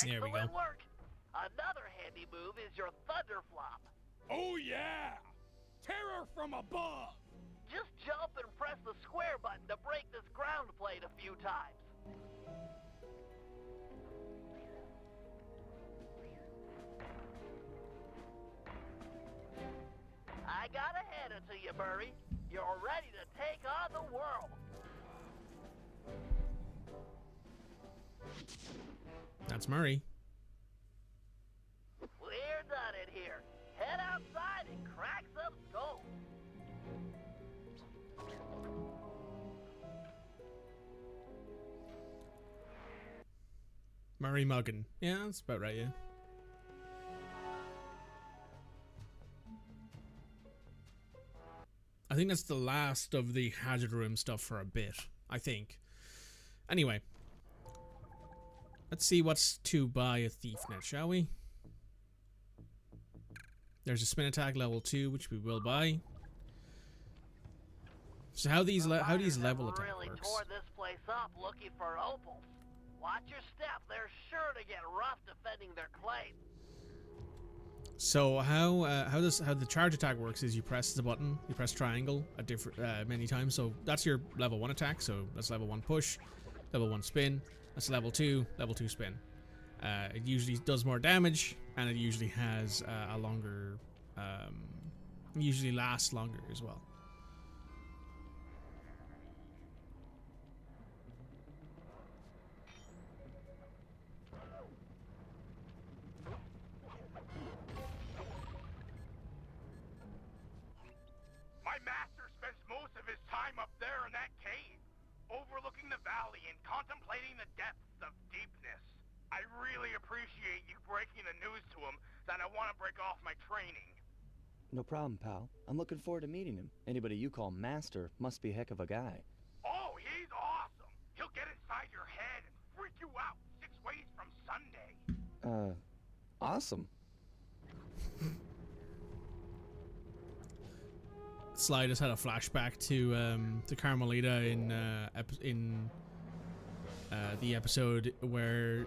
There we go. Excellent work. Another handy move is your thunder flop. Oh yeah! Terror from above! Just jump and press the square button to break this ground plate a few times. I gotta hand it to you, Murray. You're ready to take on the world. That's Murray. We're done in here. Head outside and crack some skulls. Murray mugging. Yeah, that's about right, yeah. I think that's the last of the hazard room stuff for a bit, I think. Anyway. Let's see what's to buy a thief net, shall we? There's a spin attack level 2, which we will buy. So how these level attack really works? tore this place up looking for opals. Watch your step. They're sure to get rough defending their claim. So how the charge attack works is you press the button, you press triangle at different many times. So that's your level 1 attack. So that's level 1 push, level 1 spin. That's level 2 spin. It usually does more damage, and it usually has a longer, usually lasts longer as well. My master spends most of his time up there in that cave, overlooking the valley and contemplating the depths of deepness. I really appreciate you breaking the news to him that I want to break off my training. No problem, pal. I'm looking forward to meeting him. Anybody you call master must be a heck of a guy. Oh, he's awesome. He'll get his Awesome. Sly just had a flashback to Carmelita in the episode where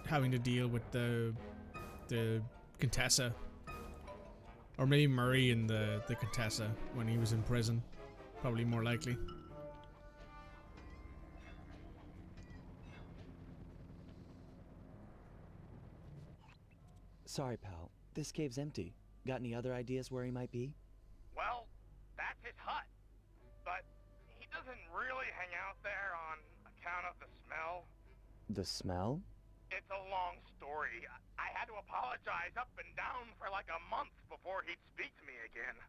having to deal with the Contessa, or maybe Murray in the Contessa when he was in prison, probably more likely. Sorry, pal. This cave's empty. Got any other ideas where he might be? Well, that's his hut. But he doesn't really hang out there on account of the smell. The smell? It's a long story. I had to apologize up and down for like a month before he'd speak to me again.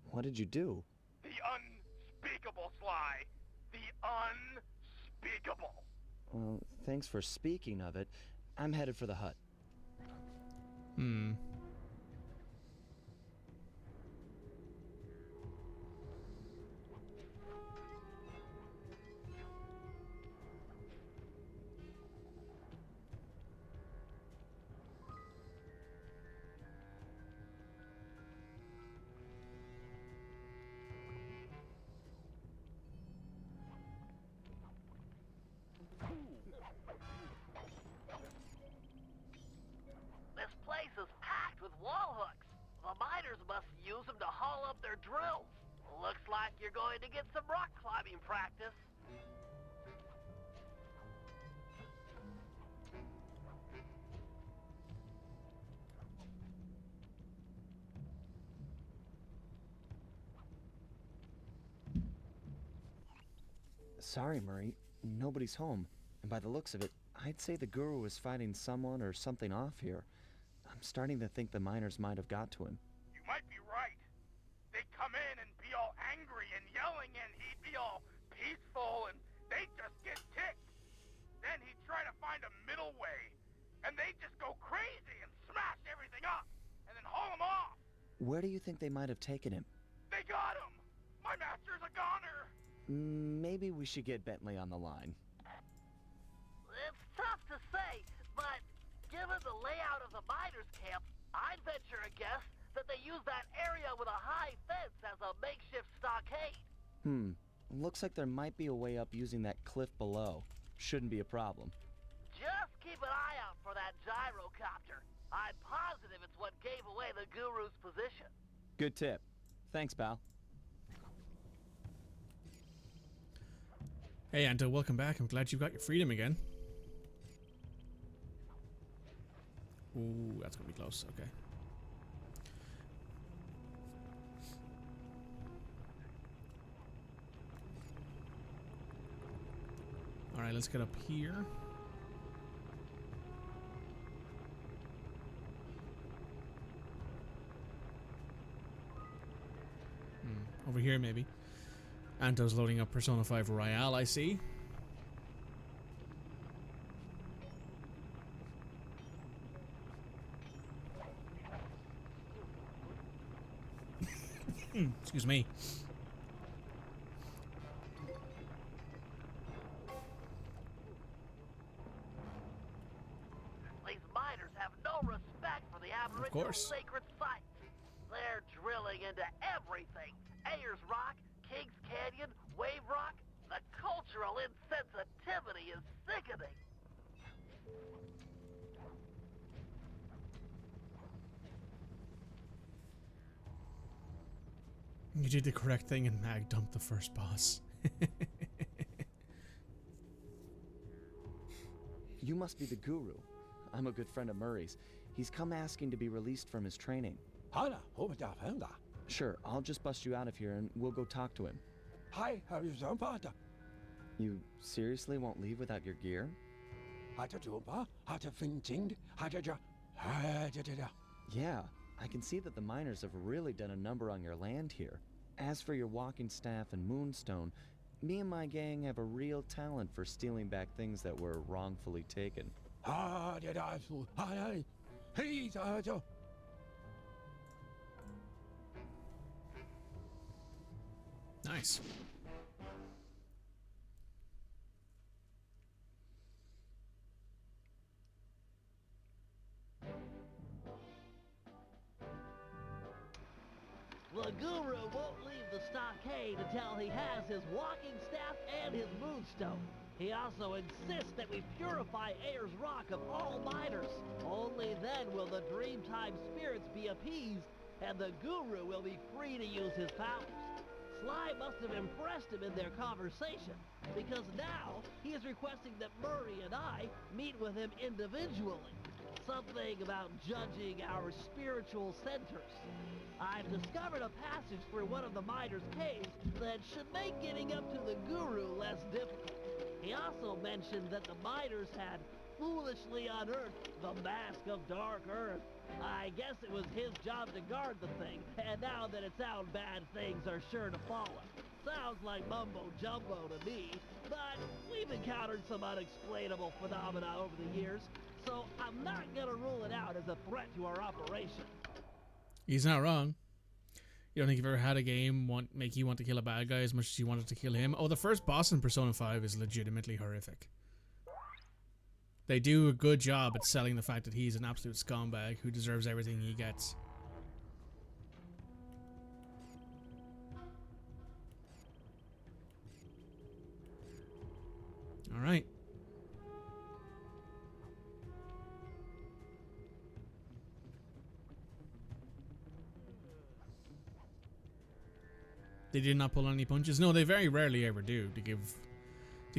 What did you do? The unspeakable, Sly. The unspeakable. Well, thanks for speaking of it. I'm headed for the hut. This place is packed with wall hooks. The miners must use them to haul up their drills. Looks like you're going to get some rock climbing practice. Sorry, Murray. Nobody's home. And by the looks of it, I'd say the guru was fighting someone or something off here. I'm starting to think the miners might have got to him. You might be right. They'd come in and be all angry and yelling, and he'd be all peaceful, and they'd just get ticked. Then he'd try to find a middle way, and they'd just go crazy and smash everything up, and then haul him off. Where do you think they might have taken him? They got him! My master's a goner! Maybe we should get Bentley on the line. It's tough to say, but given the layout of the miners' camp, I'd venture a guess that they use that area with a high fence as a makeshift stockade. Looks like there might be a way up using that cliff below. Shouldn't be a problem. Just keep an eye out for that gyrocopter. I'm positive it's what gave away the guru's position. Good tip. Thanks, pal. Hey, Anto, welcome back. I'm glad you've got your freedom again. Ooh, that's gonna be close. Okay. All right, let's get up here. Over here, maybe. Anto's loading up Persona 5 Royale, I see. Excuse me. These miners have no respect for the Aboriginal sacred sites. They're drilling into everything. Ayers Rock, Kings Canyon, Wave Rock. The cultural insensitivity is sickening. You did the correct thing and mag dumped the first boss. You must be the guru. I'm a good friend of Murray's. He's come asking to be released from his training. Sure, I'll just bust you out of here and we'll go talk to him. You seriously won't leave without your gear? Yeah, I can see that the miners have really done a number on your land here. As for your walking staff and moonstone, me and my gang have a real talent for stealing back things that were wrongfully taken. Nice. the guru won't leave the stockade until he has his walking staff and his moonstone. He also insists that we purify Ayer's Rock of all miners. Only then will the Dreamtime spirits be appeased, and the guru will be free to use his powers. Sly must have impressed him in their conversation, because now he is requesting that Murray and I meet with him individually. Something about judging our spiritual centers. I've discovered a passage through one of the miners' caves that should make getting up to the guru less difficult. He also mentioned that the miners had foolishly unearthed the Mask of Dark Earth. I guess it was his job to guard the thing, and now that it's out, bad things are sure to follow. Sounds like mumbo-jumbo to me, but we've encountered some unexplainable phenomena over the years, so I'm not gonna rule it out as a threat to our operation. He's not wrong. You don't think you've ever had a game make you want to kill a bad guy as much as you wanted to kill him? Oh, the first boss in Persona 5 is legitimately horrific. They do a good job at selling the fact that he's an absolute scumbag who deserves everything he gets. Alright. They did not pull any punches. No, they very rarely ever do. To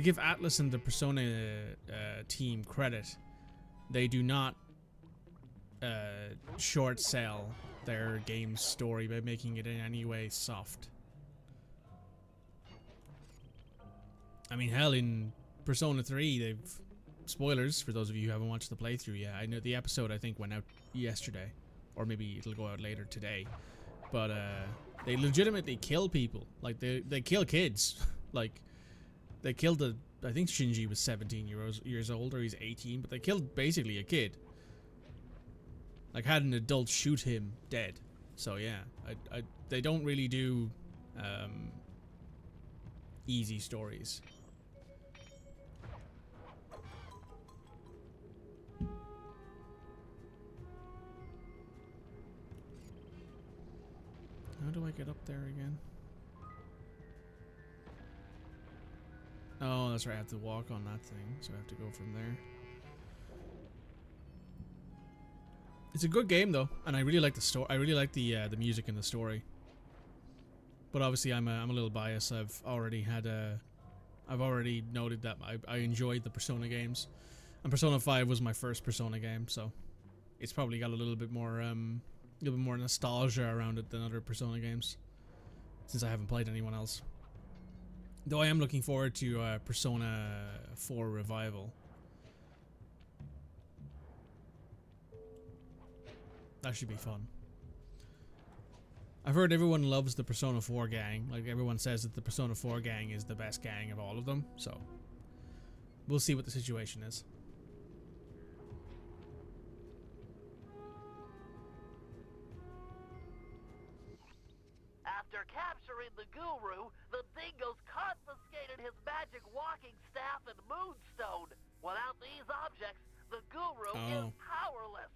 give Atlas and the Persona team credit, they do not short sell their game's story by making it in any way soft. I mean, hell, in Persona 3, they've... Spoilers, for those of you who haven't watched the playthrough yet. I know the episode, I think, went out yesterday. Or maybe it'll go out later today. But, they legitimately kill people. Like, they kill kids. Like, they killed I think Shinji was 17 years old, or he's 18, but they killed basically a kid. Like, had an adult shoot him dead. So, yeah. They don't really do, easy stories. How do I get up there again? Oh, that's right. I have to walk on that thing, so I have to go from there. It's a good game though, and I really like the story. I really like the music and the story. But obviously, I'm a little biased. I've already noted that I enjoyed the Persona games, and Persona 5 was my first Persona game, so it's probably got a little bit more nostalgia around it than other Persona games, since I haven't played anyone else. Though I am looking forward to Persona 4 Revival. That should be fun. I've heard everyone loves the Persona 4 gang. Like, everyone says that the Persona 4 gang is the best gang of all of them. So, we'll see what the situation is. After capturing the guru, the dingoes confiscated his magic walking staff and moonstone. Without these objects, the guru is powerless.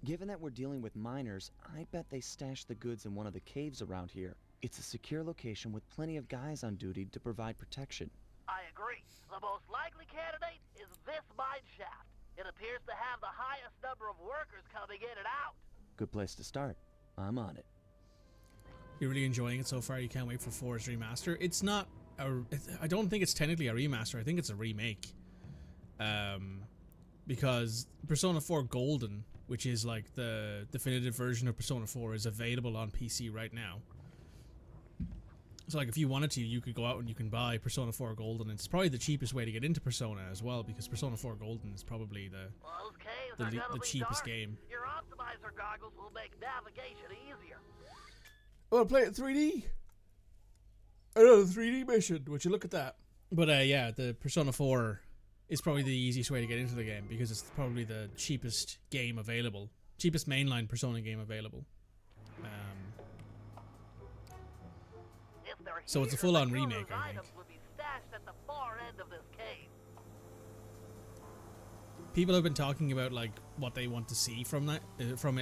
Given that we're dealing with miners, I bet they stashed the goods in one of the caves around here. It's a secure location with plenty of guys on duty to provide protection. I agree. The most likely candidate is this mine shaft. It appears to have the highest number of workers coming in and out. Good place to start. I'm on it. You're really enjoying it so far. You can't wait for 4's remaster. It's not I don't think it's technically a remaster. I think it's a remake. Because Persona 4 Golden, which is like the definitive version of Persona 4, is available on PC right now. So like, if you wanted to, you could go out and you can buy Persona 4 Golden. It's probably the cheapest way to get into Persona as well, because Persona 4 Golden is probably the cheapest game. Your optimizer goggles will make navigation easier. I want to play it in 3D. Another 3D mission. Would you look at that? But yeah, the Persona 4 is probably the easiest way to get into the game, because it's probably the cheapest game available. Cheapest mainline Persona game available. So it's a full-on remake, I think. Would be stashed at the far end of this cave. people have been talking about like what they want to see from it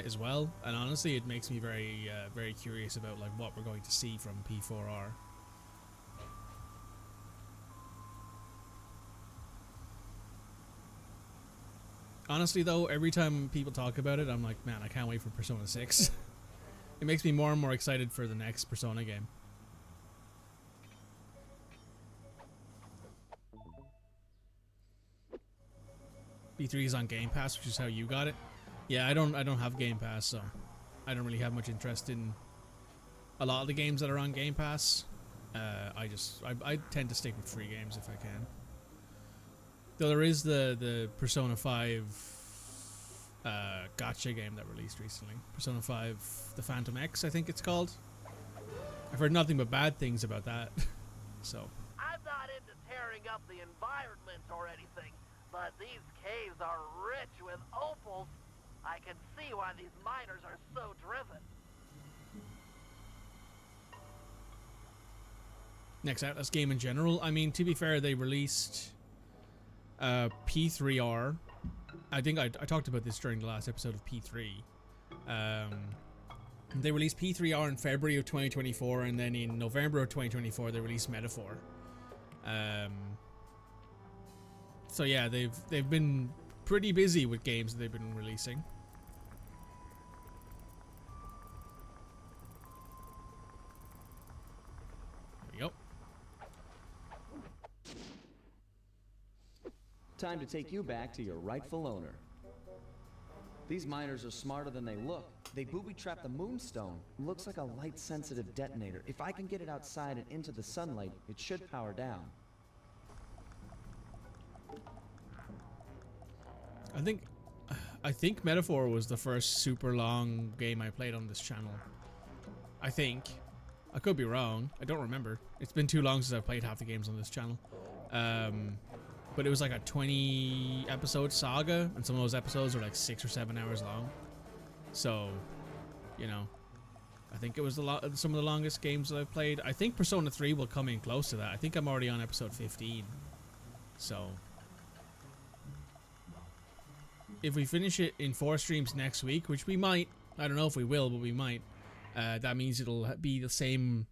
as well, and honestly, it makes me very very curious about like what we're going to see from P4R. Honestly, though, every time people talk about it, I'm like, man, I can't wait for Persona 6. It makes me more and more excited for the next Persona game. P3 is on Game Pass, which is how you got it. Yeah, I don't have Game Pass, so I don't really have much interest in a lot of the games that are on Game Pass. I tend to stick with free games if I can. Though there is the Persona 5 gacha game that released recently. Persona 5 The Phantom X, I think it's called. I've heard nothing but bad things about that. So I'm not into tearing up the environment or anything, but these caves are rich with opals. I can see why these miners are so driven. next Atlas game in general. I mean, to be fair, they released P3R. I think I talked about this during the last episode of P3. They released P3R in February of 2024, and then in November of 2024 they released Metaphor. So yeah, they've been pretty busy with games that they've been releasing. There we go. Time to take you back to your rightful owner. These miners are smarter than they look. They booby-trapped the moonstone. Looks like a light-sensitive detonator. If I can get it outside and into the sunlight, it should power down. I think Metaphor was the first super long game I played on this channel. I think. I could be wrong. I don't remember. It's been too long since I've played half the games on this channel. But it was like a 20 episode saga, and some of those episodes were like 6 or 7 hours long. So, you know, I think it was some of the longest games that I've played. I think Persona 3 will come in close to that. I think I'm already on episode 15. So, if we finish it in 4 streams next week, which we might, I don't know if we will, but we might, that means it'll be the same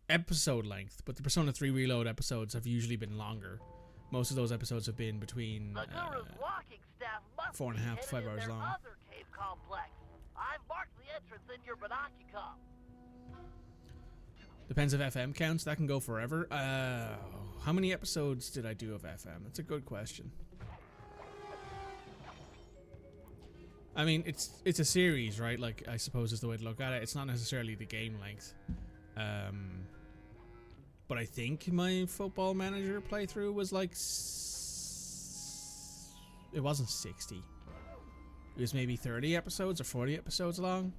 episode length. But the Persona 3 Reload episodes have usually been longer. Most of those episodes have been between 4.5 to 5 hours long. Other cave complex. I've marked the entrance in your binocular. Depends if FM counts. That can go forever. How many episodes did I do of FM? That's a good question. I mean, it's a series, right? Like, I suppose is the way to look at it. It's not necessarily the game length. But I think my Football Manager playthrough was like... It wasn't 60. It was maybe 30 episodes or 40 episodes long.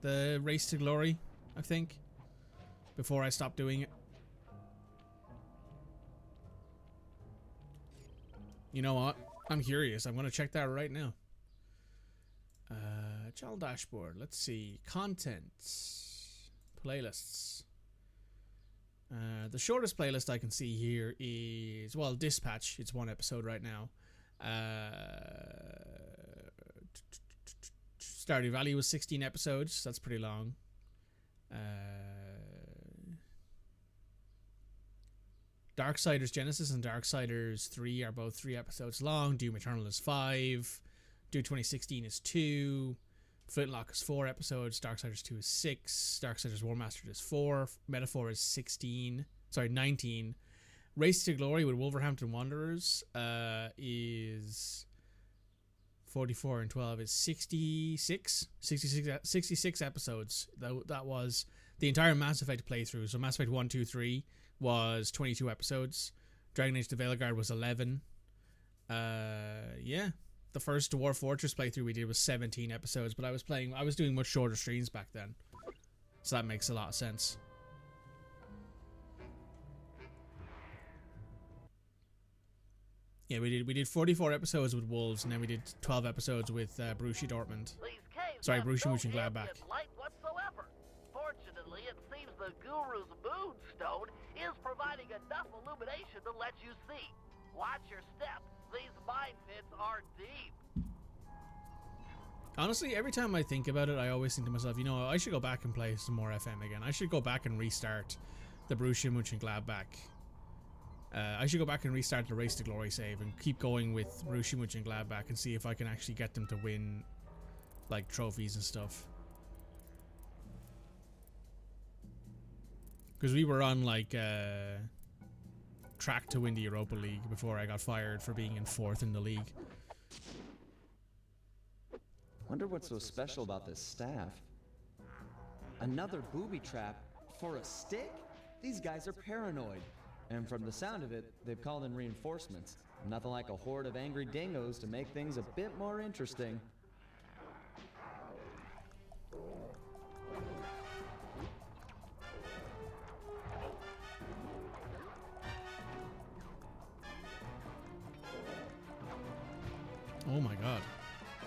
The Race to Glory, I think. Before I stopped doing it. You know what? I'm curious. I'm going to check that right now. Channel dashboard. Let's see. Contents. Playlists. The shortest playlist I can see here is, well, Dispatch. It's 1 episode right now. Stardew Valley was 16 episodes. That's pretty long. Darksiders Genesis and Darksiders 3 are both 3 episodes long. Doom Eternal is 5. Doom 2016 is 2. Flintlock is 4 episodes. Darksiders 2 is 6. Darksiders War Mastered is 4. Metaphor is 19. Race to Glory with Wolverhampton Wanderers is 44 and 12 is 66 episodes. That was the entire Mass Effect playthrough. So Mass Effect 1, 2, 3 was 22 episodes. Dragon Age the Veilguard was 11. Yeah. The first Dwarf Fortress playthrough we did was 17 episodes, but I was doing much shorter streams back then. So that makes a lot of sense. Yeah, we did 44 episodes with Wolves, and then we did 12 episodes with Borussia Dortmund. Sorry, Borussia Mönchengladbach. Light whatsoever. Fortunately, it seems the Guru's moonstone is providing enough illumination to let you see. Watch your step. These mine pits are deep. Honestly, every time I think about it, I always think to myself, you know, I should go back and play some more FM again. I should go back and restart the Borussia Mönchengladbach. I should go back and restart the Race to Glory save and keep going with Borussia Mönchengladbach and see if I can actually get them to win, like, trophies and stuff. Because we were on, like, track to win the Europa League before I got fired for being in 4th in the league. Wonder what's so special about this staff. Another booby trap for a stick? These guys are paranoid. And from the sound of it, they've called in reinforcements. Nothing like a horde of angry dingoes to make things a bit more interesting. Oh my god.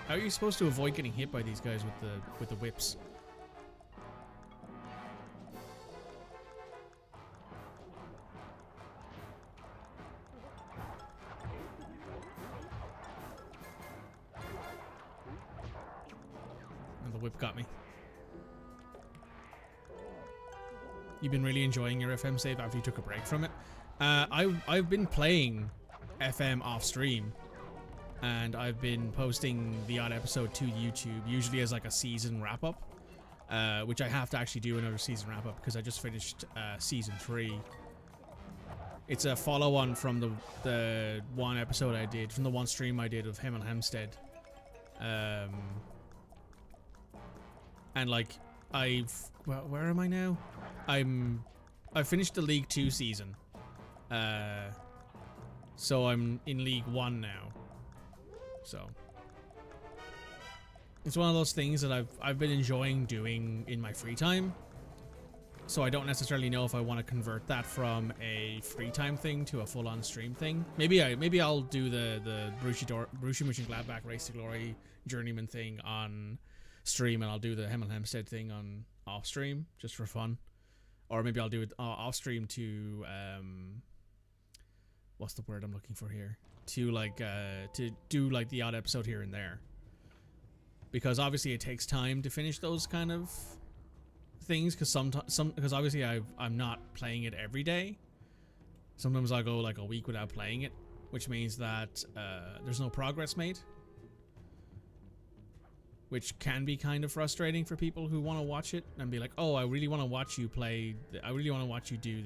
How are you supposed to avoid getting hit by these guys with the whips? And the whip got me. You've been really enjoying your FM save after you took a break from it? I've been playing FM off stream. And I've been posting the odd episode to YouTube, usually as like a season wrap-up, which I have to actually do another season wrap-up because I just finished season 3. It's a follow-on from the one episode I did, from the one stream I did of Hemel Hempstead. And like, where am I now? I finished the League 2 season. So I'm in League 1 now. So it's one of those things that I've been enjoying doing in my free time. So I don't necessarily know if I want to convert that from a free time thing to a full-on stream thing. Maybe I'll do the Borussia Mönchengladbach Race to Glory Journeyman thing on stream, and I'll do the Hemel Hempstead thing on off stream just for fun. Or maybe I'll do it off stream to what's the word I'm looking for here? To like to do like the odd episode here and there, because obviously it takes time to finish those kind of things, because because obviously I'm not playing it every day. Sometimes I'll go like a week without playing it, which means that there's no progress made, which can be kind of frustrating for people who want to watch it and be like, oh, I really want to watch you play, I really want to watch you do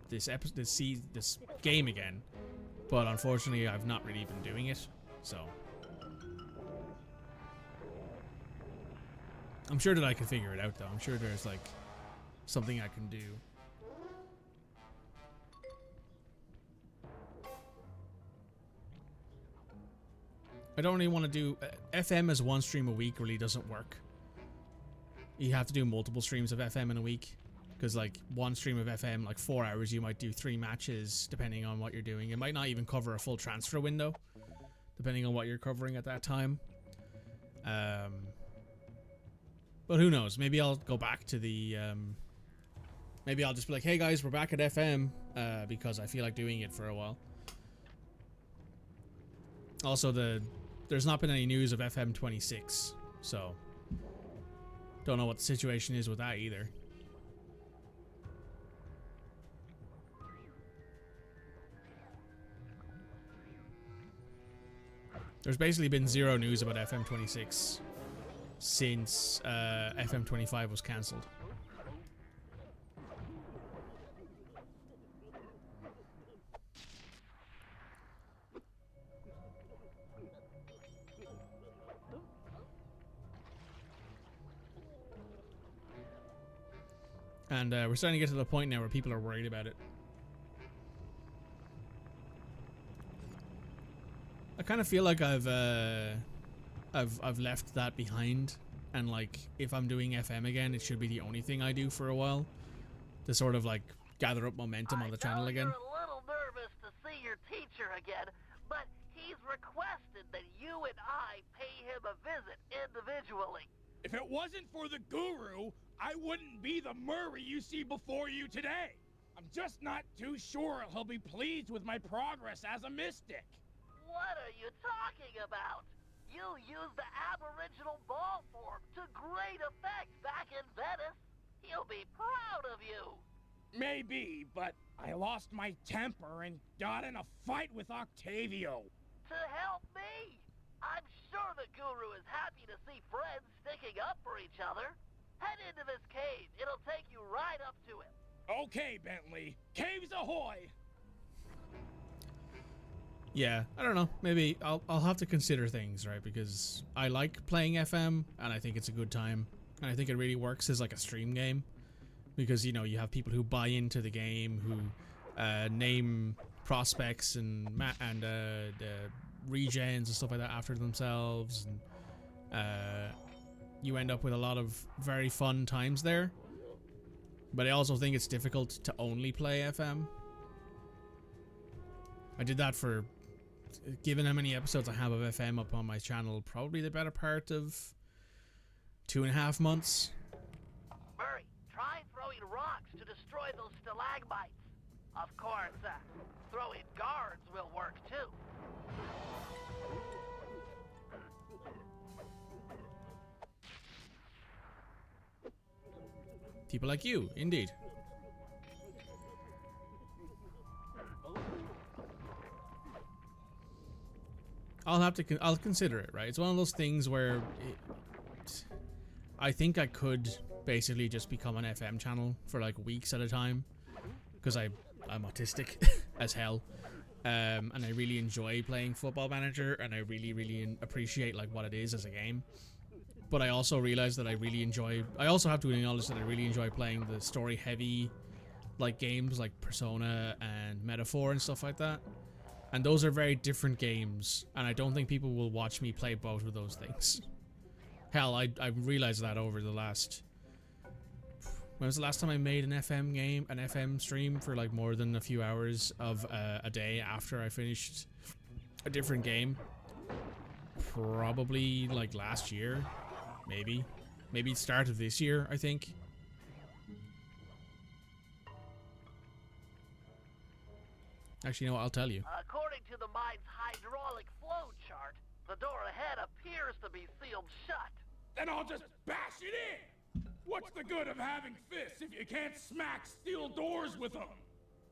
this game again. But unfortunately, I've not really been doing it, so I'm sure that I can figure it out, though. I'm sure there's like something I can do. I don't really want to do FM as one stream a week. Really doesn't work. You have to do multiple streams of FM in a week. Because like one stream of FM, like 4 hours, you might do 3 matches depending on what you're doing. It might not even cover a full transfer window, depending on what you're covering at that time. But who knows? Maybe I'll go back to the... maybe I'll just be like, hey guys, we're back at FM, because I feel like doing it for a while. Also, there's not been any news of FM 26, so don't know what the situation is with that either. There's basically been zero news about FM 26 since FM 25 was cancelled. And we're starting to get to the point now where people are worried about it. I kind of feel like I've left that behind, and like if I'm doing FM again, it should be the only thing I do for a while to sort of like gather up momentum on the channel again. You're a little nervous to see your teacher again, but he's requested that you and I pay him a visit individually. If it wasn't for the guru, I wouldn't be the Murray you see before you today. I'm just not too sure he'll be pleased with my progress as a mystic. What are you talking about? You used the aboriginal ball form to great effect back in Venice. He'll be proud of you. Maybe, but I lost my temper and got in a fight with Octavio. To help me? I'm sure the Guru is happy to see friends sticking up for each other. Head into this cave. It'll take you right up to him. Okay, Bentley. Caves ahoy! Yeah, I don't know. Maybe I'll have to consider things, right? Because I like playing FM, and I think it's a good time. And I think it really works as like a stream game. Because, you know, you have people who buy into the game, who name prospects and regens and stuff like that after themselves. And you end up with a lot of very fun times there. But I also think it's difficult to only play FM. I did that for, given how many episodes I have of FM up on my channel, probably the better part of 2.5 months. Murray, try throwing rocks to destroy those stalagmites. Of course, throwing guards will work too. People like you, indeed. I'll consider it, right? It's one of those things where I think I could basically just become an FM channel for like weeks at a time, because I'm autistic as hell, and I really enjoy playing Football Manager, and I really appreciate like what it is as a game. But I also realize that I also have to acknowledge that I really enjoy playing the story heavy like games like Persona and Metaphor and stuff like that. And those are very different games, and I don't think people will watch me play both of those things. Hell, I realized that over the last... When was the last time I made an FM game, an FM stream for like more than a few hours of a day after I finished a different game? Probably like last year, maybe. Maybe start of this year, I think. Actually, you know what? I'll tell you. According to the mine's hydraulic flow chart, the door ahead appears to be sealed shut. Then I'll just bash it in! What's the good of having fists if you can't smack steel doors with them?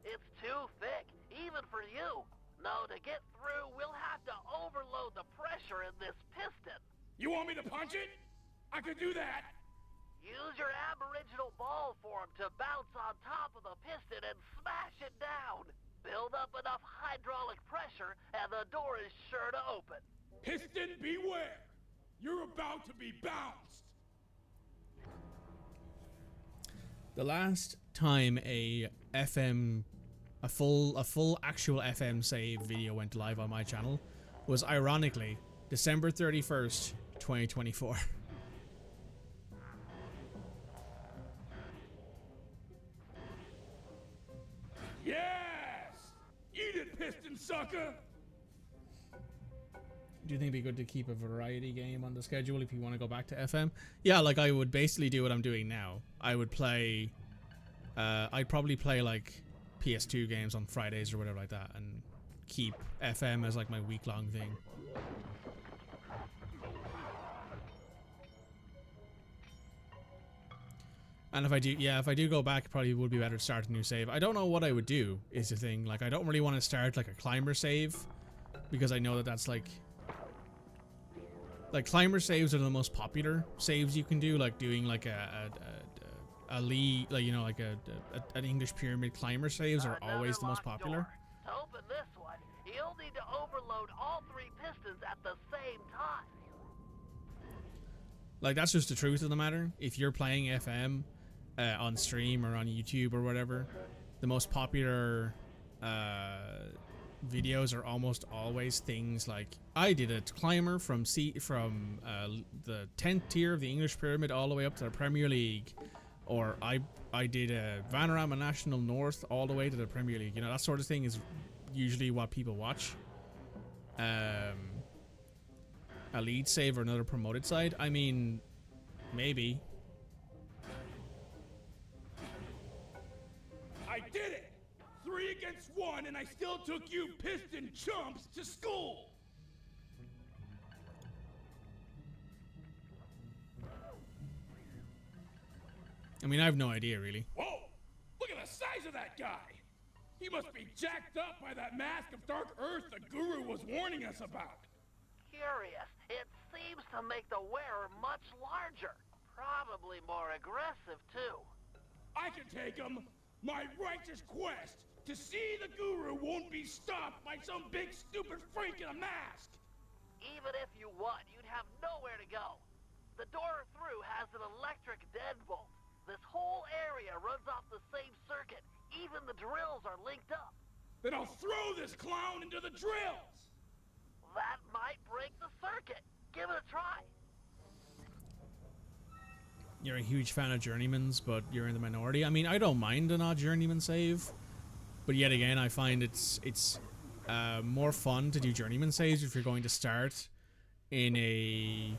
It's too thick, even for you. No, to get through, we'll have to overload the pressure in this piston. You want me to punch it? I could do that. Use your aboriginal ball form to bounce on top of the piston and smash it down. Build up enough hydraulic pressure, and the door is sure to open. Piston, beware! You're about to be bounced! The last time a full actual FM save video went live on my channel was ironically December 31st, 2024. Yes! Eat it, piston sucker! Do you think it'd be good to keep a variety game on the schedule if you want to go back to FM? Yeah, like I would basically do what I'm doing now. I would play... I'd probably play like PS2 games on Fridays or whatever like that and keep FM as like my week-long thing. And if I do go back, it probably would be better to start a new save. I don't know what I would do, is the thing. Like, I don't really want to start like a climber save, because I know that that's like climber saves are the most popular saves you can do, like doing like a lead, like, you know, like an English pyramid climber saves are always the most popular. To open this one, you'll need to overload all 3 pistons at the same time. Like, that's just the truth of the matter. If you're playing FM on stream or on YouTube or whatever, the most popular videos are almost always things like, I did a climber from the 10th tier of the English pyramid all the way up to the Premier League, or I did a Vanarama National North all the way to the Premier League. You know, that sort of thing is usually what people watch. A lead save or another promoted side, I mean, maybe. I I did it! 3 against 1, and I still took you piston chumps to school! I mean, I have no idea, really. Whoa! Look at the size of that guy! He must be jacked up by that mask of dark earth the Guru was warning us about. Curious. It seems to make the wearer much larger. Probably more aggressive, too. I can take him! My righteous quest to see the Guru won't be stopped by some big stupid freak in a mask! Even if you won, you'd have nowhere to go. The door through has an electric deadbolt. This whole area runs off the same circuit. Even the drills are linked up. Then I'll throw this clown into the drills! That might break the circuit. Give it a try. You're a huge fan of journeymans, but you're in the minority. I mean, I don't mind an odd journeyman save, but yet again, I find it's more fun to do journeyman saves if you're going to start in a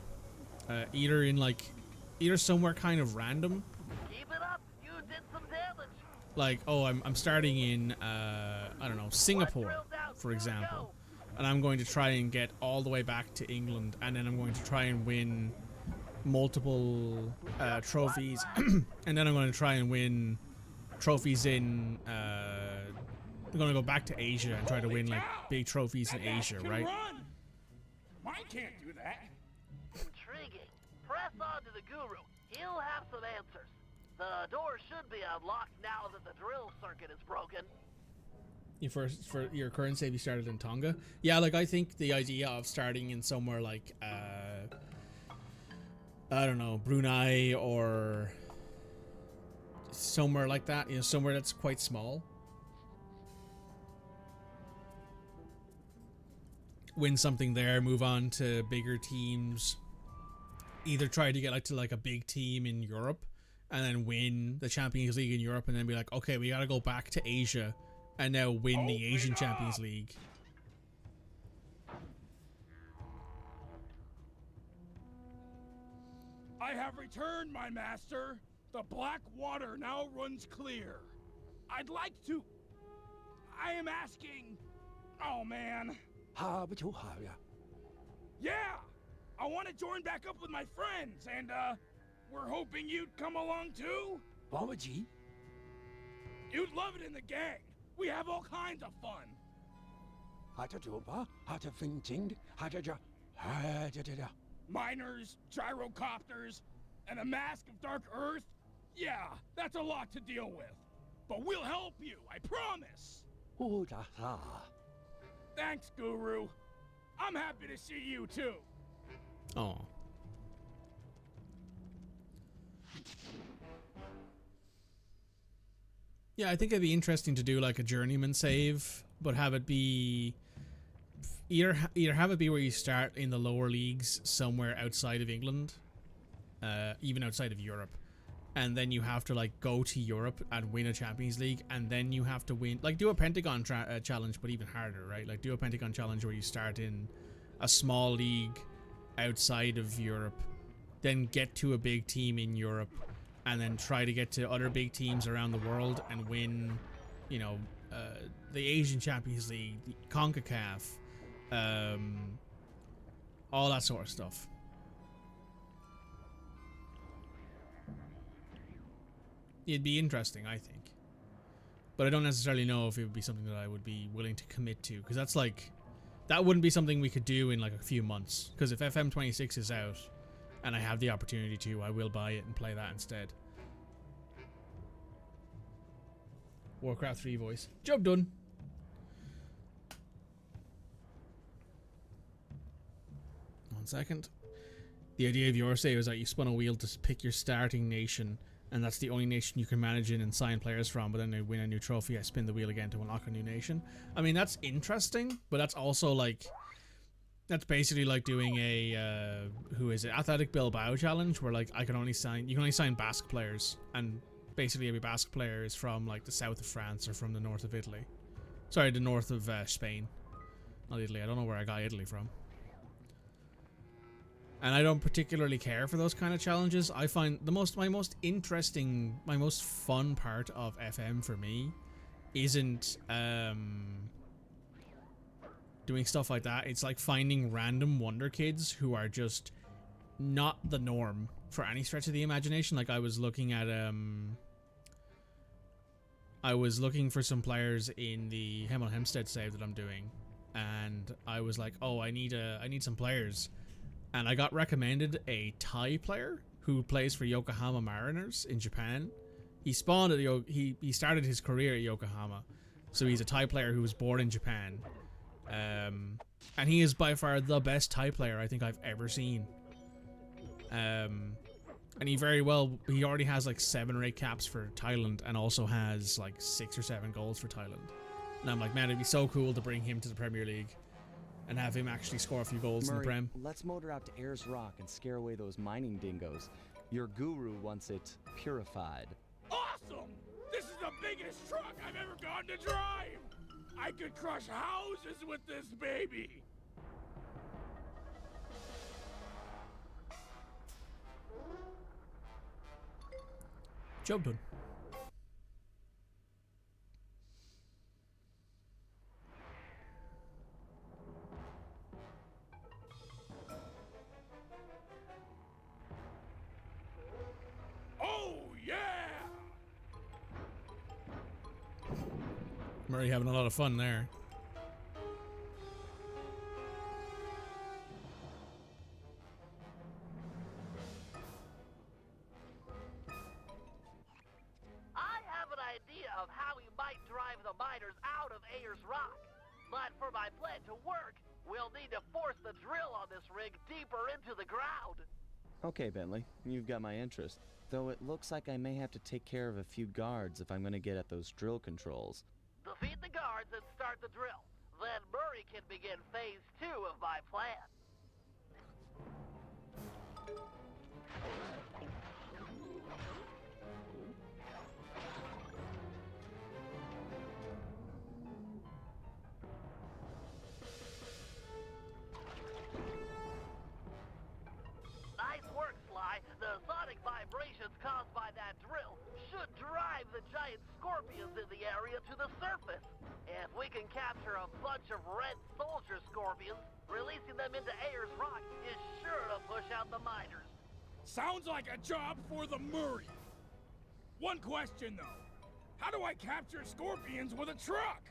either somewhere kind of random. Keep it up. You did some damage. Like, oh, I'm starting in I don't know, Singapore, for example, and I'm going to try and get all the way back to England, and then I'm going to try and win multiple trophies, and then I'm going to try and win trophies in I'm going to go back to Asia and try to win like big trophies in Asia, right? Run. Mine can't do that. Intriguing. Press on to the Guru. He'll have some answers. The door should be unlocked now that the drill circuit is broken. For your current save, you started in Tonga. Yeah, like I think the idea of starting in somewhere like I don't know, Brunei or somewhere like that, you know, somewhere that's quite small. Win something there, move on to bigger teams. Either try to get like a big team in Europe and then win the Champions League in Europe and then be like, okay, we gotta go back to Asia and now win the Asian Champions League. I have returned, my master. The black water now runs clear. I'd like to... I am asking... Oh, man. Yeah! I want to join back up with my friends, and, we're hoping you'd come along, too? You'd love it in the gang. We have all kinds of fun. Miners, gyrocopters, and a mask of dark earth? Yeah, that's a lot to deal with. But we'll help you, I promise! Thanks, Guru. I'm happy to see you, too. Oh. Yeah, I think it'd be interesting to do like a journeyman save, but have it be... Either have it be where you start in the lower leagues somewhere outside of England, even outside of Europe, and then you have to like go to Europe and win a Champions League, and then you have to win, like do a Pentagon challenge, but even harder, right? Like do a Pentagon challenge where you start in a small league outside of Europe, then get to a big team in Europe, and then try to get to other big teams around the world and win, you know, the Asian Champions League, the CONCACAF, all that sort of stuff. It'd be interesting, I think, but I don't necessarily know if it would be something that I would be willing to commit to, because that's like, that wouldn't be something we could do in like a few months, because if FM26 is out and I have the opportunity to, I will buy it and play that instead. Warcraft 3 voice. Job done. One second. The idea of your save is that you spun a wheel to pick your starting nation, and that's the only nation you can manage in and sign players from, but then they win a new trophy. I spin the wheel again to unlock a new nation. I mean, that's interesting, but that's also like... That's basically like doing a, who is it? Athletic Bilbao challenge, where like you can only sign Basque players, and basically every Basque player is from like the south of France or from the north of Italy. Sorry, the north of Spain. Not Italy, I don't know where I got Italy from. And I don't particularly care for those kind of challenges. I find my most fun part of FM for me isn't doing stuff like that. It's like finding random wonder kids who are just not the norm for any stretch of the imagination. Like I was looking at I was looking for some players in the Hemel Hempstead save that I'm doing, and I was like, oh, I need some players, and I got recommended a Thai player who plays for Yokohama Mariners in Japan. He spawned at he started his career at Yokohama, so he's a Thai player who was born in Japan, and he is by far the best Thai player I think I've ever seen. And he already has like 7 or 8 caps for Thailand, and also has like 6 or 7 goals for Thailand. And I'm like, man, it'd be so cool to bring him to the Premier League and have him actually score a few goals in the Prem. Let's motor out to Ayers Rock and scare away those mining dingoes. Your guru wants it purified. Awesome! This is the biggest truck I've ever gotten to drive! I could crush houses with this baby! Job done. Oh, yeah! Murray having a lot of fun there. I have an idea of how we might drive the miners out of Ayers Rock. But for my plan to work, we'll need to force the drill on this rig deeper into the ground. Okay, Bentley, you've got my interest. Though it looks like I may have to take care of a few guards if I'm going to get at those drill controls. Defeat the guards and start the drill. Then Murray can begin phase 2 of my plan. Nice work, Sly. The sonic vibrations caused by that drill should drive the giant scorpions in the area to the surface. If we can capture a bunch of red soldier scorpions, releasing them into Ayers Rock is sure to push out the miners. Sounds like a job for the Murray. One question, though. How do I capture scorpions with a truck?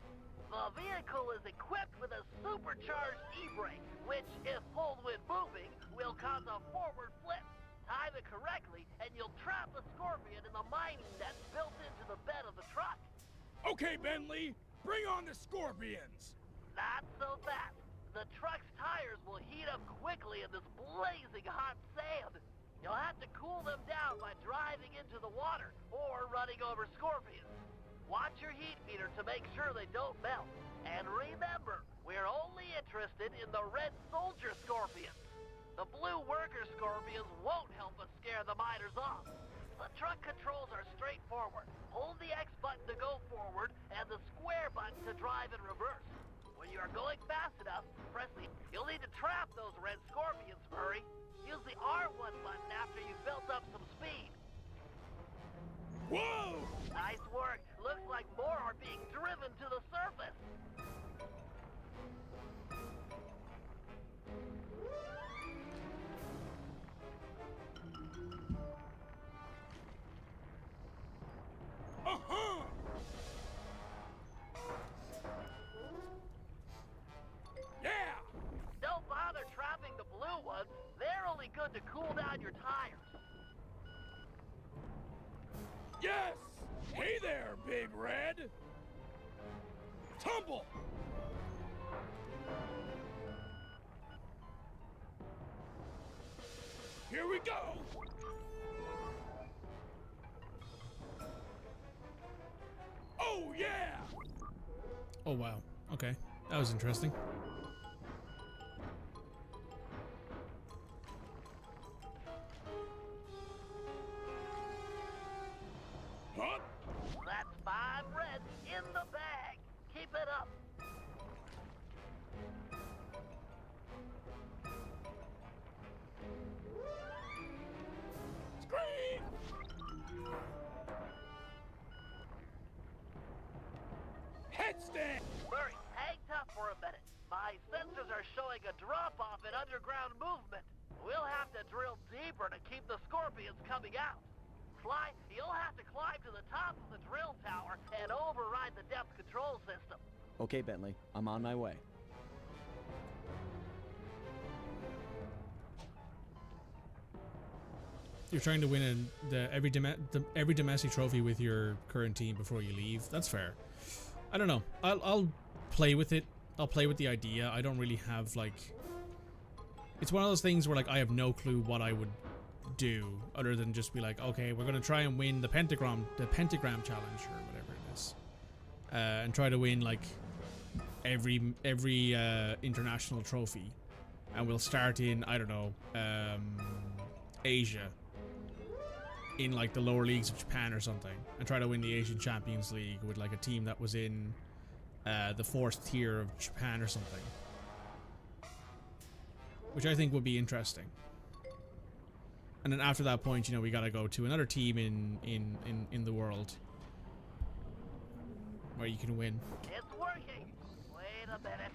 The vehicle is equipped with a supercharged e-brake, which, if pulled when moving, will cause a forward flip. Time it correctly, and you'll trap the scorpion in the mining net built into the bed of the truck. Okay, Bentley, bring on the scorpions. Not so fast. The truck's tires will heat up quickly in this blazing hot sand. You'll have to cool them down by driving into the water or running over scorpions. Watch your heat meter to make sure they don't melt. And remember, we're only interested in the red soldier scorpions. The blue worker scorpions won't help us scare the miners off. The truck controls are straightforward. Hold the X button to go forward and the square button to drive in reverse. When you are going fast enough, press the... You'll need to trap those red scorpions, Murray. Use the R1 button after you've built up some speed. Whoa! Nice work. Looks like more are being driven to the surface. Uh-huh! Yeah! Don't bother trapping the blue ones. They're only good to cool down your tires. Yes! Hey there, Big Red! Tumble! Here we go! Oh, yeah! Oh, wow. Okay. That was interesting. Huh? That's 5 reds in the bag. Keep it up. Scream! and underground movement. We'll have to drill deeper to keep the scorpions coming out. Sly, you'll have to climb to the top of the drill tower and override the depth control system. Okay, Bentley, I'm on my way. You're trying to win every domestic trophy with your current team before you leave. That's fair. I don't know. I'll play with it. I'll play with the idea. I don't really have like. It's one of those things where like I have no clue what I would do other than just be like, okay, we're gonna try and win the pentagram challenge or whatever it is, and try to win like every international trophy, and we'll start in, I don't know, Asia, in like the lower leagues of Japan or something, and try to win the Asian Champions League with like a team that was in the 4th tier of Japan or something, which I think would be interesting. And then after that point, you know, we gotta go to another team in the world where you can win. It's working. Wait a minute.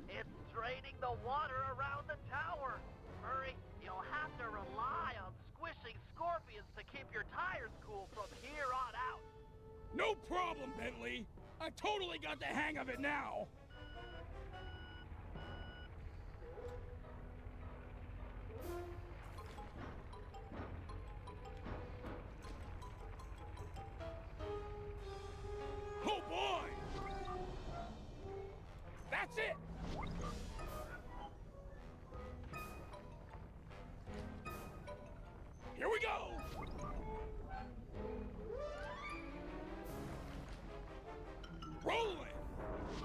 It's draining the water around the tower. Hurry, you'll have to rely on squishing scorpions to keep your tires cool from here on out. No problem, Bentley. I totally got the hang of it now. Oh boy! That's it! Here we go! Rolling!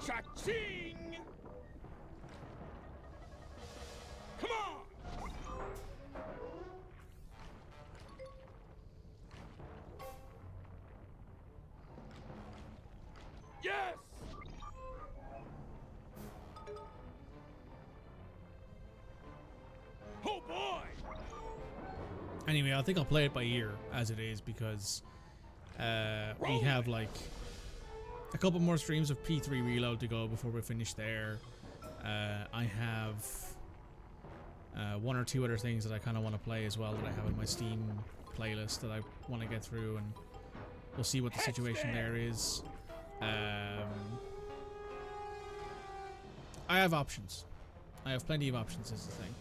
Cha-ching! Come on! Yes! Oh boy! Anyway, I think I'll play it by ear as it is because we have like a couple more streams of P3 Reload to go before we finish there. I have 1 or 2 other things that I kind of want to play as well that I have in my Steam playlist that I want to get through, and we'll see what the situation there is. I have options. I have plenty of options is the thing.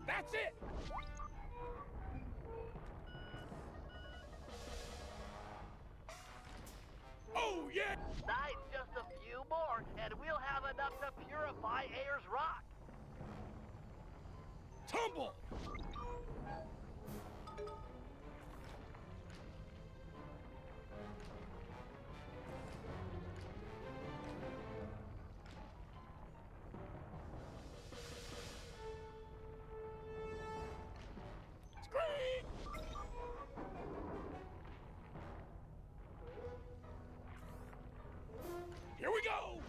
That's it! Oh, yeah! Nice, just a few more, and we'll have enough to purify Ayers Rock. Tumble! Here we go!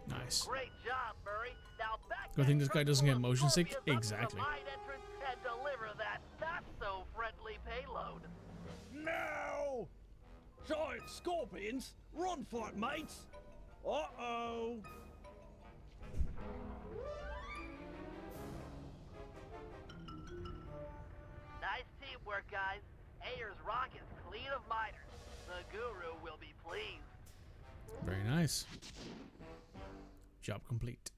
Nice. Great job, Murray. Now back Good thing this guy doesn't get motion sick. up to the Exactly. mine entrance and deliver that not-so-friendly payload. No! Giant scorpions? Run for it, mates! Uh-oh! Nice teamwork, guys. Ayers Rock is clean of miners. The Guru will be pleased. Very nice. Job complete.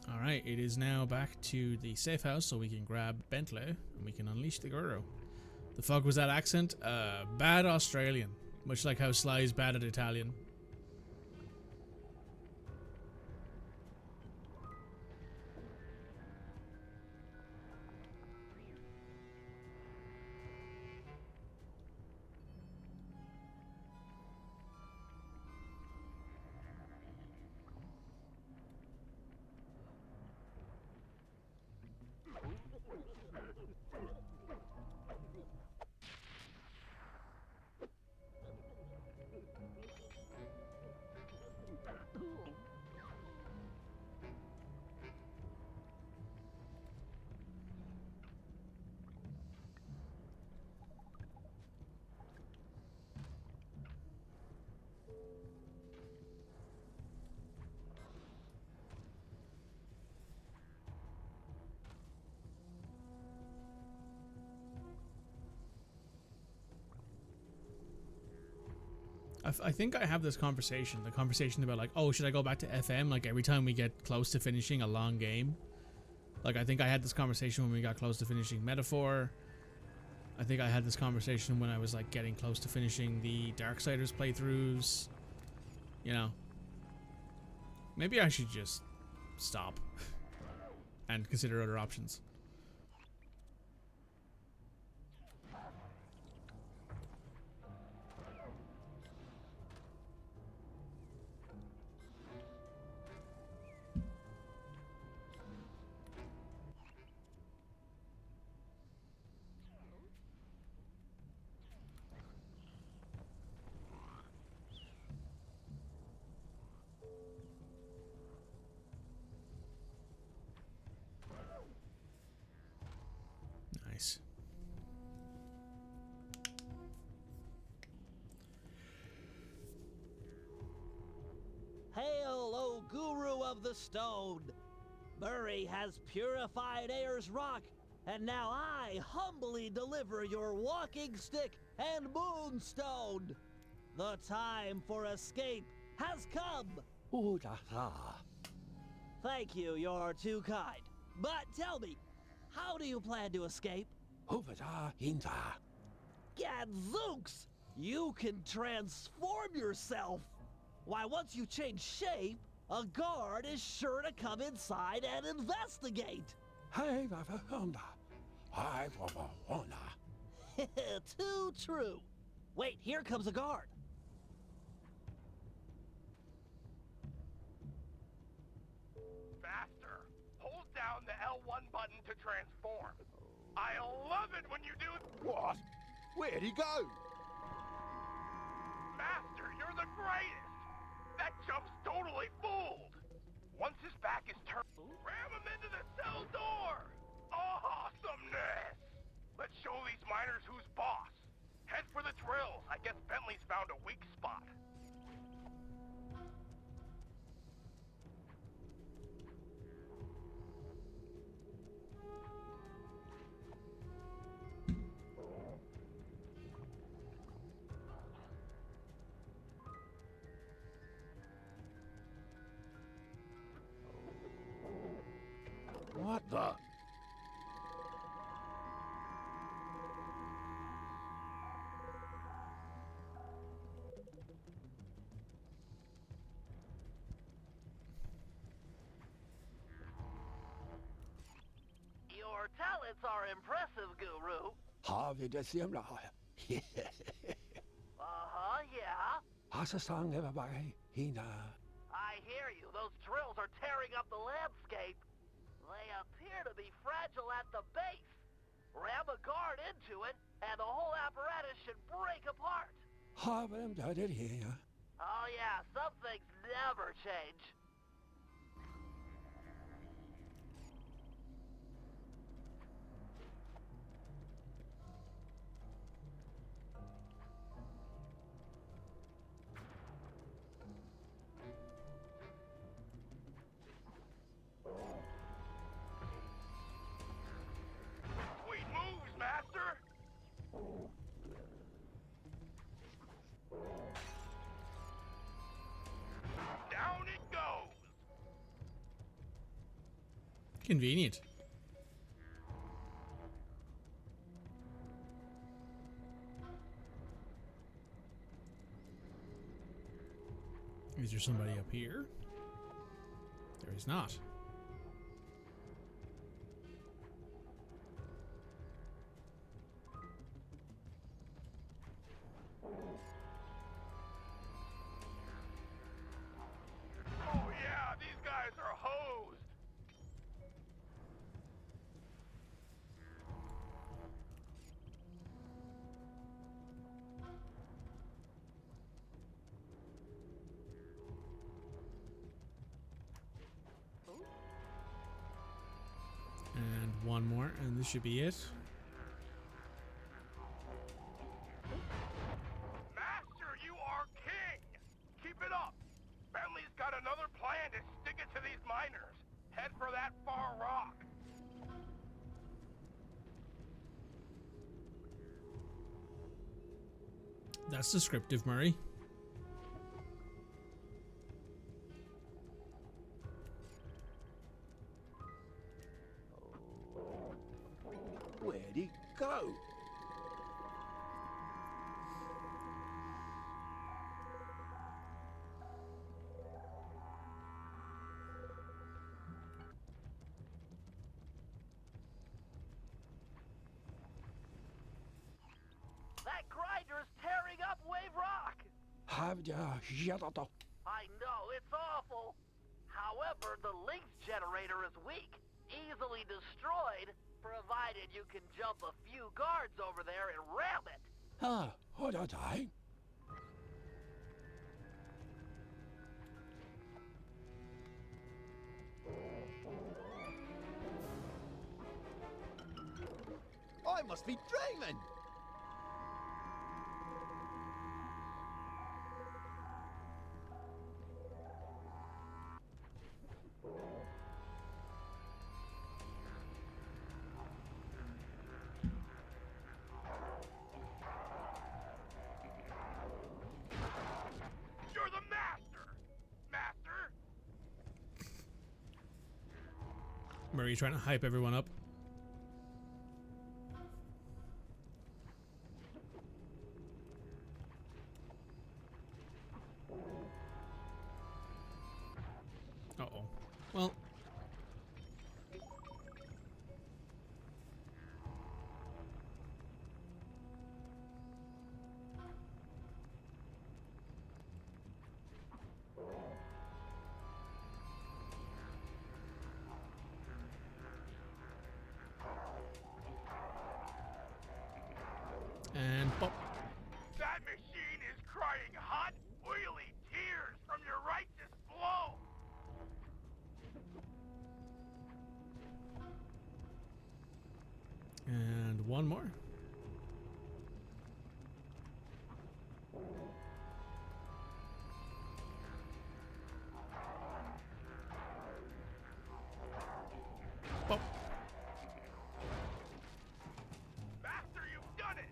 Alright, it is now back to the safe house so we can grab Bentley and we can unleash the Guru. The fuck was that accent? Bad Australian. Much like how Sly is bad at Italian. I think I have this conversation. The conversation about like, oh, should I go back to FM? Like every time we get close to finishing a long game. Like I think I had this conversation when we got close to finishing Metaphor. I think I had this conversation when I was like getting close to finishing the Darksiders playthroughs. You know. Maybe I should just stop and consider other options. Nice. Hail, O Guru of the Stone! Murray has purified Ayer's Rock, and now I humbly deliver your walking stick and moonstone. The time for escape has come. Thank you, you're too kind. But tell me, how do you plan to escape? Gadzooks! You can transform yourself! Why, once you change shape, a guard is sure to come inside and investigate! Too true. Wait, here comes a guard. Faster. Hold down the L1 button to transform. I love it when you do... What? Where'd he go? Master, you're the greatest! That jump's totally fooled! Once his back is turned, ram him into the cell door! Awesomeness! Let's show these miners who's boss. Head for the drills. I guess Bentley's found a weak spot. What the? Your talents are impressive, Guru. Har vi det simla? Uh-huh, yeah. Hasasang everybody, hina. I hear you. Those drills are tearing up the landscape. They appear to be fragile at the base. Ram a guard into it, and the whole apparatus should break apart. Har vi dem døde here? Oh yeah, some things never change. Sweet moves, Master! Down it goes! Convenient. Is there somebody up here? There is not. Oh yeah, these guys are hosed! And one more, and this should be it. Master, you are king! Keep it up! Bentley's got another plan to stick it to these miners. Head for that far rock. That's descriptive, Murray. I know, it's awful. However, the Lynx generator is weak, easily destroyed, provided you can jump a few guards over there and ram it. I must be dreaming! You're the master! Master? Murray trying to hype everyone up. Uh-oh. Well. And pop. That machine is crying hot, oily tears from your righteous blow! And one more. Pop. Master, you've done it!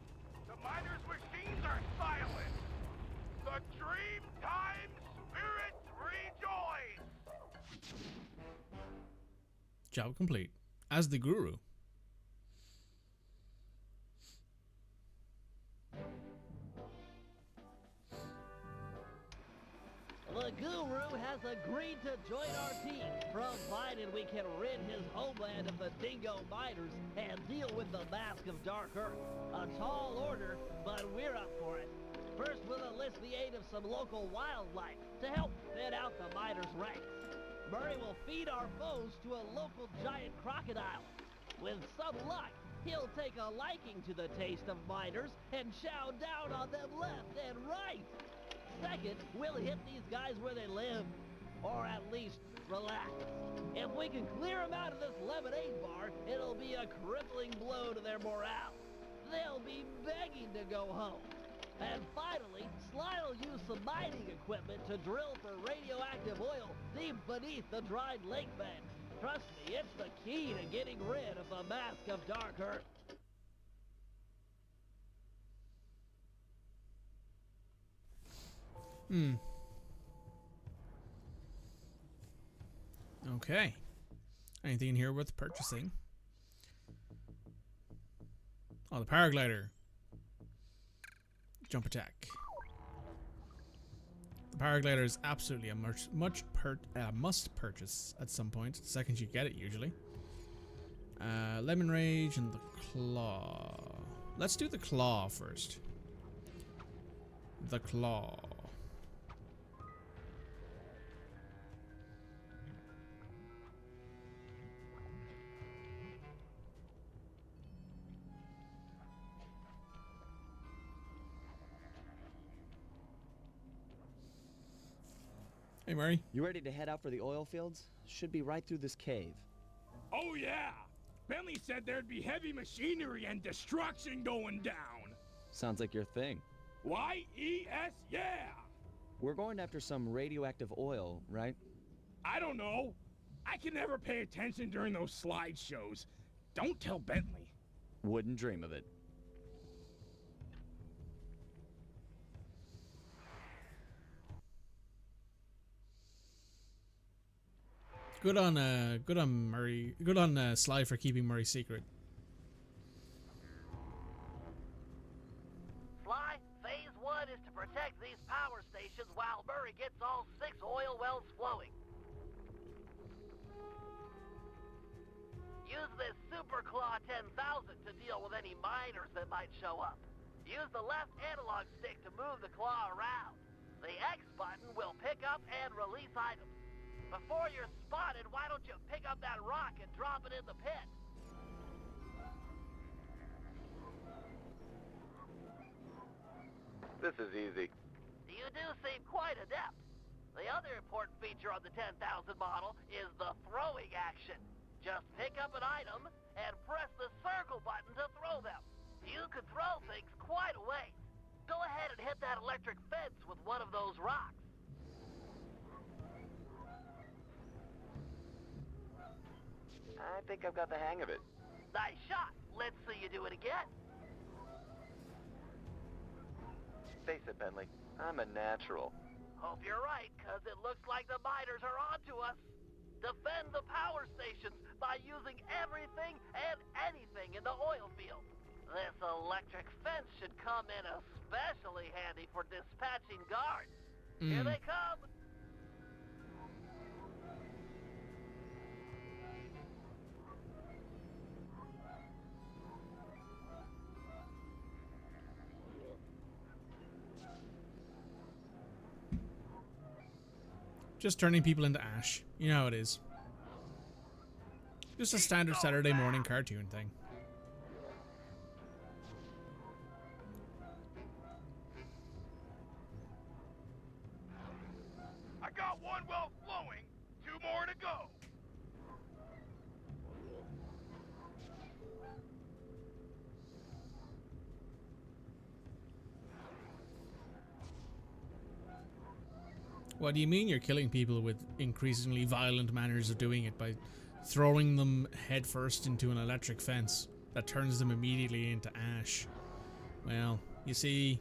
The miners' machines are silent! The dream time spirits rejoice! Job complete. As the guru. The Guru has agreed to join our team, provided we can rid his homeland of the dingo miners and deal with the Mask of Dark Earth. A tall order, but we're up for it. First, we'll enlist the aid of some local wildlife to help thin out the miners' ranks. Murray will feed our foes to a local giant crocodile. With some luck, he'll take a liking to the taste of miners and chow down on them left and right. Second, we'll hit these guys where they live, or at least relax. If we can clear them out of this lemonade bar, it'll be a crippling blow to their morale. They'll be begging to go home. And finally, Sly'll use some mining equipment to drill for radioactive oil deep beneath the dried lake bed. Trust me, it's the key to getting rid of the Mask of Dark Earth. Okay. Anything in here worth purchasing? Oh, the paraglider. Jump attack. The paraglider is absolutely a must purchase at some point. The second you get it, usually. Lemon Rage and the Klaww. Let's do the Klaww first. The Klaww. Hey, Murray. You ready to head out for the oil fields? Should be right through this cave. Oh yeah! Bentley said there'd be heavy machinery and destruction going down. Sounds like your thing. Y-E-S, yeah! We're going after some radioactive oil, right? I don't know. I can never pay attention during those slideshows. Don't tell Bentley. Wouldn't dream of it. Good on Murray. Good on Sly for keeping Murray secret. Sly, phase 1 is to protect these power stations while Murray gets all 6 oil wells flowing. Use this Super Claw 10,000 to deal with any miners that might show up. Use the left analog stick to move the claw around. The X button will pick up and release items. Before you're spotted, why don't you pick up that rock and drop it in the pit? This is easy. You do seem quite adept. The other important feature on the 10,000 model is the throwing action. Just pick up an item and press the circle button to throw them. You can throw things quite a ways. Go ahead and hit that electric fence with one of those rocks. I think I've got the hang of it. Nice shot. Let's see you do it again. Face it, Bentley. I'm a natural. Hope you're right, because it looks like the miners are onto us. Defend the power stations by using everything and anything in the oil field. This electric fence should come in especially handy for dispatching guards. Here they come. Just turning people into ash. You know how it is. Just a standard Saturday morning cartoon thing. I got one well flowing, 2 more to go. What do you mean you're killing people with increasingly violent manners of doing it by throwing them headfirst into an electric fence that turns them immediately into ash? Well, you see...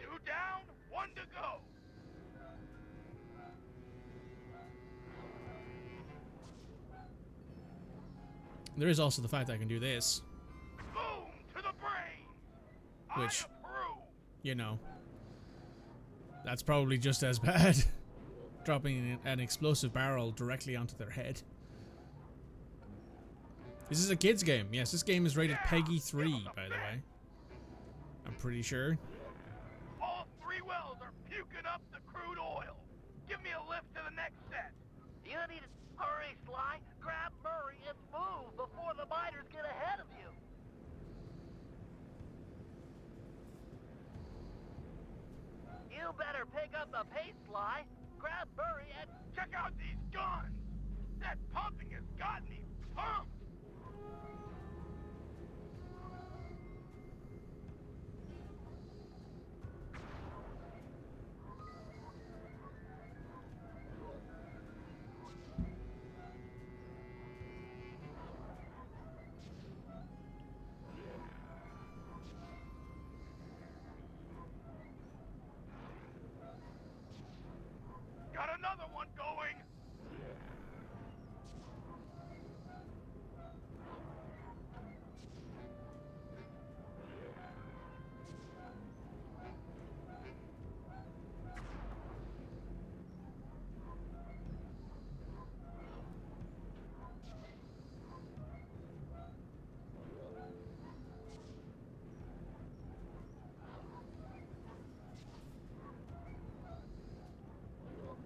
2 down, 1 to go. There is also the fact that I can do this. Boom to the brain. Which, you know, that's probably just as bad. Dropping an explosive barrel directly onto their head. This is a kid's game. Yes, this game is rated Peggy 3, by the way. I'm pretty sure. All 3 wells are puking up the crude oil. Give me a lift to the next set. You need to hurry, Sly. Grab Murray and move before the miners get ahead of you. You better pick up the pace, Sly. Grab Murray and... Check out these guns. That pumping has got me pumped. Got another one going.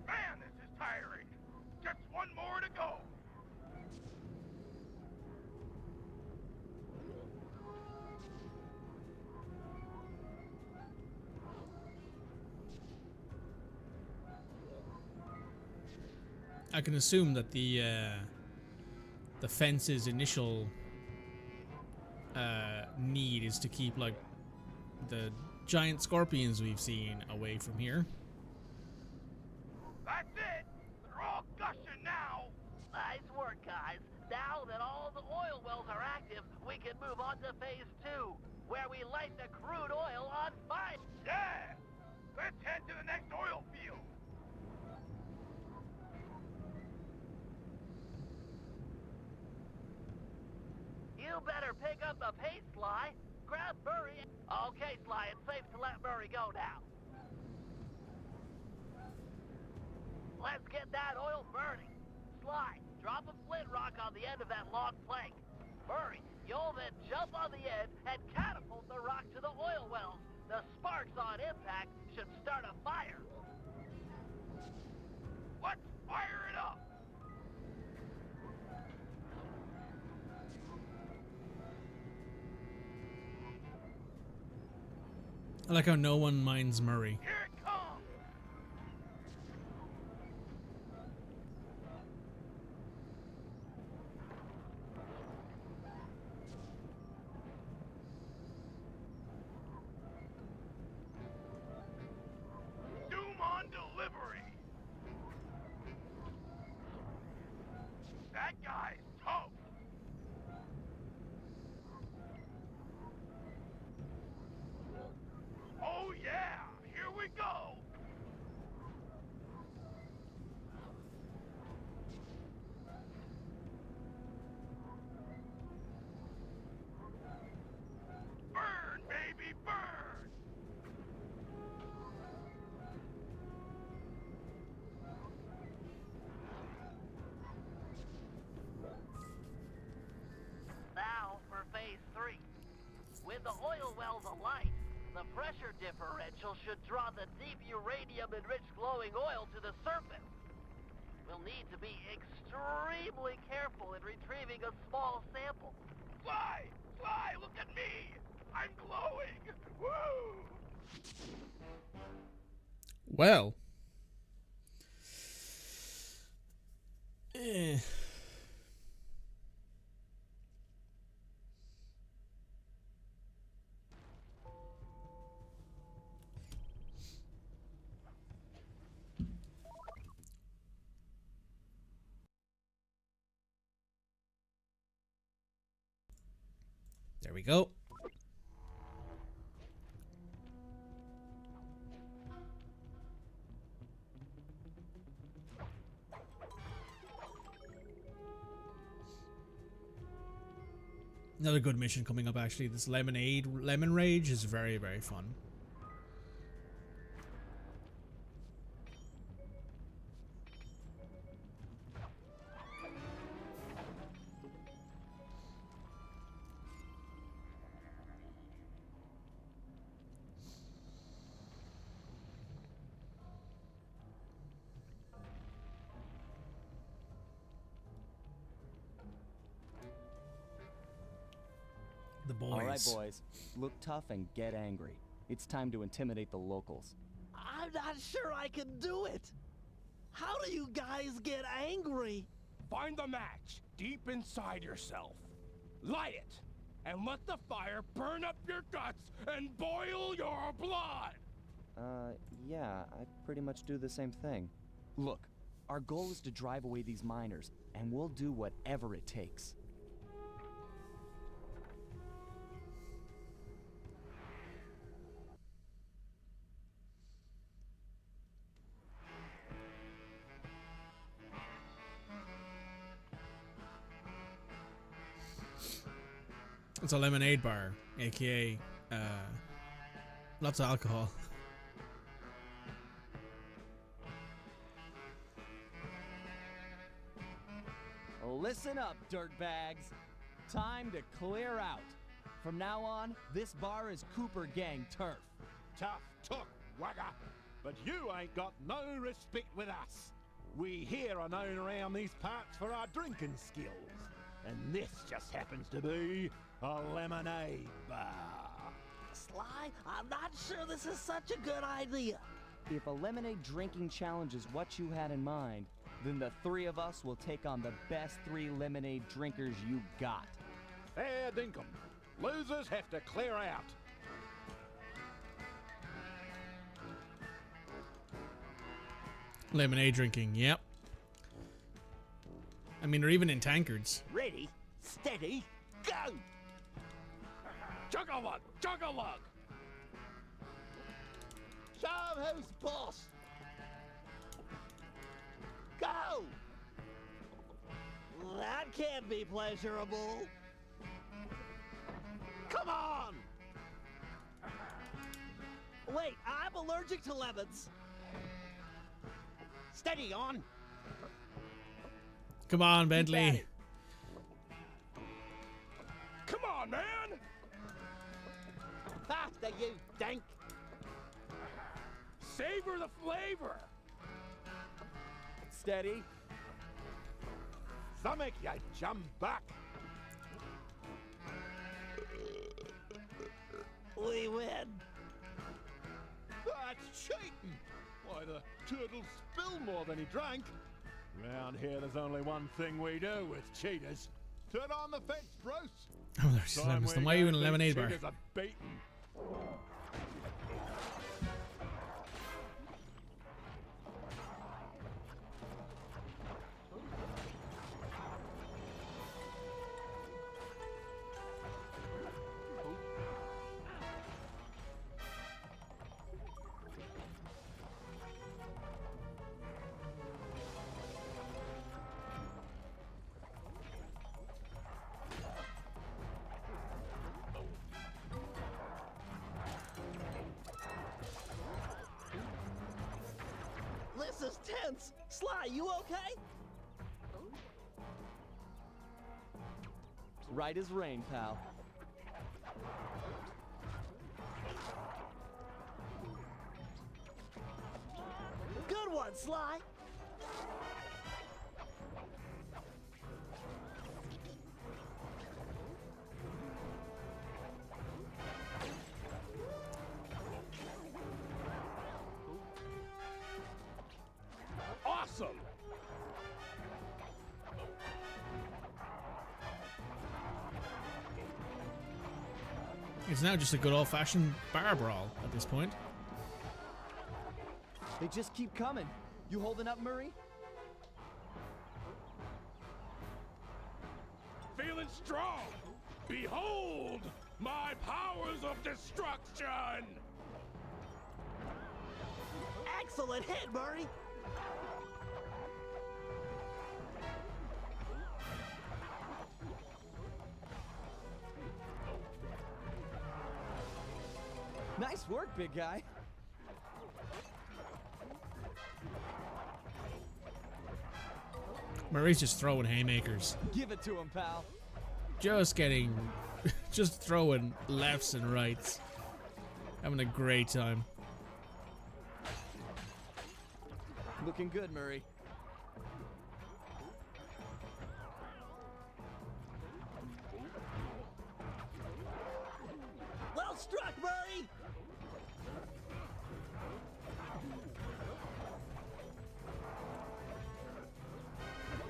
Man, this is tiring. Just 1 more to go. I can assume that the fence's initial need is to keep, like, the giant scorpions we've seen away from here. That's it. They're all gushing now. Nice work, guys. Now that all the oil wells are active, we can move on to phase 2, where we light the crude oil on fire. Yeah. Let's head to the next oil field. You better pick up the pace, Sly. Grab Murray. Okay, Sly, it's safe to let Murray go now. Let's get that oil burning. Sly, drop a flint rock on the end of that long plank. Murray, you'll then jump on the end and catapult the rock to the oil well The sparks on impact should start a fire. Let's fire it up! I like how no one minds Murray. Here it comes! Doom on delivery! That guy's toast! Oh yeah! Here we go! Burn, baby, burn! Now for phase 3. With the oil wells alight, the pressure differential should draw the deep uranium-enriched glowing oil to the surface. We'll need to be extremely careful in retrieving a small sample. Fly! Fly! Look at me! I'm glowing! Woo! Well. Eh. There we go. Another good mission coming up, actually. This lemon rage is very, very fun. The boys. All right, boys. Look tough and get angry. It's time to intimidate the locals. I'm not sure I can do it. How do you guys get angry? Find the match deep inside yourself. Light it, and let the fire burn up your guts and boil your blood! Yeah, I pretty much do the same thing. Look, our goal is to drive away these miners, and we'll do whatever it takes. It's a lemonade bar, aka lots of alcohol. Listen up, dirtbags. Time to clear out. From now on, this bar is Cooper Gang turf. Tough talk, wagger. But you ain't got no respect with us. We here are known around these parts for our drinking skills. And this just happens to be a lemonade bar. Sly, I'm not sure this is such a good idea. If a lemonade drinking challenge is what you had in mind, then the three of us will take on the best 3 lemonade drinkers you got. Fair dinkum. Losers have to clear out. Lemonade drinking, yep. I mean, they're even in tankards. Ready, steady, go! Chug-a-lug! Chug-a-lug! Show 'em who's boss! Go! That can't be pleasurable. Come on! Wait, I'm allergic to lemons. Steady on. Come on, Bentley. Come on, man! Faster, you dank. Savor the flavor! Steady. Stomach, you jump back. We win. That's cheating. Why, the turtle spilled more than he drank. Round here, there's only one thing we do with cheaters. Turn on the fence, Bruce. Oh, there's lemons. Then why are you in a lemonade bar? Cheaters are beaten. This is tense. Sly, you okay? Right as rain, pal. Good one, Sly. Awesome! It's now just a good old-fashioned bar brawl at this point. They just keep coming. You holding up, Murray? Feeling strong! Behold my powers of destruction! Excellent hit, Murray. Nice work, big guy. Murray's just throwing haymakers. Give it to him, pal. Just throwing lefts and rights. Having a great time. Looking good, Murray. Well struck, Murray!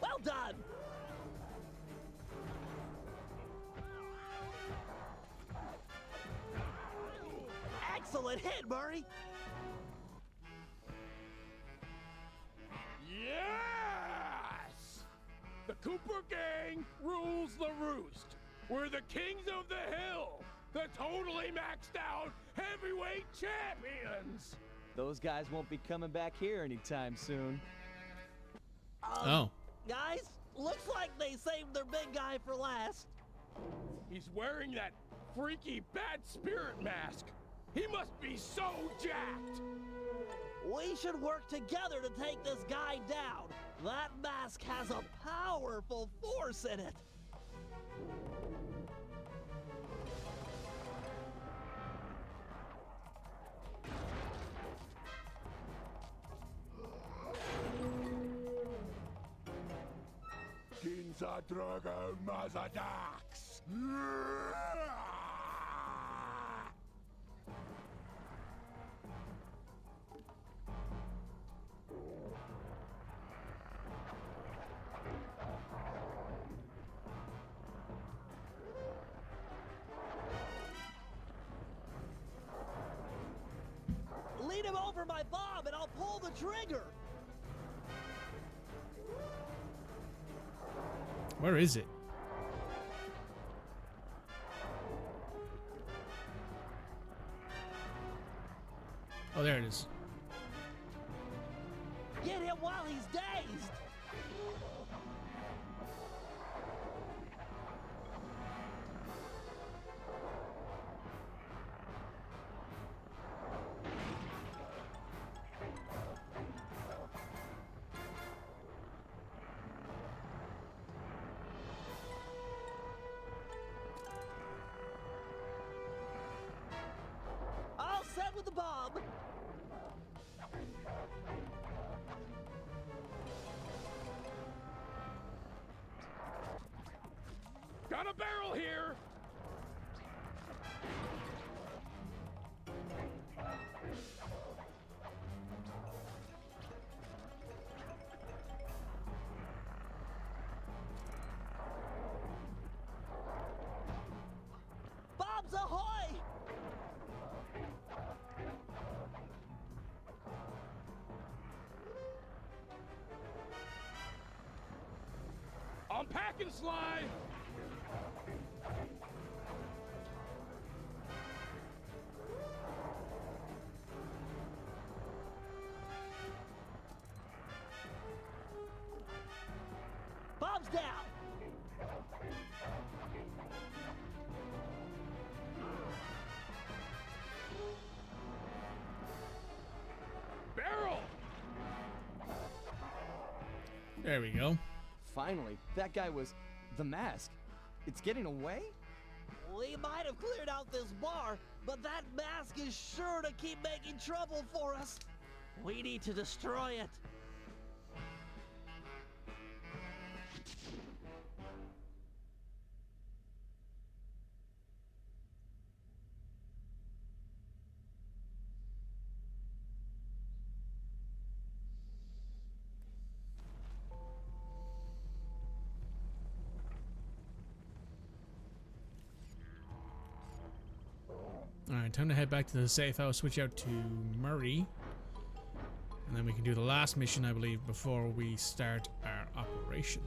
Well done! Excellent hit, Murray! Yes! The Cooper Gang rules the roost. We're the kings of the hill. The totally maxed out heavyweight champions. Those guys won't be coming back here anytime soon. Guys, looks like they saved their big guy for last. He's wearing that freaky bad spirit mask. He must be so jacked. We should work together to take this guy down. That mask has a powerful force in it. Ginza Drogo Mazadax. Lead him over my bomb and I'll pull the trigger. Where is it? Oh, there it is. Get him while he's dazed. All set with the bomb. Got a barrel here! Bob's ahoy! I'm packing, Sly! Bob's down! Barrel! There we go. Finally, that guy was the mask. It's getting away? We might have cleared out this bar, but that mask is sure to keep making trouble for us. We need to destroy it. Alright, time to head back to the safe house, switch out to Murray. And then we can do the last mission, I believe, before we start our operation.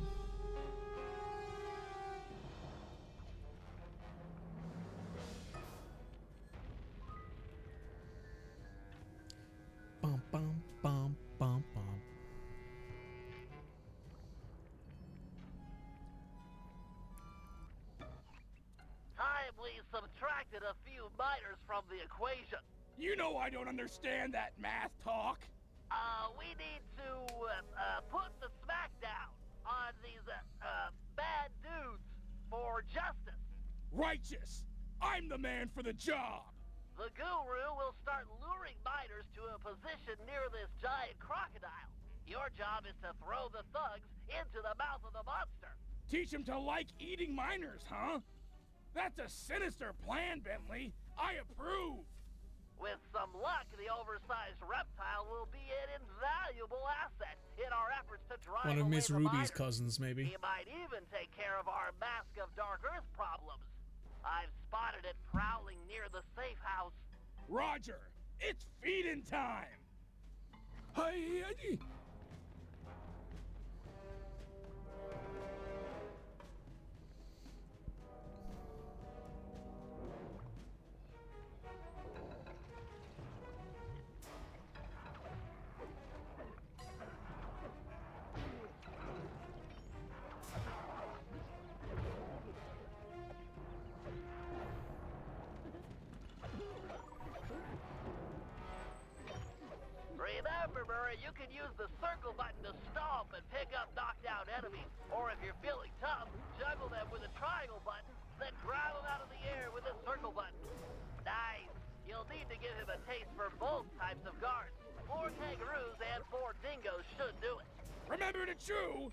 Bum, bum, bum, bum, bum. Time we subtracted a few miners from the equation. You know I don't understand that math talk. We need to put the smack down on these bad dudes for justice. Righteous! I'm the man for the job! The guru will start luring miners to a position near this giant crocodile. Your job is to throw the thugs into the mouth of the monster. Teach them to like eating miners, huh? That's a sinister plan, Bentley. I approve. With some luck, the oversized reptile will be an invaluable asset in our efforts to drive One of away Miss the Ruby's miners. cousins, maybe. He might even take care of our Mask of Dark Earth problems. I've spotted it prowling near the safe house. Roger, it's feeding time. Hey, Remember, Murray, you can use the circle button to stomp and pick up knocked out enemies. Or if you're feeling tough, juggle them with a triangle button, then grab them out of the air with a circle button. Nice. You'll need to give him a taste for both types of guards. 4 kangaroos and 4 dingoes should do it. remember to chew.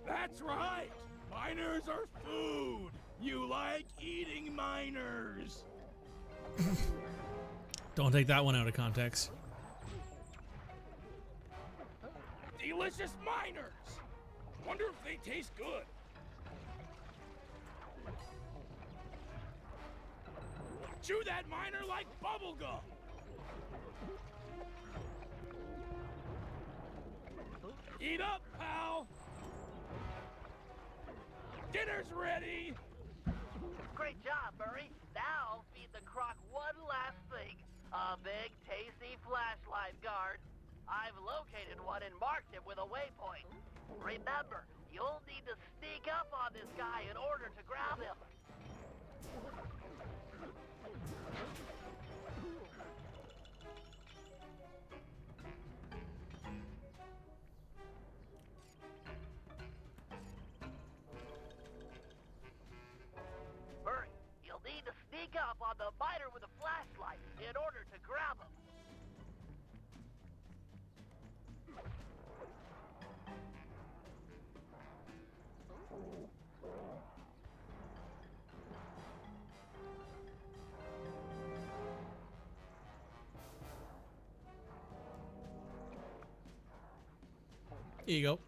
That's right! Miners are food! You like eating miners! Don't take that one out of context. Delicious miners! Wonder if they taste good. Chew that miner like bubblegum! Eat up, pal! Dinner's ready! Great job, Murray. Now feed the croc one last thing. A big, tasty flashlight guard. I've located one and marked him with a waypoint. Remember, you'll need to sneak up on this guy in order to grab him. Here you go.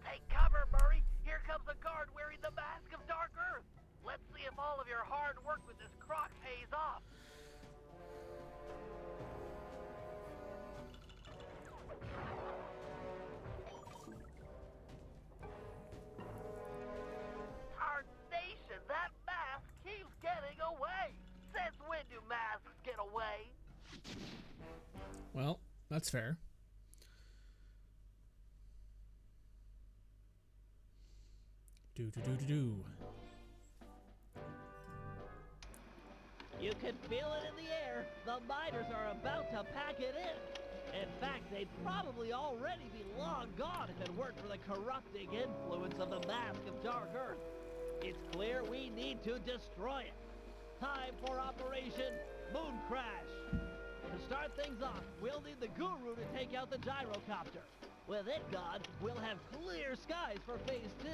Take cover, Murray. Here comes a guard wearing the mask of Dark Earth. Let's see if all of your hard work with this croc pays off. Tarnation, that mask keeps getting away. Since when do masks get away? Well, that's fair. Do. You can feel it in the air. The miners are about to pack it in. In fact, they'd probably already be long gone if it weren't for the corrupting influence of the Mask of Dark Earth. It's clear we need to destroy it. Time for Operation Moon Crash. To start things off, we'll need the Guru to take out the gyrocopter. With it gone, we'll have clear skies for Phase 2.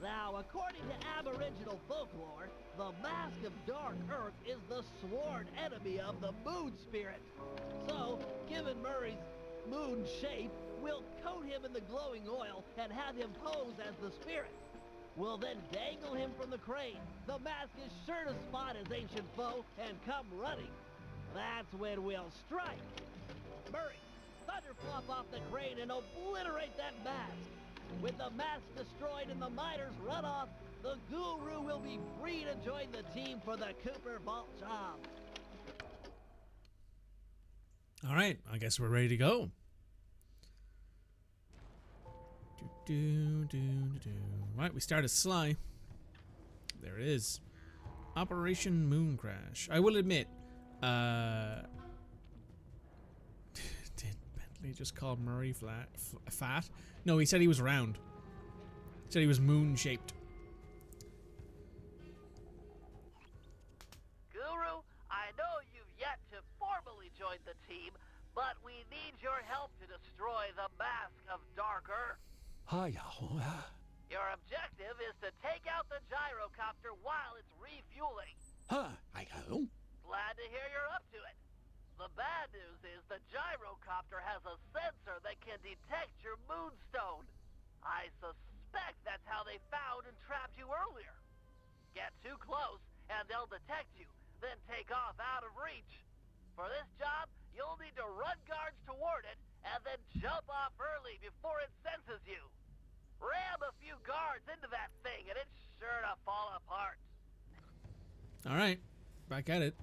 Now, according to Aboriginal folklore, the Mask of Dark Earth is the sworn enemy of the Moon Spirit. So, given Murray's moon shape, we'll coat him in the glowing oil and have him pose as the spirit. We'll then dangle him from the crane. The mask is sure to spot his ancient foe and come running. That's when we'll strike. Murray, thunderflop off the crane and obliterate that mask. With the mask destroyed and the miners run off, the Guru will be free to join the team for the Cooper Vault job. All right, I guess we're ready to go. Right, we start as Sly. There it is. Operation Moon Crash. I will admit, did Bentley just call Murray fat? No, he said he was round. He said he was moon-shaped. Guru, I know you've yet to formally join the team, but we need your help to destroy the Mask of Dark Earth. Your objective is to take out the gyrocopter while it's refueling. Glad to hear you're up to it. The bad news is the gyrocopter has a sensor that can detect your moonstone. I suspect that's how they found and trapped you earlier. Get too close and they'll detect you, then take off out of reach. For this job, you'll need to run guards toward it and then jump off early before it senses you. Ram a few guards into that thing and it's sure to fall apart. All right, back at it.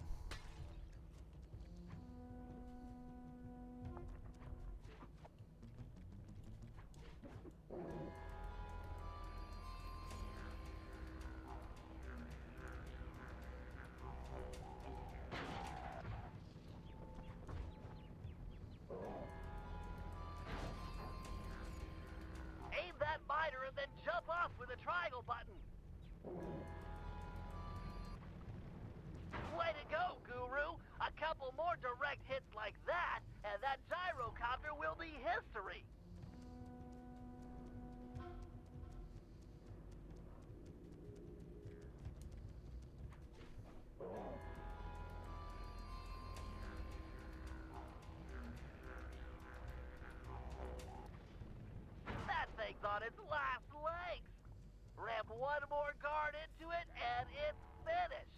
Aim that miner and then jump off with a triangle button. Way to go, Guru! A couple more direct hits like that, and that gyrocopter will be history. That thing's on its last legs. Ram one more guard into it, and it's finished.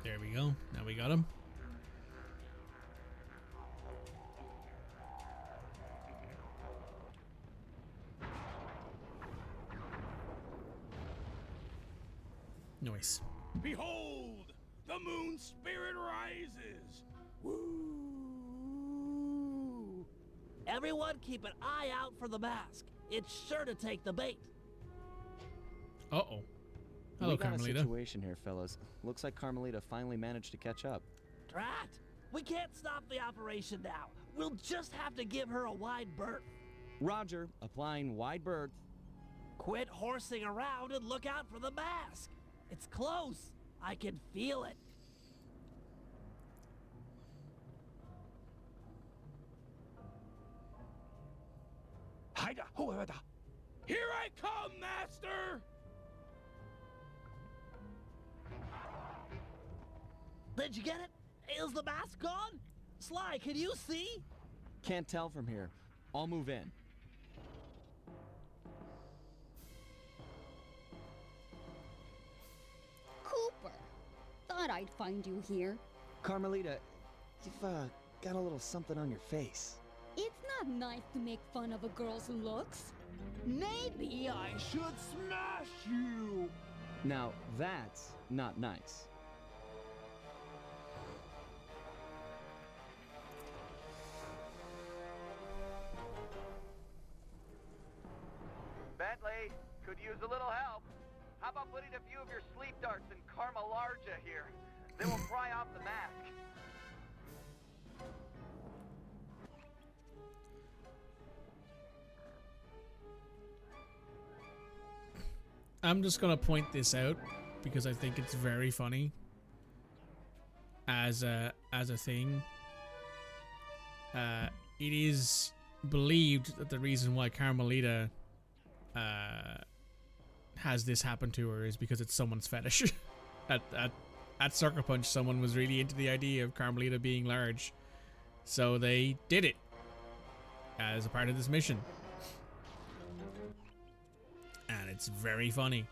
There we go. Now we got him. Nice. Behold, the moon spirit rises. Everyone keep an eye out for the mask. It's sure to take the bait. Uh-oh. Hello, We got a Carmelita. situation here, fellas. Looks like Carmelita finally managed to catch up. Drat! We can't stop the operation now. We'll just have to give her a wide berth. Roger, applying wide berth. Quit horsing around and look out for the mask. It's close. I can feel it. Haida, whoever. Here I come, master! Did you get it? Is the mask gone? Sly, can you see? Can't tell from here. I'll move in. Cooper, thought I'd find you here. Carmelita, you've got a little something on your face. It's not nice to make fun of a girl's looks. Maybe I should smash you! Now, that's not nice. Bentley, could use a little help. How about putting a few of your sleep darts in Carmelarja here? They will pry off the mask. I'm just gonna point this out because I think it's very funny as a thing. It is believed that the reason why Carmelita has this happen to her is because it's someone's fetish. At Sucker Punch, someone was really into the idea of Carmelita being large, so they did it as a part of this mission. And it's very funny.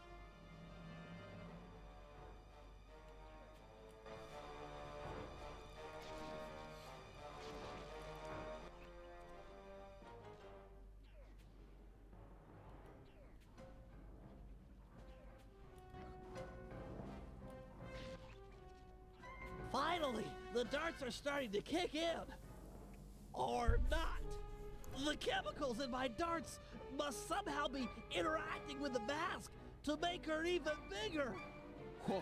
Finally, the darts are starting to kick in. Or not. The chemicals in my darts must somehow be interacting with the mask to make her even bigger. Whoa,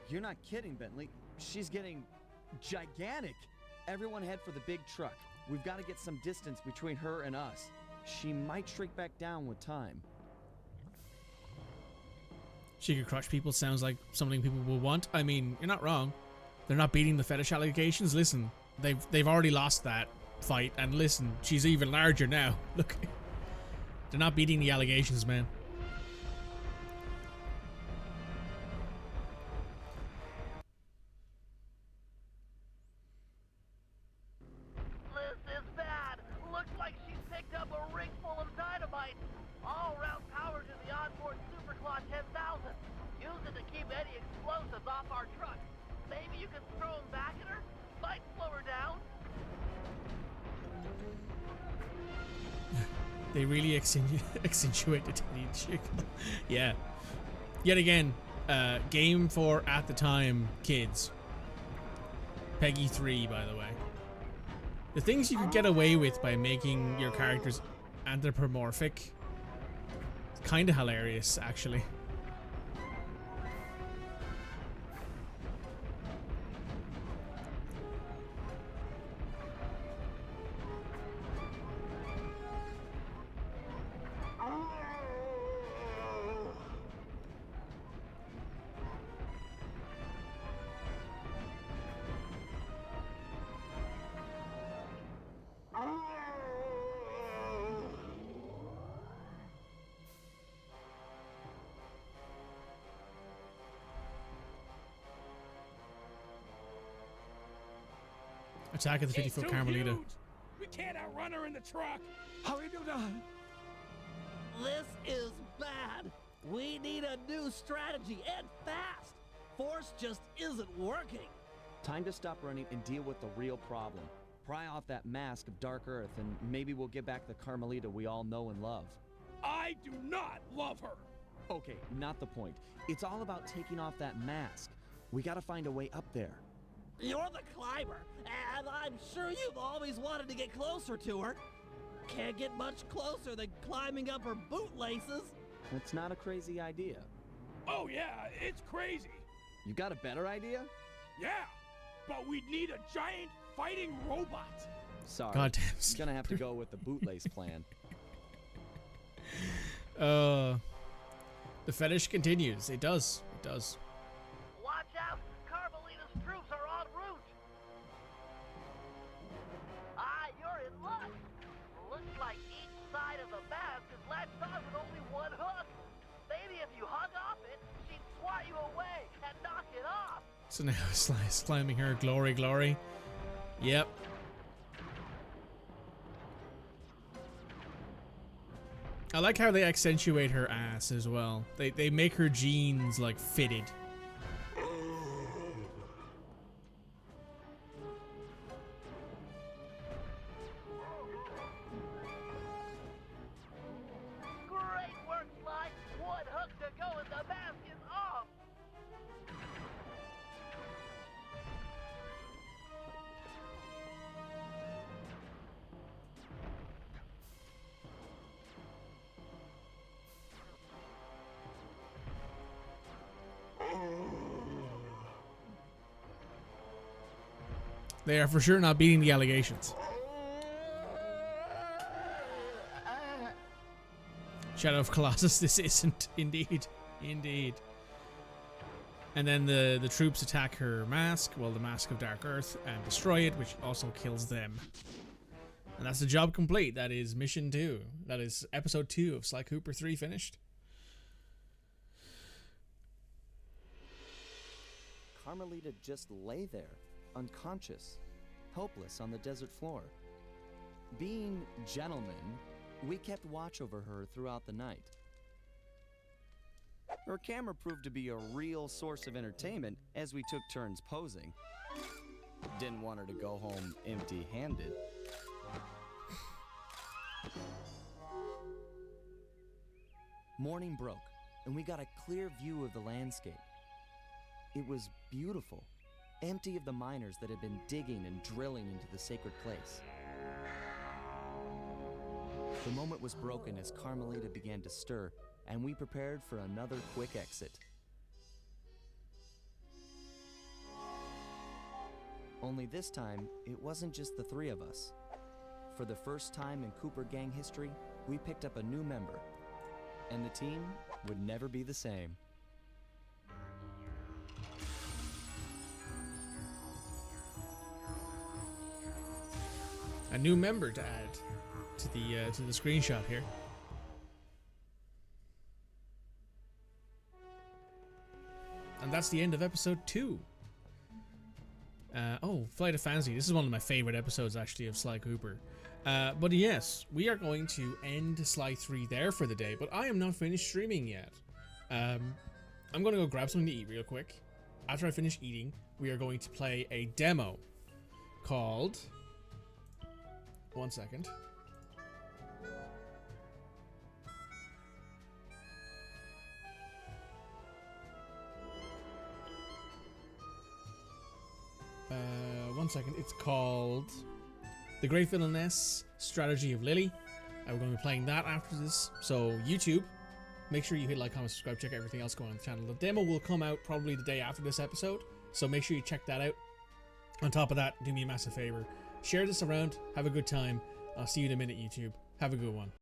you're not kidding, Bentley. She's getting gigantic. Everyone head for the big truck. We've got to get some distance between her and us. She might shrink back down with time. She could crush people sounds like something people will want. I mean, you're not wrong. They're not beating the fetish allegations. Listen, they've already lost that fight, and listen, she's even larger now. Look, they're not beating the allegations, man. This is bad. Looks like she's picked up a rig full of dynamite. All-round power to the onboard Super Klaww 10,000. Use it to keep any explosives off our truck. Maybe you can throw them back at her? Might slow her down. They really accentuate the titty chick. Yeah. Yet again, game for at the time kids. Peggy 3, by the way. The things you could get away with by making your characters anthropomorphic, kind of hilarious, actually. Attack of the 50-foot Carmelita. We can't outrun her in the truck. Hurry, do not. This is bad. We need a new strategy, and fast. Force just isn't working. Time to stop running and deal with the real problem. Pry off that mask of Dark Earth, and maybe we'll get back the Carmelita we all know and love. I do not love her. Okay, not the point. It's all about taking off that mask. We gotta find a way up there. You're the climber, and I'm sure you've always wanted to get closer to her. Can't get much closer than climbing up her bootlaces. That's not a crazy idea. Oh yeah, it's crazy. You got a better idea? Yeah, but we'd need a giant fighting robot. Sorry. Goddamn. Gonna have to go with the bootlace plan. The fetish continues. It does. It does. Watch out! Carmelita's troops are en route! Ah, you're in luck! Looks like each side of the mast is latched on with only one hook. Maybe if you hung off it, she'd swat you away and knock it off! So now Sly's climbing her. Glory, glory. Yep. I like how they accentuate her ass as well. They make her jeans like fitted. Great work, Sly! One hook to go and the mask is off! They are for sure not beating the allegations. Shadow of Colossus, this isn't. Indeed. Indeed. And then the troops attack her mask, well, the Mask of Dark Earth, and destroy it, which also kills them. And that's the job complete. That is mission 2. That is episode 2 of Sly Cooper 3 finished. Carmelita just lay there, unconscious, helpless on the desert floor. Being gentlemen, we kept watch over her throughout the night. Her camera proved to be a real source of entertainment as we took turns posing. Didn't want her to go home empty-handed. Morning broke, and we got a clear view of the landscape. It was beautiful, empty of the miners that had been digging and drilling into the sacred place. The moment was broken as Carmelita began to stir, and we prepared for another quick exit. Only this time, it wasn't just the three of us. For the first time in Cooper Gang history, we picked up a new member, and the team would never be the same. A new member to add to the screenshot here. And that's the end of episode 2. Oh, Flight of Fancy. This is one of my favorite episodes, actually, of Sly Cooper. But yes, we are going to end Sly 3 there for the day, but I am not finished streaming yet. I'm going to go grab something to eat real quick. After I finish eating, we are going to play a demo called... One second. One second. It's called The Great Villainess Strategy of Lily. We're going to be playing that after this. So YouTube, make sure you hit like, comment, subscribe, check everything else going on the channel. The demo will come out probably the day after this episode, so make sure you check that out. On top of that, do me a massive favor. Share this around. Have a good time. I'll see you in a minute, YouTube. Have a good one.